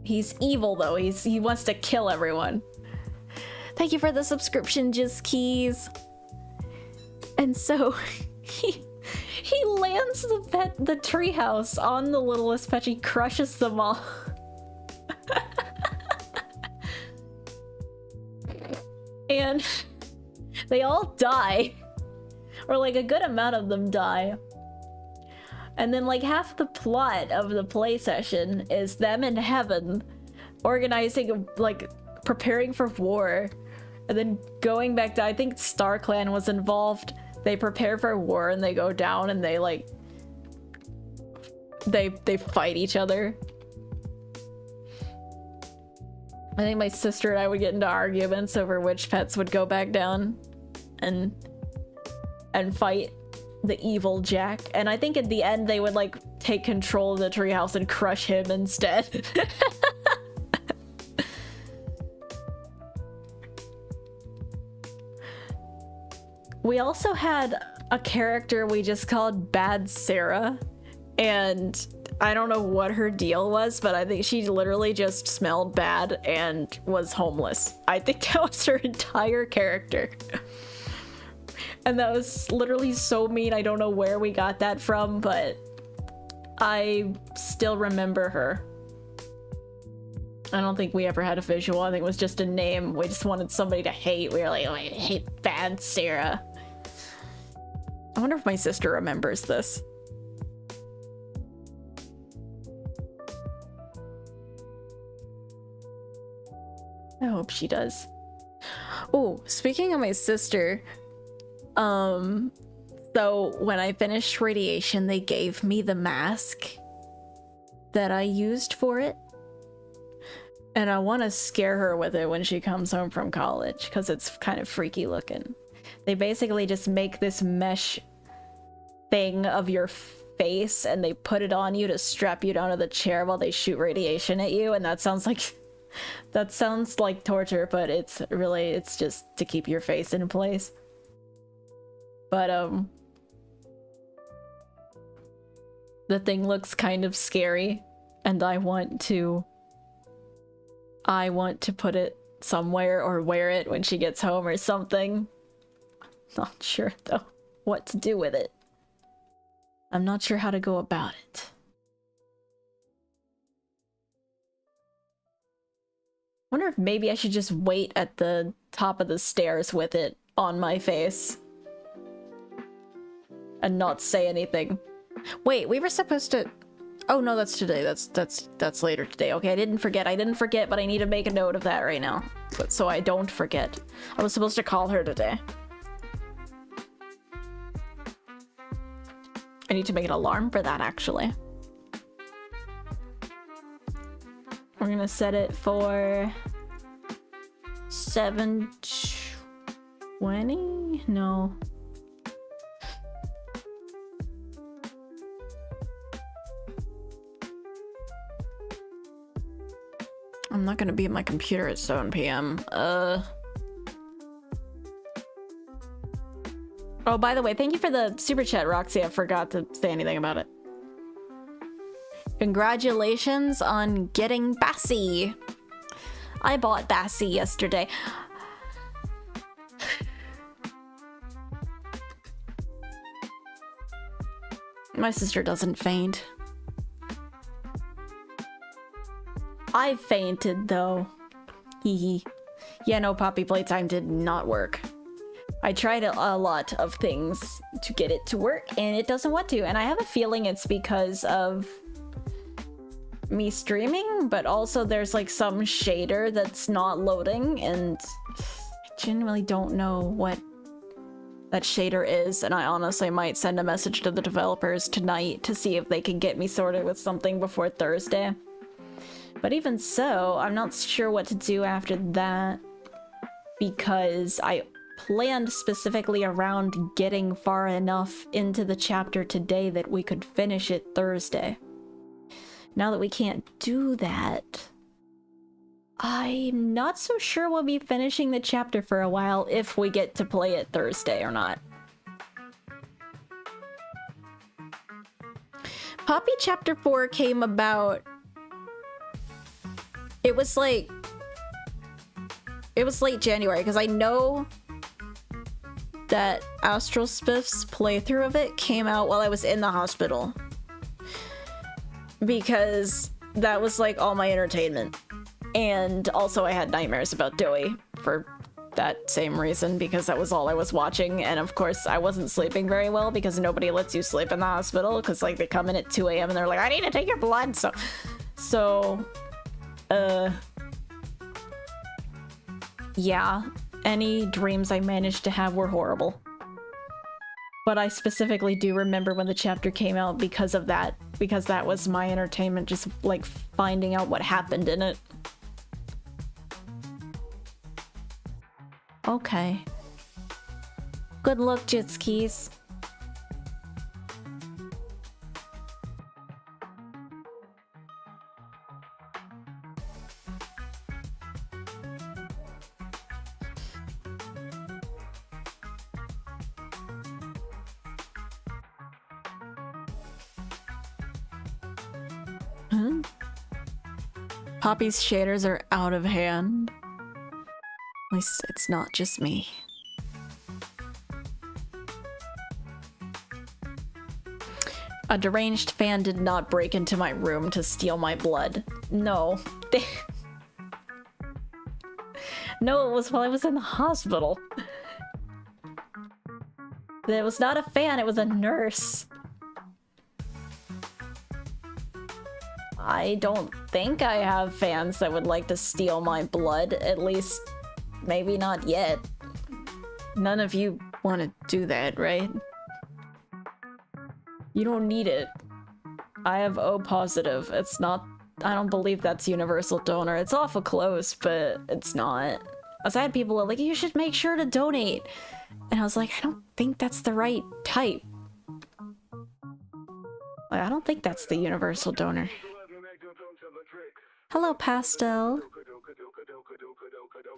he's evil though. He wants to kill everyone. Thank you for the subscription, Just Keys. And so, He lands the treehouse on the littlest pet. He crushes them all. And they all die. Or like a good amount of them die. And then like half the plot of the play session is them in heaven organizing, like preparing for war, and then going back to, I think StarClan was involved. They prepare for war and they go down and they like they fight each other. I think my sister and I would get into arguments over which pets would go back down and fight the evil Jack. And I think in the end they would like take control of the treehouse and crush him instead. We also had a character we just called Bad Sarah, and I don't know what her deal was, but I think she literally just smelled bad and was homeless. I think that was her entire character. And that was literally so mean. I don't know where we got that from, but I still remember her. I don't think we ever had a visual. I think it was just a name. We just wanted somebody to hate. We were like, oh, I hate Bad Sarah. I wonder if my sister remembers this. I hope she does. Oh, speaking of my sister, so when I finished radiation, they gave me the mask that I used for it. And I want to scare her with it when she comes home from college, because it's kind of freaky looking. They basically just make this mesh thing of your face and they put it on you to strap you down to the chair while they shoot radiation at you. And that sounds like torture, but it's just to keep your face in place. But the thing looks kind of scary, and I want to put it somewhere or wear it when she gets home or something. Not sure though what to do with it. I'm not sure how to go about it. Wonder if maybe I should just wait at the top of the stairs with it on my face and not say anything. Wait, we were supposed to... Oh no, that's today. That's later today. Okay, I didn't forget, but I need to make a note of that right now, so I don't forget. I was supposed to call her today. I need to make an alarm for that, actually. We're gonna set it for 7:20? No. I'm not gonna be at my computer at 7 p.m. Oh, by the way, thank you for the super chat, Roxy. I forgot to say anything about it. Congratulations on getting Bassie. I bought Bassie yesterday. My sister doesn't faint. I fainted though. Hee hee. Yeah, no, Poppy Playtime did not work. I tried a lot of things to get it to work and it doesn't want to, and I have a feeling it's because of me streaming, but also there's like some shader that's not loading, and I genuinely don't know what that shader is, and I honestly might send a message to the developers tonight to see if they can get me sorted with something before Thursday. But even so, I'm not sure what to do after that, because I planned specifically around getting far enough into the chapter today that we could finish it Thursday. Now that we can't do that, I'm not so sure we'll be finishing the chapter for a while if we get to play it Thursday or not. Poppy Chapter 4 came about... It was late January, because I know that Astral Spiff's playthrough of it came out while I was in the hospital. Because that was like all my entertainment. And also I had nightmares about Dewey for that same reason, because that was all I was watching. And of course I wasn't sleeping very well because nobody lets you sleep in the hospital, because like they come in at 2 a.m. and they're like, I need to take your blood. Yeah, any dreams I managed to have were horrible. But I specifically do remember when the chapter came out because of that, because that was my entertainment, just like finding out what happened in it. Okay. Good luck, Jitskis. Huh? Poppy's shaders are out of hand. At least it's not just me. A deranged fan did not break into my room to steal my blood. No. No, it was while I was in the hospital. It was not a fan, it was a nurse. I don't think I have fans that would like to steal my blood, at least maybe not yet. None of you want to do that, right? You don't need it. I have O positive. It's not... I don't believe that's universal donor. It's awful close, but it's not. I had people who were like, you should make sure to donate. And I was like, I don't think that's the right type. Like, I don't think that's the universal donor. Hello, Pastel.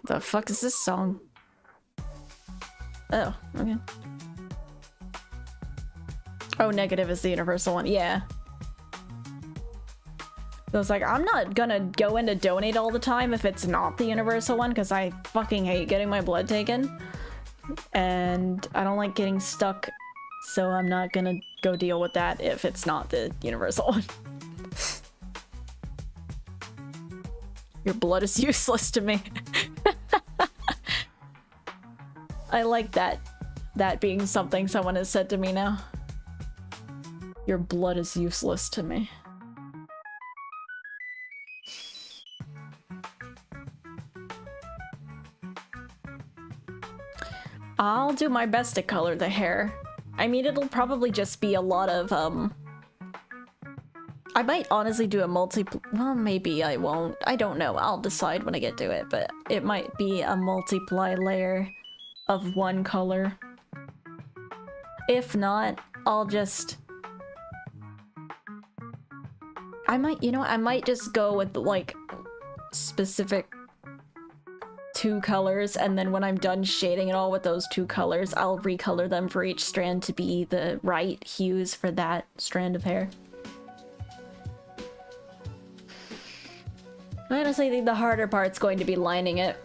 The fuck is this song? Oh, okay. Oh, negative is the universal one. Yeah. I was like, I'm not gonna go in to donate all the time if it's not the universal one, because I fucking hate getting my blood taken. And I don't like getting stuck, so I'm not gonna go deal with that if it's not the universal one. Your blood is useless to me. I like that being something someone has said to me now. Your blood is useless to me. I'll do my best to color the hair. I mean, it'll probably just be a lot of, I might honestly do a well, maybe I won't. I don't know. I'll decide when I get to it, but it might be a multiply layer of one color. If not, I'll just... I might just go with, like, specific 2 colors, and then when I'm done shading it all with those 2 colors, I'll recolor them for each strand to be the right hues for that strand of hair. I honestly think the harder part's going to be lining it.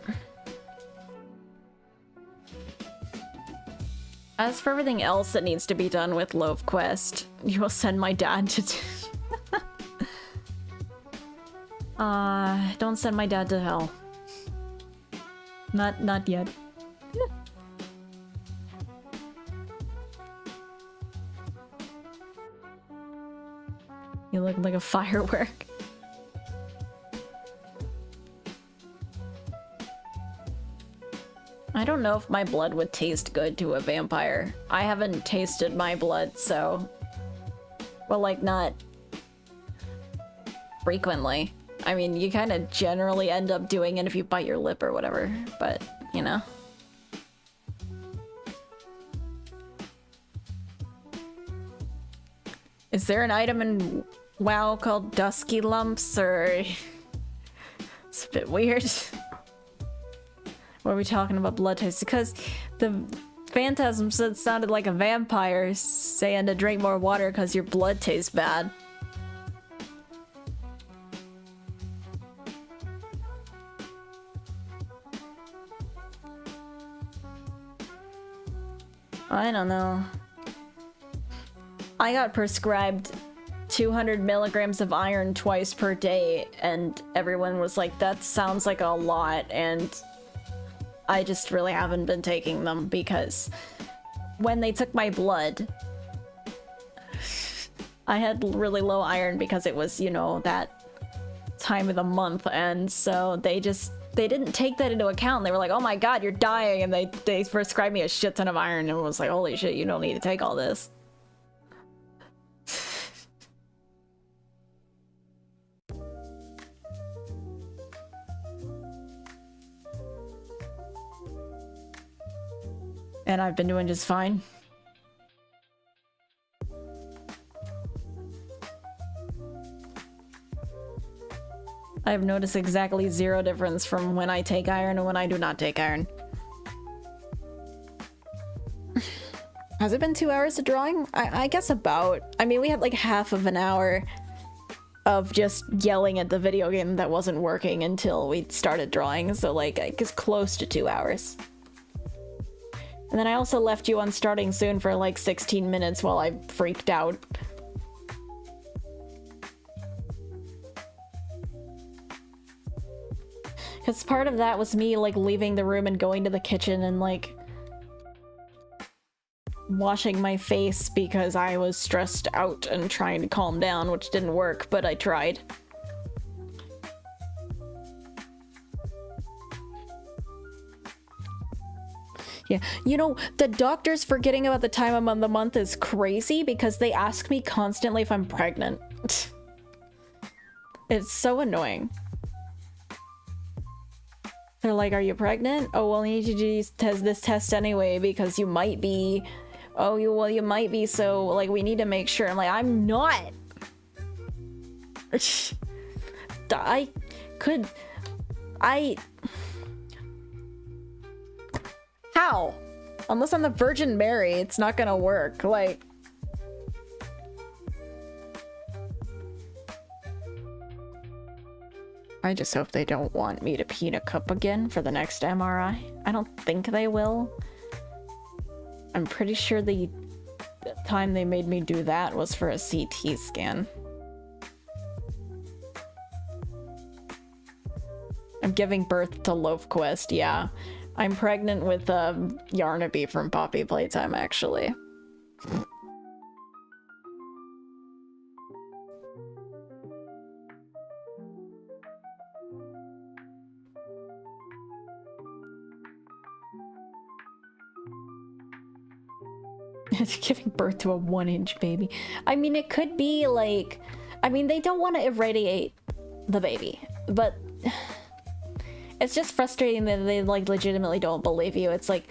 As for everything else that needs to be done with Love Quest, you will send my dad to don't send my dad to hell. Not yet. You look like a firework. I don't know if my blood would taste good to a vampire. I haven't tasted my blood, so... Well, like, not... frequently. I mean, you kind of generally end up doing it if you bite your lip or whatever, but, you know. Is there an item in WoW called Dusky Lumps, or... It's a bit weird. What are we talking about blood taste? Because the phantasm sounded like a vampire saying to drink more water because your blood tastes bad. I don't know. I got prescribed 200 milligrams of iron twice per day, and everyone was like, that sounds like a lot, and I just really haven't been taking them because when they took my blood, I had really low iron because it was, you know, that time of the month, and so they didn't take that into account. They were like, oh my god, you're dying, and they prescribed me a shit ton of iron, and was like, holy shit, you don't need to take all this. And I've been doing just fine. I've noticed exactly 0 difference from when I take iron and when I do not take iron. Has it been 2 hours of drawing? I guess about. I mean, we had like half of an hour of just yelling at the video game that wasn't working until we started drawing, so like, I guess close to 2 hours. And then I also left you on starting soon for like 16 minutes while I freaked out. Because part of that was me like leaving the room and going to the kitchen and like washing my face because I was stressed out and trying to calm down, which didn't work, but I tried. Yeah, you know, the doctors forgetting about the time of the month is crazy because they ask me constantly if I'm pregnant. It's so annoying. They're like, are you pregnant? Oh, well, you need to do this test anyway because you might be. Oh, you might be, so, like, we need to make sure. I'm like, I'm not! How? Unless I'm the Virgin Mary, it's not gonna work, like... I just hope they don't want me to pee in a cup again for the next MRI. I don't think they will. I'm pretty sure the time they made me do that was for a CT scan. I'm giving birth to Loafquest, yeah. I'm pregnant with Yarnaby from Poppy Playtime, actually. Giving birth to a 1-inch baby. I mean, it could be like... I mean, they don't want to irradiate the baby, but... It's just frustrating that they, like, legitimately don't believe you. It's like,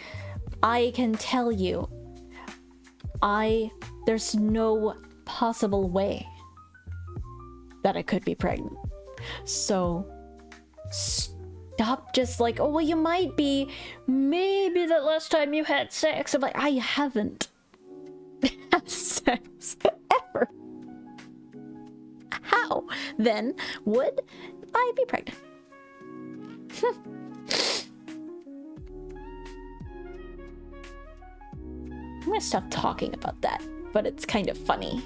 I can tell you, there's no possible way that I could be pregnant. So, stop just like, oh, well, you might be, maybe the last time you had sex. I'm like, I haven't had sex ever. How, then, would I be pregnant? I'm gonna stop talking about that, but it's kind of funny.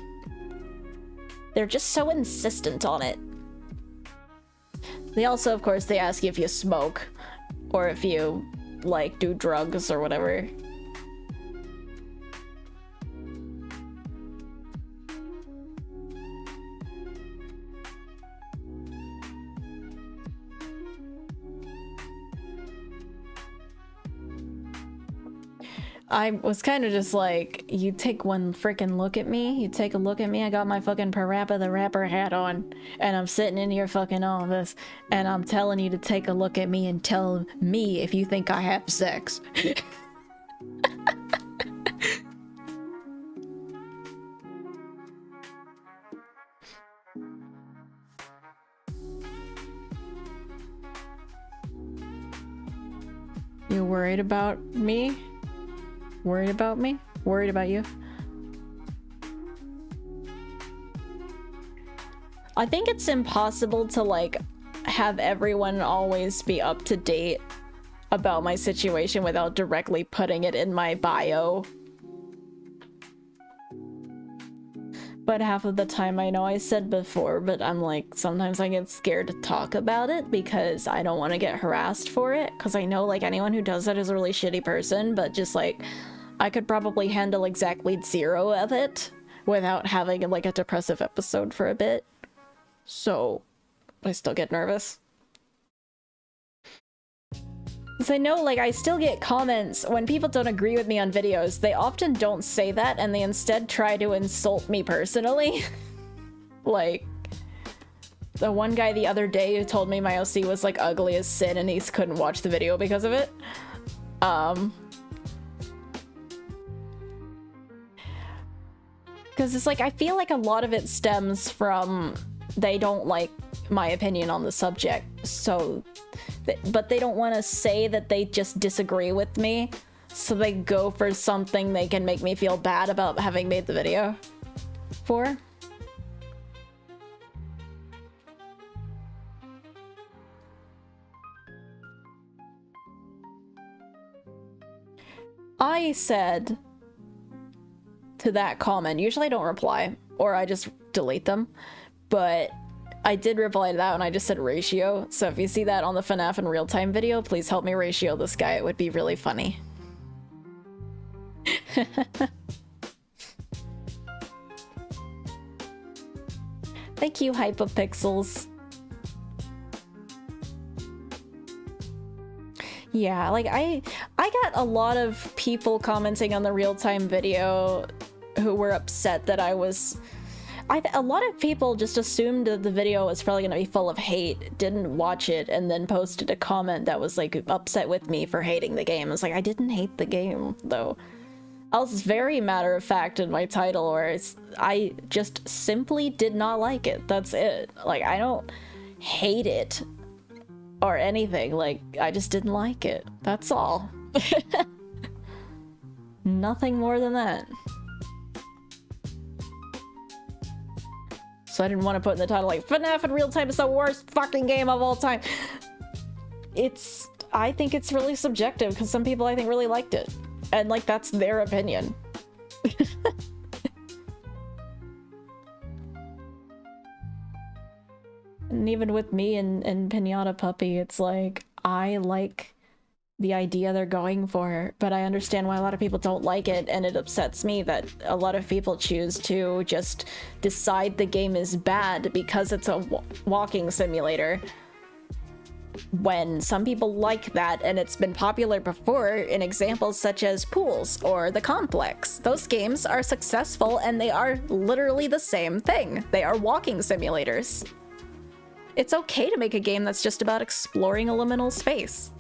They're just so insistent on it. They also, of course, they ask you if you smoke or if you, like, do drugs or whatever. I was kind of just like, you take one freaking look at me, you take a look at me, I got my fucking Parappa the Rapper hat on, and I'm sitting in your fucking office, and I'm telling you to take a look at me and tell me if you think I have sex. You worried about me? Worried about me? Worried about you? I think it's impossible to, like, have everyone always be up to date about my situation without directly putting it in my bio But half of the time, I know I said before, but I'm like, sometimes I get scared to talk about it because I don't want to get harassed for it. Because I know, like, anyone who does that is a really shitty person, but just, like, I could probably handle exactly 0 of it without having, like, a depressive episode for a bit. So, I still get nervous. Because I know, like, I still get comments when people don't agree with me on videos. They often don't say that, and they instead try to insult me personally. Like, the one guy the other day who told me my OC was, like, ugly as sin and he couldn't watch the video because of it. Because it's like, I feel like a lot of it stems from they don't like my opinion on the subject, so... But they don't want to say that they just disagree with me, so they go for something they can make me feel bad about having made the video for. I said to that comment, usually I don't reply, or I just delete them, but I did reply to that and I just said ratio, so if you see that on the FNAF in real-time video, please help me ratio this guy, it would be really funny. Thank you, Hypopixels. Yeah, like I got a lot of people commenting on the real-time video who were upset that I was... a lot of people just assumed that the video was probably going to be full of hate, didn't watch it, and then posted a comment that was, like, upset with me for hating the game. It's like, I didn't hate the game, though. I was very matter-of-fact in my title, where I just simply did not like it. That's it. Like, I don't hate it or anything. Like, I just didn't like it. That's all. Nothing more than that. So I didn't want to put in the title, like, FNAF in real time is the worst fucking game of all time. I think it's really subjective, because some people I think really liked it. And, like, that's their opinion. And even with me and Pinata Puppy, it's like, I like the idea they're going for, but I understand why a lot of people don't like it, and it upsets me that a lot of people choose to just decide the game is bad because it's a walking simulator. When some people like that, and it's been popular before in examples such as Pools or The Complex. Those games are successful and they are literally the same thing. They are walking simulators. It's okay to make a game that's just about exploring a liminal space.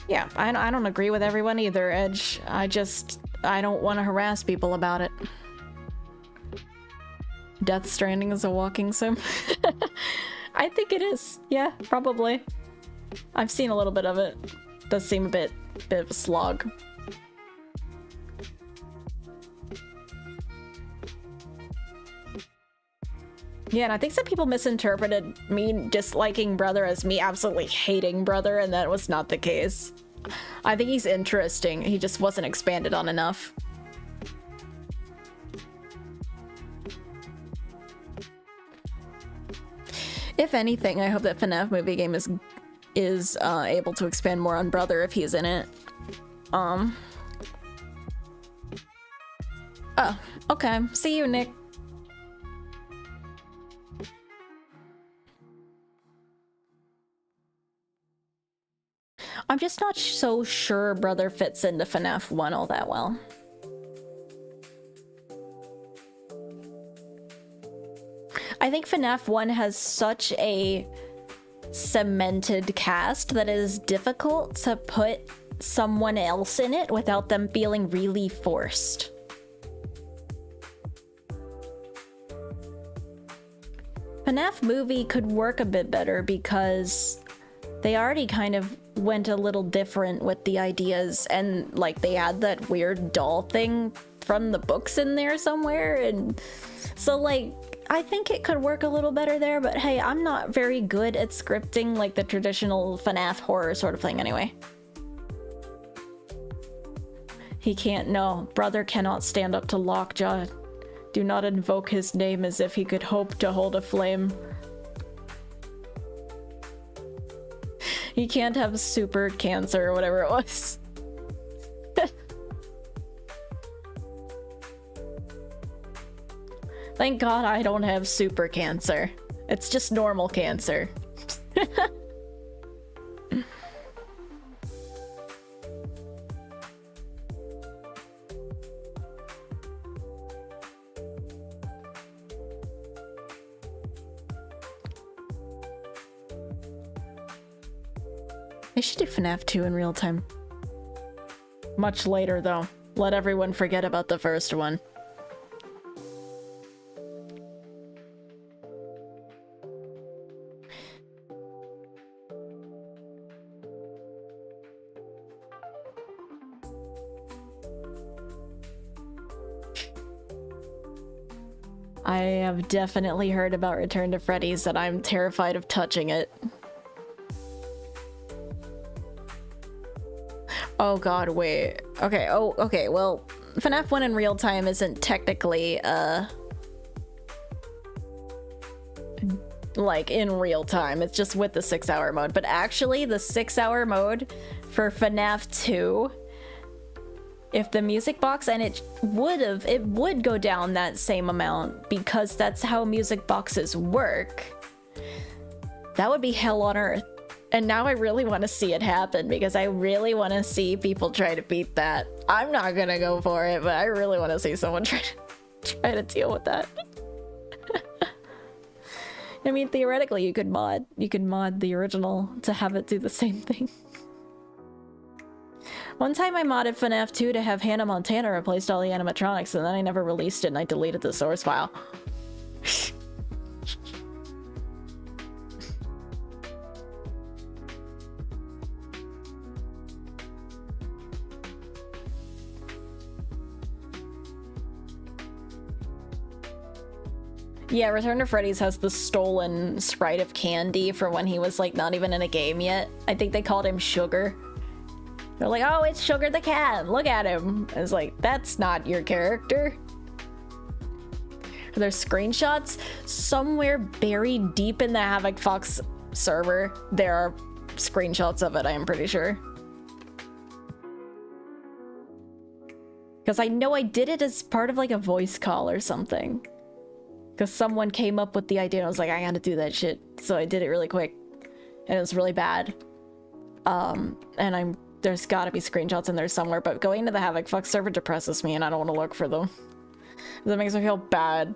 Yeah, I don't agree with everyone either, Edge. I don't want to harass people about it. Death Stranding is a walking sim? I think it is. Yeah, probably. I've seen a little bit of it. Does seem a bit of a slog. Yeah, and I think some people misinterpreted me disliking Brother as me absolutely hating Brother, and that was not the case. I think he's interesting. He just wasn't expanded on enough. If anything, I hope that FNAF movie game is able to expand more on Brother if he's in it. Oh, okay. See you, Nick. I'm just not so sure Brother fits into FNAF 1 all that well. I think FNAF 1 has such a cemented cast that it is difficult to put someone else in it without them feeling really forced. FNAF movie could work a bit better because they already kind of went a little different with the ideas, and like they had that weird doll thing from the books in there somewhere, and so like I think it could work a little better there, but hey, I'm not very good at scripting like the traditional FNAF horror sort of thing anyway. He can't know. Brother cannot stand up to Lockjaw. Do not invoke his name as if he could hope to hold a flame. He can't have super cancer or whatever it was. Thank God I don't have super cancer. It's just normal cancer. They should do FNAF 2 in real time. Much later, though. Let everyone forget about the first one. I have definitely heard about Return to Freddy's and I'm terrified of touching it. Oh god, wait. Okay, oh, okay, well, FNAF 1 in real time isn't technically, like, in real time. It's just with the 6-hour mode. But actually, the 6-hour mode for FNAF 2, if the music box, and it would go down that same amount because that's how music boxes work. That would be hell on earth. And now I really want to see it happen because I really want to see people try to beat that. I'm not gonna go for it, but I really want to see someone try to deal with that. I mean, theoretically, you could mod the original to have it do the same thing. One time I modded FNAF 2 to have Hannah Montana replaced all the animatronics, and then I never released it and I deleted the source file. Yeah, Return to Freddy's has the stolen sprite of Candy for when he was, like, not even in a game yet. I think they called him Sugar. They're like, oh, it's Sugar the cat. Look at him. I was like, that's not your character. Are there screenshots? Somewhere buried deep in the Havoc Fox server, there are screenshots of it, I am pretty sure. Because I know I did it as part of, like, a voice call or something. Because someone came up with the idea and I was like, I gotta do that shit. So I did it really quick. And it was really bad. And there's gotta be screenshots in there somewhere, but going to the Havoc Fox server depresses me and I don't want to look for them. That makes me feel bad.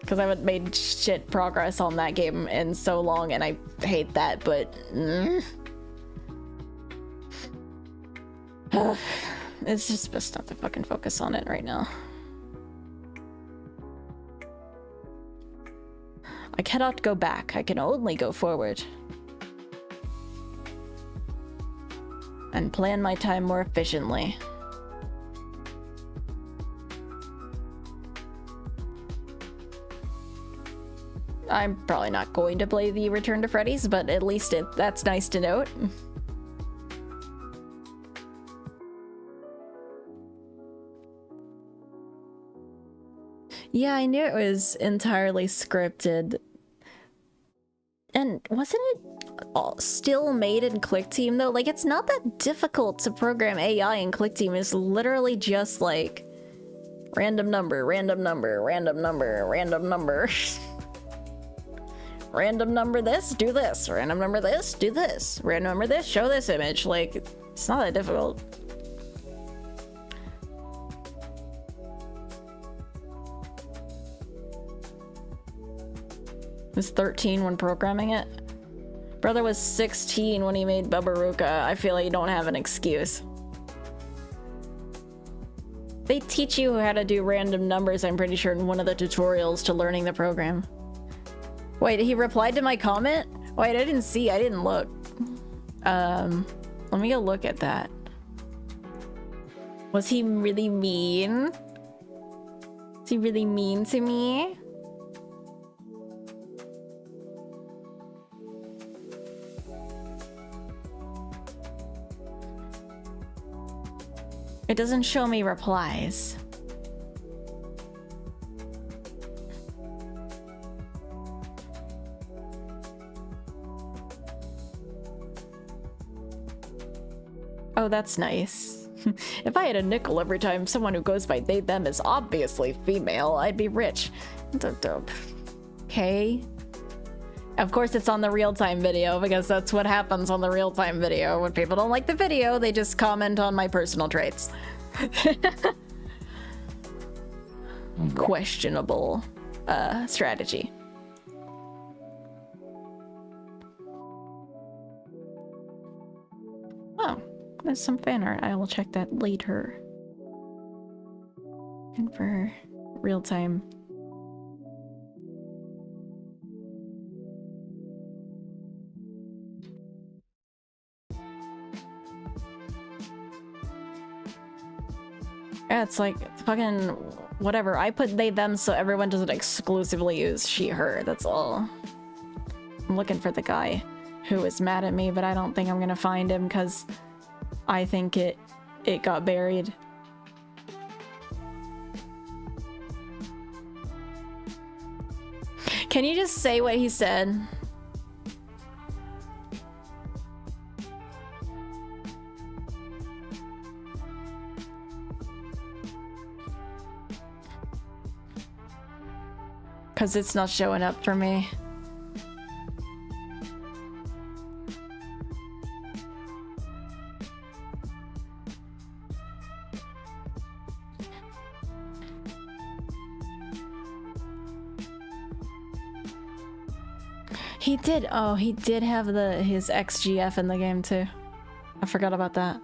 Because I haven't made shit progress on that game in so long and I hate that, but... It's just best not to fucking focus on it right now. I cannot go back. I can only go forward. And plan my time more efficiently. I'm probably not going to play the Return to Freddy's, but at least that's nice to note. Yeah, I knew it was entirely scripted. And wasn't it still made in ClickTeam though? Like, it's not that difficult to program AI in ClickTeam. It's literally just like random number, random number, random number, random number. Random number this, do this. Random number this, do this. Random number this, show this image. Like, it's not that difficult. Was 13 when programming it. Brother was 16 when he made Babaruka. I feel like you don't have an excuse. They teach you how to do random numbers, I'm pretty sure, in one of the tutorials to learning the program. Wait, he replied to my comment? Wait, I didn't see. I didn't look. Let me go look at that. Was he really mean? Was he really mean to me? It doesn't show me replies. Oh, that's nice. If I had a nickel every time someone who goes by they, them is obviously female, I'd be rich. Dope. Okay. Of course it's on the real-time video because that's what happens on the real-time video. When people don't like the video, they just comment on my personal traits. Questionable strategy. Oh, there's some fan art. I will check that later. And for real time. Yeah, it's like fucking whatever. I put they, them so everyone doesn't exclusively use she, her. That's all. I'm looking for the guy who is mad at me, but I don't think I'm gonna find him because I think it got buried. Can you just say what he said? Because it's not showing up for me. He did. Oh, he did have his XGF in the game too. I forgot about that.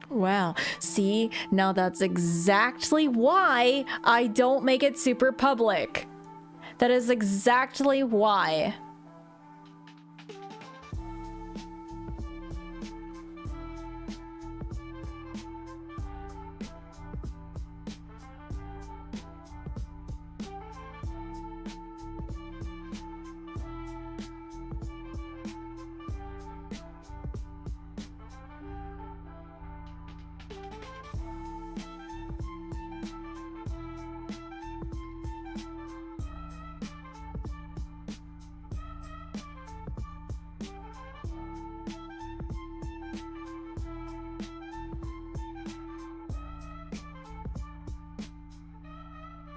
Wow. See, now that's exactly why I don't make it super public. That is exactly why.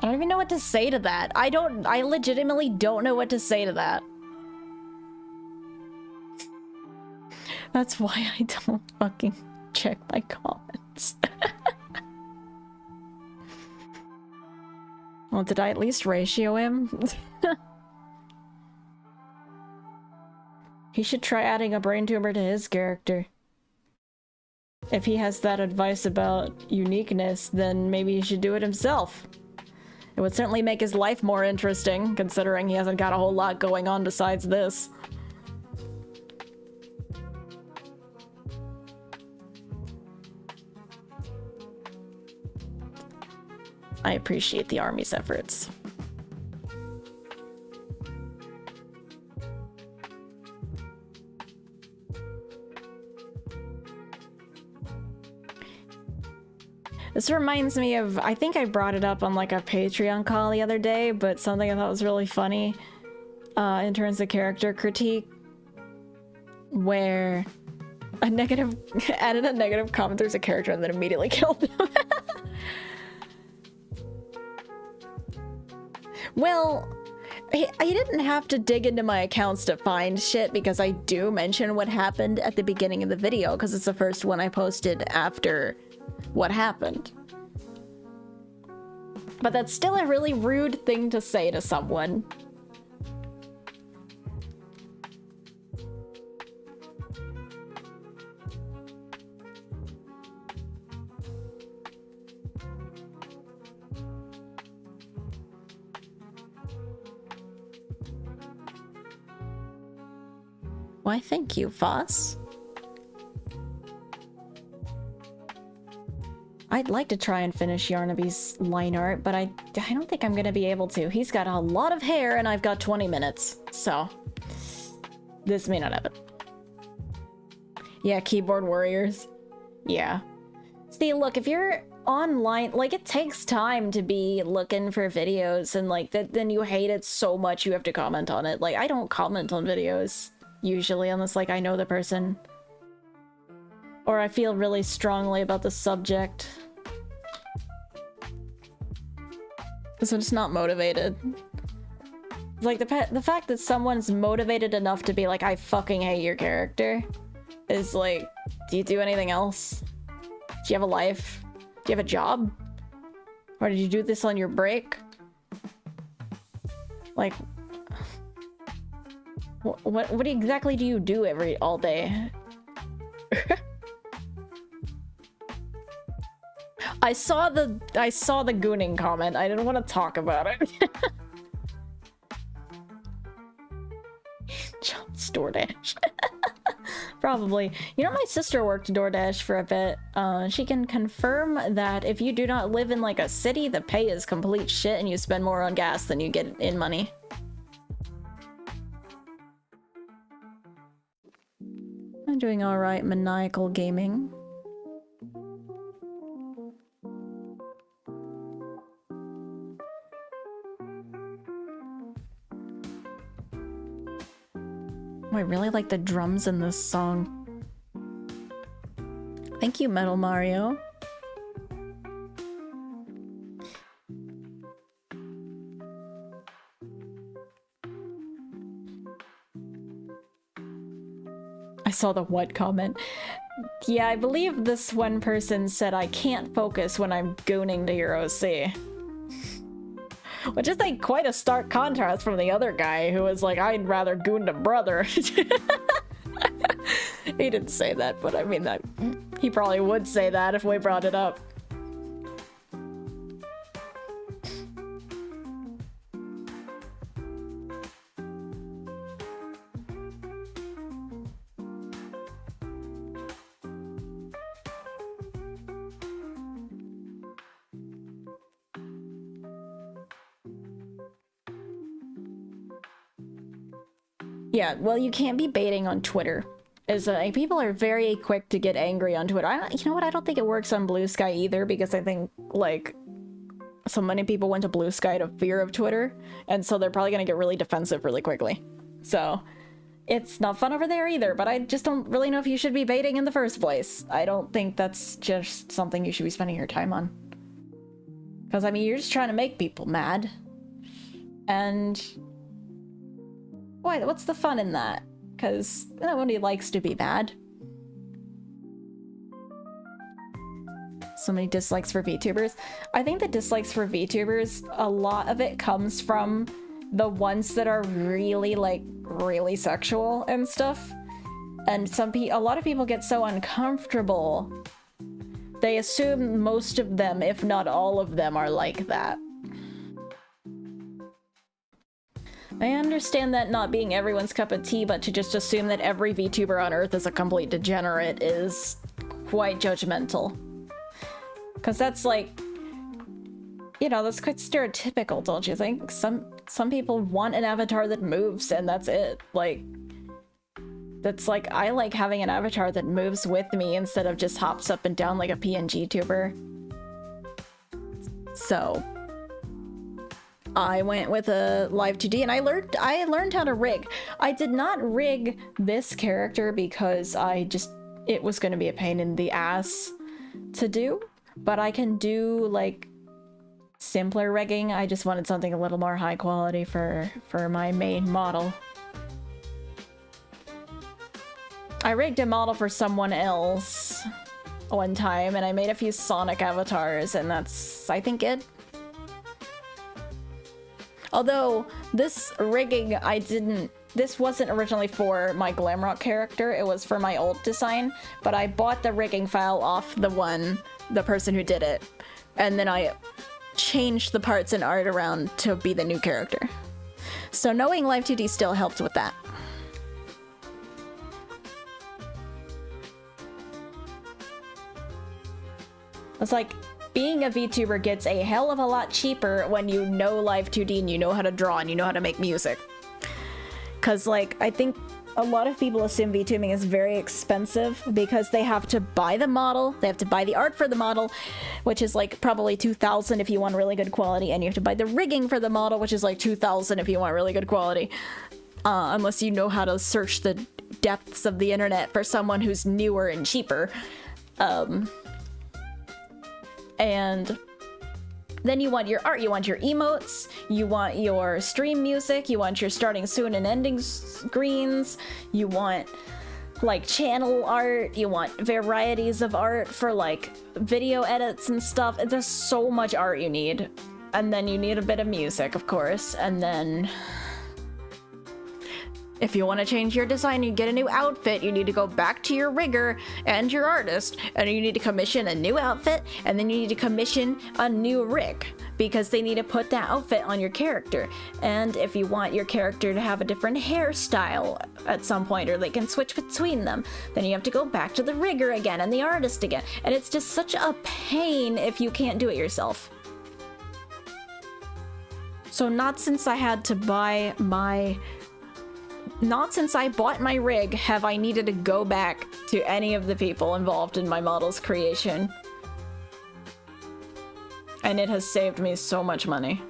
I don't even know what to say to that. I legitimately don't know what to say to that. That's why I don't fucking check my comments. Well, did I at least ratio him? He should try adding a brain tumor to his character. If he has that advice about uniqueness, then maybe he should do it himself. It would certainly make his life more interesting, considering he hasn't got a whole lot going on besides this. I appreciate the army's efforts. This reminds me of, I think I brought it up on like a Patreon call the other day, but something I thought was really funny in terms of character critique, where added a negative comment, there's a character and then immediately killed him. Well, I didn't have to dig into my accounts to find shit because I do mention what happened at the beginning of the video because it's the first one I posted after what happened. But that's still a really rude thing to say to someone. Why, thank you, Foss. I'd like to try and finish Yarnaby's line art, but I don't think I'm gonna be able to. He's got a lot of hair and I've got 20 minutes, so this may not happen. Yeah, keyboard warriors. Yeah. See, look, if you're online, like, it takes time to be looking for videos, and like then you hate it so much you have to comment on it. Like, I don't comment on videos usually unless like I know the person or I feel really strongly about the subject. So I'm just not motivated. Like, the fact that someone's motivated enough to be like, I fucking hate your character is like, do you do anything else? Do you have a life? Do you have a job? Or did you do this on your break? Like, what exactly do you do all day? I saw the gooning comment. I didn't want to talk about it. Jumps DoorDash. Probably. You know, my sister worked DoorDash for a bit. She can confirm that if you do not live in like a city, the pay is complete shit and you spend more on gas than you get in money. I'm doing alright, maniacal gaming. Oh, I really like the drums in this song. Thank you, Metal Mario. I saw the what comment. Yeah, I believe this one person said I can't focus when I'm gooning to your OC. Which is like quite a stark contrast from the other guy who was like, I'd rather goon to brother. He didn't say that, but I mean, he probably would say that if we brought it up. Yeah, well, you can't be baiting on Twitter. People are very quick to get angry on Twitter. You know what? I don't think it works on Blue Sky either, because I think, like, so many people went to Blue Sky out of fear of Twitter, and so they're probably gonna get really defensive really quickly. So, it's not fun over there either, but I just don't really know if you should be baiting in the first place. I don't think that's just something you should be spending your time on. Because, I mean, you're just trying to make people mad. And why? What's the fun in that? Because nobody likes to be bad. So many dislikes for VTubers. I think the dislikes for VTubers, a lot of it comes from the ones that are really, like, really sexual and stuff. And a lot of people get so uncomfortable, they assume most of them, if not all of them, are like that. I understand that not being everyone's cup of tea, but to just assume that every VTuber on Earth is a complete degenerate is quite judgmental. Because that's like, you know, that's quite stereotypical, don't you think? Some people want an avatar that moves and that's it. Like, that's like, I like having an avatar that moves with me instead of just hops up and down like a PNG tuber. So I went with a live 2D and I learned how to rig. I did not rig this character because it was going to be a pain in the ass to do, but I can do like simpler rigging. I just wanted something a little more high quality for my main model. I rigged a model for someone else one time and I made a few Sonic avatars and that's, I think, it. Although, this rigging, this wasn't originally for my Glamrock character, it was for my old design, but I bought the rigging file off the person who did it, and then I changed the parts and art around to be the new character. So knowing Live 2D still helped with that. It's like, being a VTuber gets a hell of a lot cheaper when you know Live 2D and you know how to draw and you know how to make music. Cause like, I think a lot of people assume VTubing is very expensive because they have to buy the model, they have to buy the art for the model, which is like probably 2,000 if you want really good quality, and you have to buy the rigging for the model, which is like 2,000 if you want really good quality. Unless you know how to search the depths of the internet for someone who's newer and cheaper. And then you want your art, you want your emotes, you want your stream music, you want your starting soon and ending screens, you want like channel art, you want varieties of art for like video edits and stuff. There's so much art you need. And then you need a bit of music, of course, and then if you want to change your design, you get a new outfit, you need to go back to your rigger and your artist, and you need to commission a new outfit, and then you need to commission a new rig, because they need to put that outfit on your character. And if you want your character to have a different hairstyle at some point, or they can switch between them, then you have to go back to the rigger again and the artist again. And it's just such a pain if you can't do it yourself. So not since I bought my rig have I needed to go back to any of the people involved in my model's creation. And it has saved me so much money.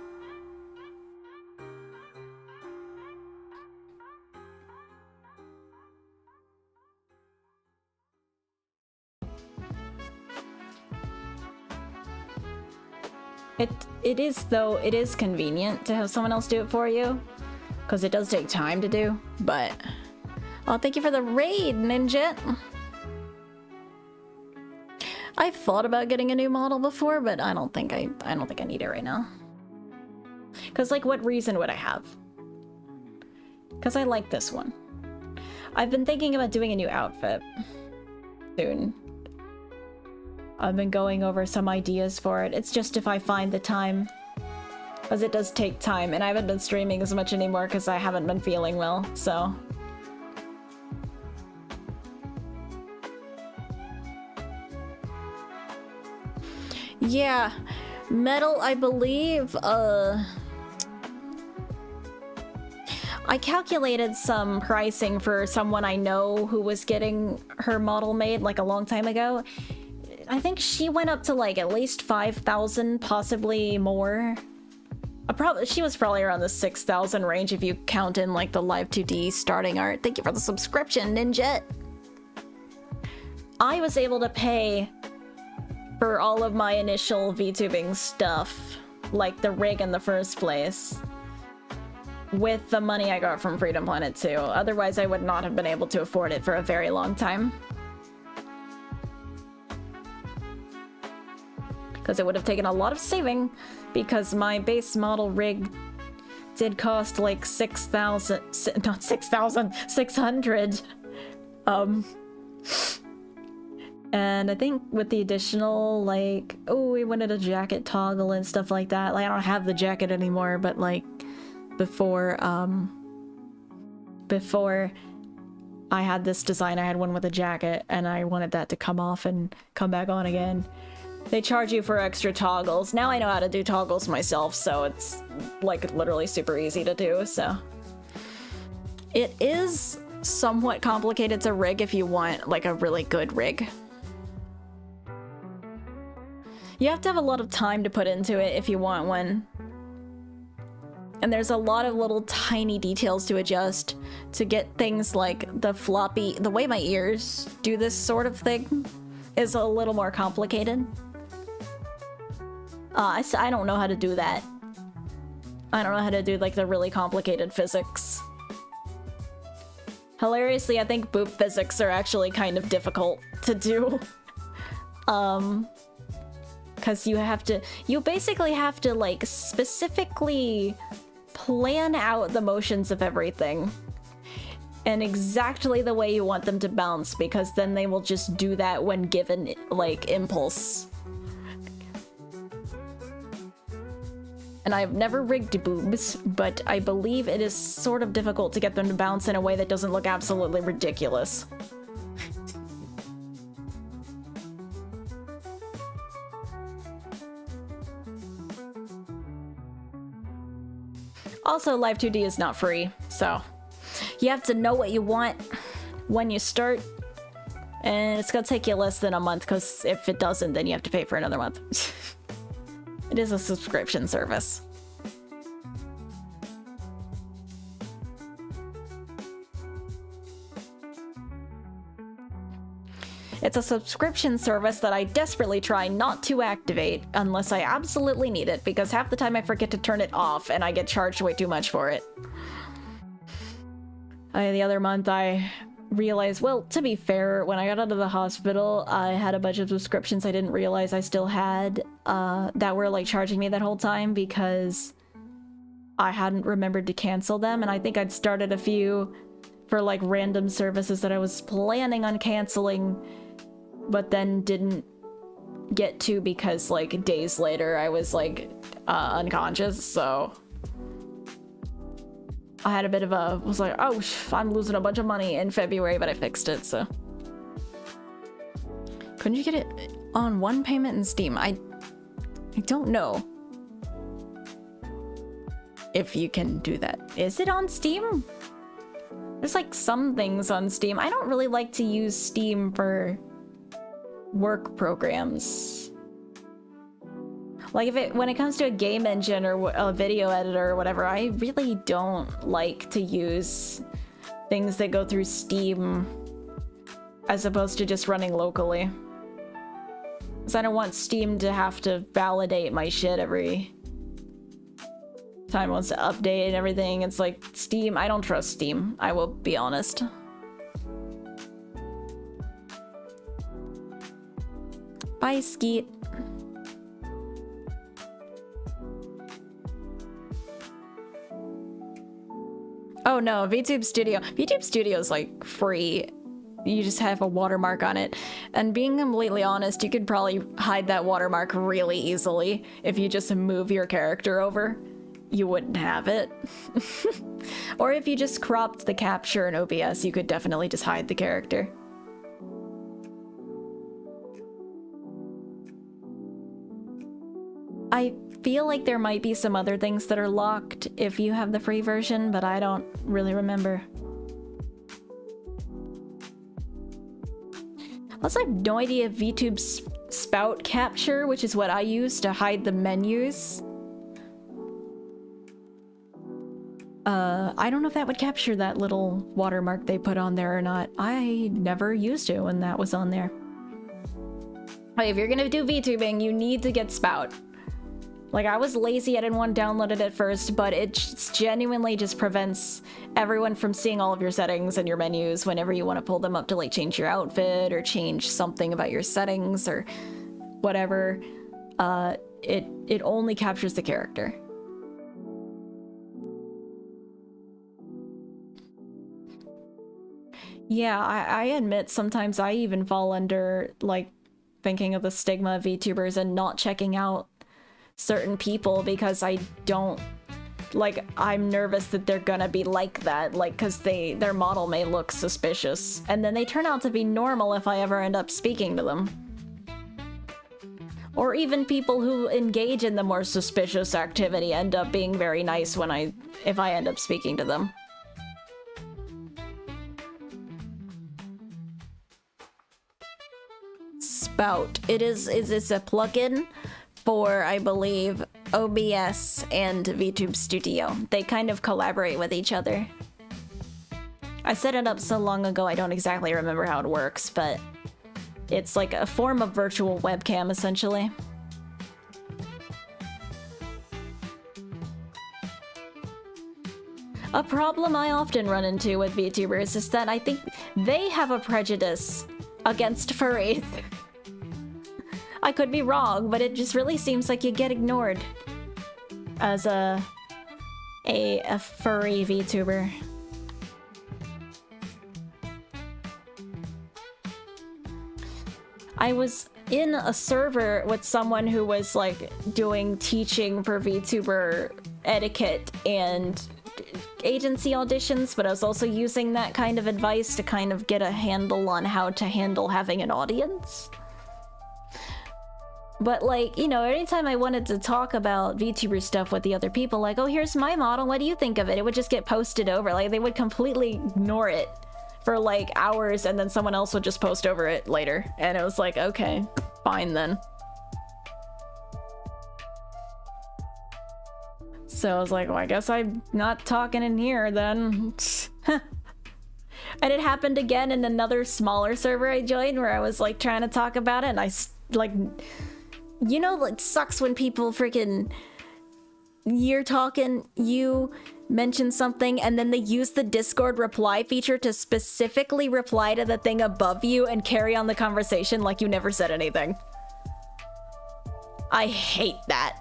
It is convenient to have someone else do it for you. Because it does take time to do, but... Oh, thank you for the raid, Ninja! I've thought about getting a new model before, but I don't think I need it right now. Because, like, what reason would I have? Because I like this one. I've been thinking about doing a new outfit. Soon. I've been going over some ideas for it. It's just if I find the time. Because it does take time, and I haven't been streaming as much anymore because I haven't been feeling well, so... Yeah, metal, I believe, I calculated some pricing for someone I know who was getting her model made, like, a long time ago. I think she went up to, like, at least 5,000, possibly more. She was probably around the 6,000 range if you count in like the Live 2D starting art. Thank you for the subscription, Ninja! I was able to pay for all of my initial VTubing stuff, like the rig in the first place, with the money I got from Freedom Planet 2. Otherwise, I would not have been able to afford it for a very long time. Because it would have taken a lot of saving. Because my base model rig did cost like 6,000, not 6,000, 600. And I think with the additional, like, oh, we wanted a jacket toggle and stuff like that. Like, I don't have the jacket anymore, but like, before I had this design, I had one with a jacket, and I wanted that to come off and come back on again. They charge you for extra toggles. Now I know how to do toggles myself, so it's like literally super easy to do, so. It is somewhat complicated to rig if you want like a really good rig. You have to have a lot of time to put into it if you want one. And there's a lot of little tiny details to adjust to get things like the floppy, the way my ears do this sort of thing is a little more complicated. I don't know how to do that. I don't know how to do like the really complicated physics. Hilariously, I think boob physics are actually kind of difficult to do. Because you basically have to like specifically plan out the motions of everything and exactly the way you want them to bounce, because then they will just do that when given like impulse. And I've never rigged boobs, but I believe it is sort of difficult to get them to bounce in a way that doesn't look absolutely ridiculous. Also, Live 2D is not free, so you have to know what you want when you start, and it's gonna take you less than a month, because if it doesn't, then you have to pay for another month. It is a subscription service. It's a subscription service that I desperately try not to activate unless I absolutely need it, because half the time I forget to turn it off and I get charged way too much for it. The other month I realized, well, to be fair, when I got out of the hospital, I had a bunch of subscriptions I didn't realize I still had that were like charging me that whole time because I hadn't remembered to cancel them, and I think I'd started a few for like random services that I was planning on canceling but then didn't get to because like days later I was like unconscious, so I had a bit of a, was like, oh, I'm losing a bunch of money in February, but I fixed it, so. Couldn't you get it on one payment in Steam? I don't know if you can do that. Is it on Steam? There's like some things on Steam. I don't really like to use Steam for work programs. Like when it comes to a game engine or a video editor or whatever, I really don't like to use things that go through Steam as opposed to just running locally. Because I don't want Steam to have to validate my shit every time it wants to update and everything. It's like Steam, I don't trust Steam, I will be honest. Bye, Skeet. Oh no, VTube Studio. VTube Studio is like free. You just have a watermark on it. And being completely honest, you could probably hide that watermark really easily if you just move your character over. You wouldn't have it. Or if you just cropped the capture in OBS, you could definitely just hide the character. I feel like there might be some other things that are locked if you have the free version, but I don't really remember. Also, I have no idea if VTube's spout capture, which is what I use to hide the menus. I don't know if that would capture that little watermark they put on there or not. I never used it when that was on there. If you're gonna do VTubing, you need to get spout. Like, I was lazy, I didn't want to download it at first, but it genuinely just prevents everyone from seeing all of your settings and your menus whenever you want to pull them up to, like, change your outfit or change something about your settings or whatever. It only captures the character. Yeah, I admit sometimes I even fall under, like, thinking of the stigma of VTubers and not checking out certain people because I don't, like, I'm nervous that they're gonna be like that, like, because their model may look suspicious, and then they turn out to be normal if I ever end up speaking to them. Or even people who engage in the more suspicious activity end up being very nice if I end up speaking to them. Spout. It's a plugin for, I believe, OBS and VTube Studio. They kind of collaborate with each other. I set it up so long ago I don't exactly remember how it works, but it's like a form of virtual webcam, essentially. A problem I often run into with VTubers is that I think they have a prejudice against furries. I could be wrong, but it just really seems like you get ignored as a furry VTuber. I was in a server with someone who was like doing teaching for VTuber etiquette and agency auditions, but I was also using that kind of advice to kind of get a handle on how to handle having an audience. But like, you know, anytime I wanted to talk about VTuber stuff with the other people, like, oh, here's my model, what do you think of it? It would just get posted over. Like, they would completely ignore it for like hours, and then someone else would just post over it later. And it was like, okay, fine then. So I was like, well, I guess I'm not talking in here then. And it happened again in another smaller server I joined where I was like trying to talk about it, and I like, you know, it sucks when people freaking, you're talking, you mention something, and then they use the Discord reply feature to specifically reply to the thing above you and carry on the conversation like you never said anything. I hate that.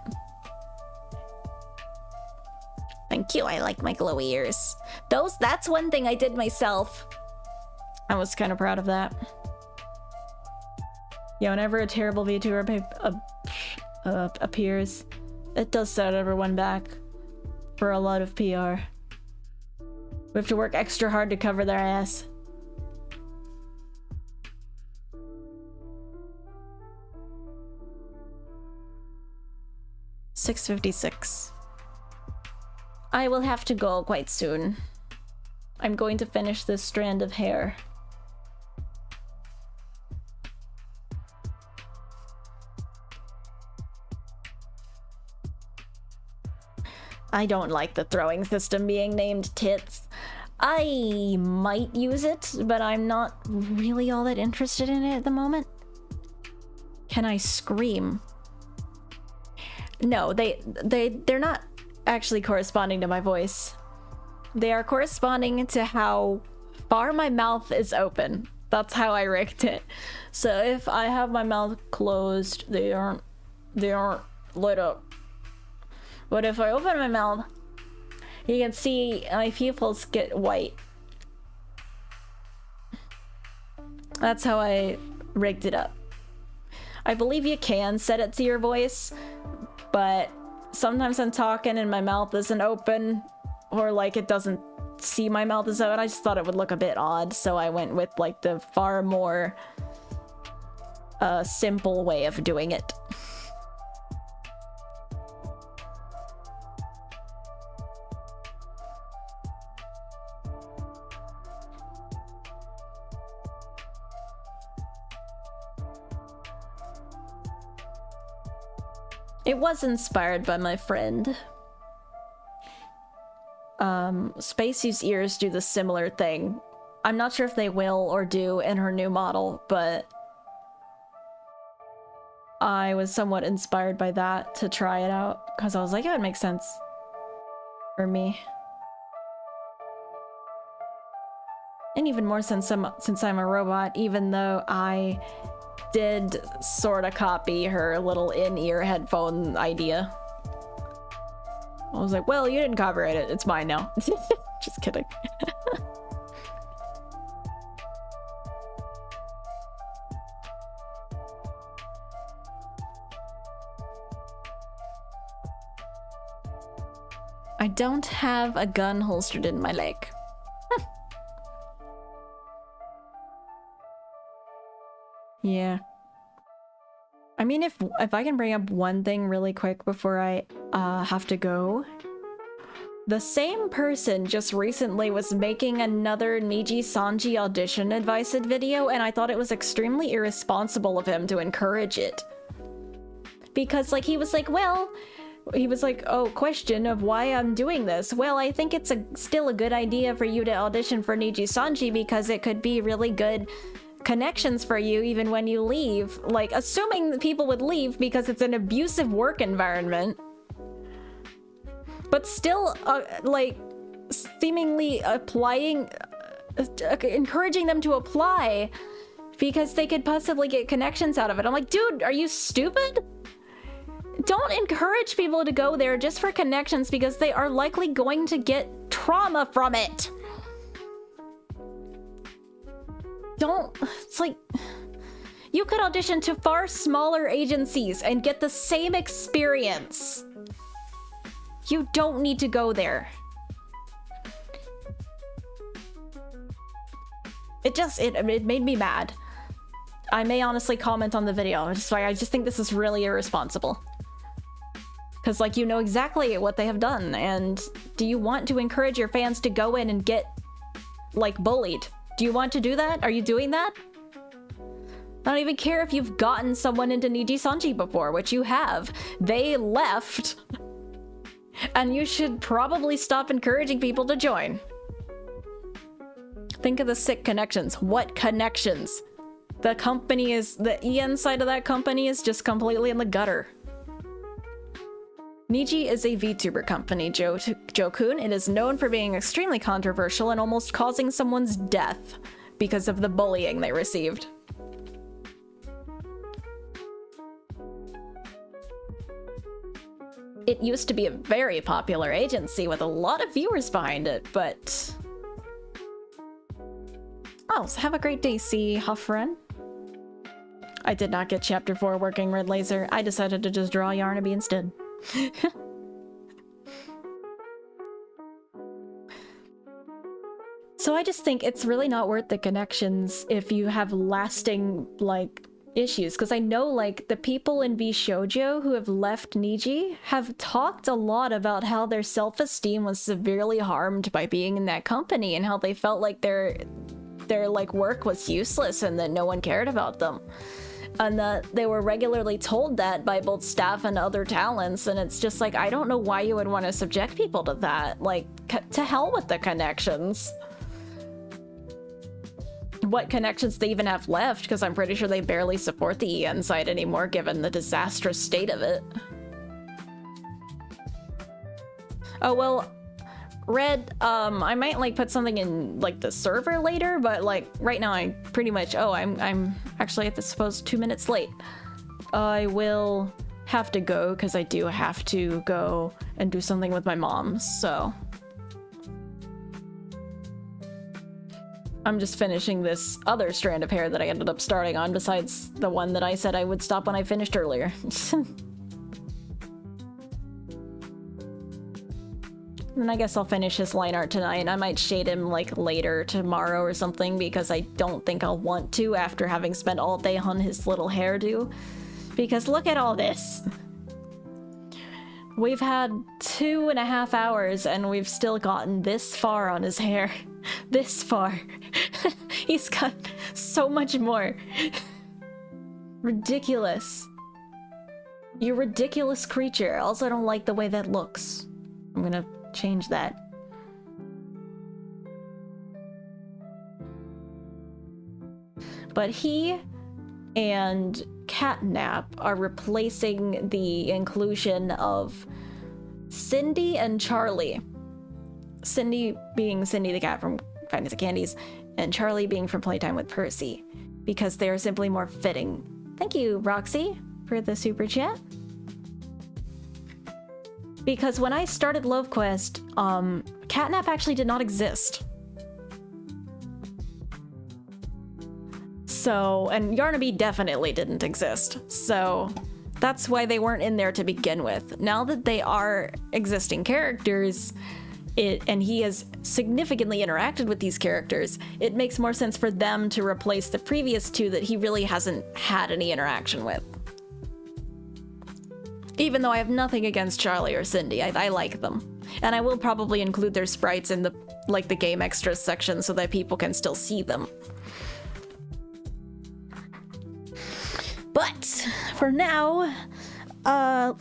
Thank you, I like my glowy ears. That's one thing I did myself. I was kind of proud of that. Yeah, whenever a terrible VTuber appears, it does set everyone back for a lot of PR. We have to work extra hard to cover their ass. $6:56. I will have to go quite soon. I'm going to finish this strand of hair. I don't like the throwing system being named Tits. I might use it, but I'm not really all that interested in it at the moment. Can I scream? No, they're not actually corresponding to my voice. They are corresponding to how far my mouth is open. That's how I rigged it. So if I have my mouth closed, they aren't lit up. But if I open my mouth, you can see my pupils get white. That's how I rigged it up. I believe you can set it to your voice, but sometimes I'm talking and my mouth isn't open, or like it doesn't see my mouth is open. I just thought it would look a bit odd, so I went with like the far more simple way of doing it. It was inspired by my friend. Spacey's ears do the similar thing. I'm not sure if they will or do in her new model, but I was somewhat inspired by that to try it out, because I was like, yeah, it makes sense for me. And even more since I'm a robot, even though I did sort of copy her little in-ear headphone idea. I was like, well, you didn't copyright it. It's mine now. Just kidding. I don't have a gun holstered in my leg. Yeah. I mean, if I can bring up one thing really quick before I have to go. The same person just recently was making another Niji Sanji audition advice video, and I thought it was extremely irresponsible of him to encourage it. Because, like, he was like, oh, question of why I'm doing this. Well, I think it's still a good idea for you to audition for Niji Sanji because it could be really good connections for you even when you leave. Like, assuming that people would leave because it's an abusive work environment. But still, like, seemingly encouraging them to apply because they could possibly get connections out of it. I'm like, dude, are you stupid? Don't encourage people to go there just for connections because they are likely going to get trauma from it. It's like, you could audition to far smaller agencies and get the same experience. You don't need to go there. It made me mad. I may honestly comment on the video. I just think this is really irresponsible. Because, like, you know exactly what they have done, and do you want to encourage your fans to go in and get, like, bullied? Do you want to do that? Are you doing that? I don't even care if you've gotten someone into Niji Sanji before, which you have. They left. And you should probably stop encouraging people to join. Think of the sick connections. What connections? The company is... The EN side of that company is just completely in the gutter. Niji is a VTuber company, Jokun. It is known for being extremely controversial and almost causing someone's death because of the bullying they received. It used to be a very popular agency with a lot of viewers behind it, but... Oh, so have a great day, C. Huffren. I did not get Chapter 4 working, Red Laser. I decided to just draw Yarnaby instead. So I just think it's really not worth the connections if you have lasting, like, issues. Because I know, like, the people in V-Shoujo who have left Niji have talked a lot about how their self-esteem was severely harmed by being in that company and how they felt like their like, work was useless and that no one cared about them. And that they were regularly told that by both staff and other talents, and it's just like, I don't know why you would want to subject people to that. Like, to hell with the connections. What connections they even have left, because I'm pretty sure they barely support the EN side anymore, given the disastrous state of it. Oh, well, Red, I might, like, put something in, like, the server later, but, like, right now I pretty much... Oh, I'm actually, I suppose, 2 minutes late. I will have to go, because I do have to go and do something with my mom, so... I'm just finishing this other strand of hair that I ended up starting on, besides the one that I said I would stop when I finished earlier. And I guess I'll finish his line art tonight. I might shade him, like, later tomorrow or something, because I don't think I'll want to after having spent all day on his little hairdo. Because look at all this! We've had 2.5 hours and we've still gotten this far on his hair. This far. He's got so much more. Ridiculous. You ridiculous creature. Also, I don't like the way that looks. I'm gonna change that. But he and Catnap are replacing the inclusion of Cindy and Charlie. Cindy being Cindy the cat from Finding the Candies, and Charlie being from Playtime with Percy, because they are simply more fitting. Thank you, Roxy, for the super chat. Because when I started Love Quest, Catnap actually did not exist. So, and Yarnaby definitely didn't exist. So, that's why they weren't in there to begin with. Now that they are existing characters, and he has significantly interacted with these characters, it makes more sense for them to replace the previous two that he really hasn't had any interaction with. Even though I have nothing against Charlie or Cindy, I like them. And I will probably include their sprites in the, like, the game extras section so that people can still see them. But for now,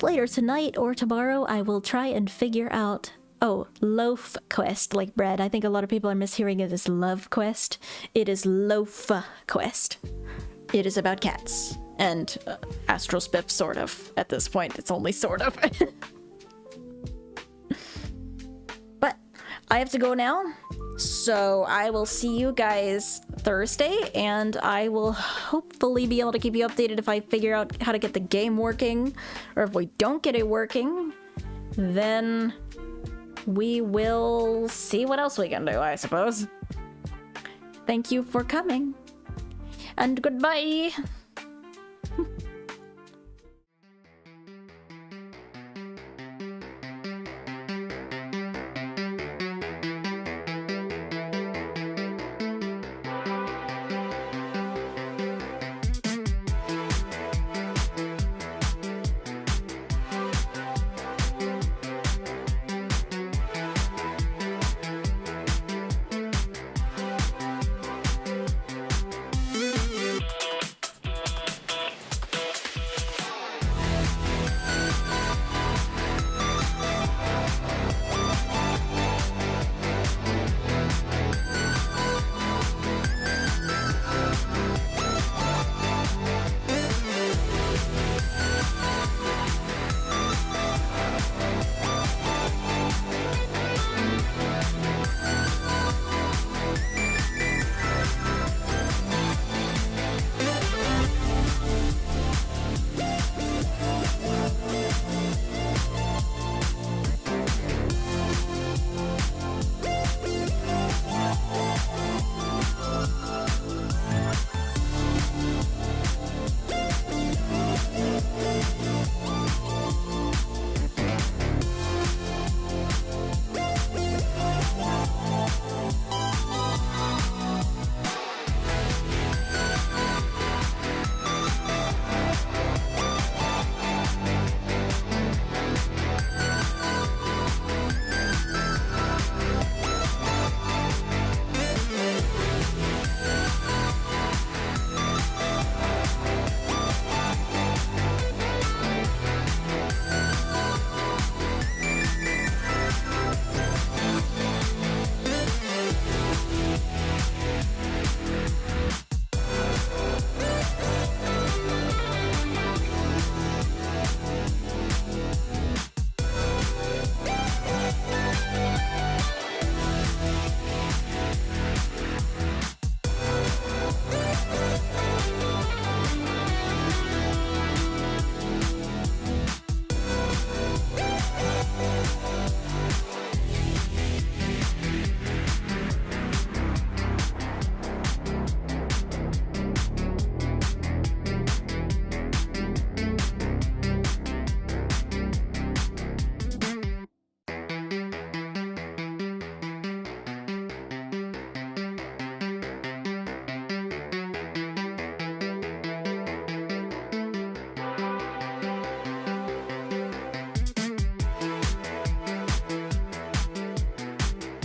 later tonight or tomorrow, I will try and figure out... Oh, Loaf Quest, like bread. I think a lot of people are mishearing it as Love Quest. It is Loaf Quest. It is about cats. And Astral Spiff, sort of. At this point, it's only sort of. But I have to go now. So I will see you guys Thursday, and I will hopefully be able to keep you updated if I figure out how to get the game working. Or if we don't get it working, then we will see what else we can do, I suppose. Thank you for coming. And goodbye!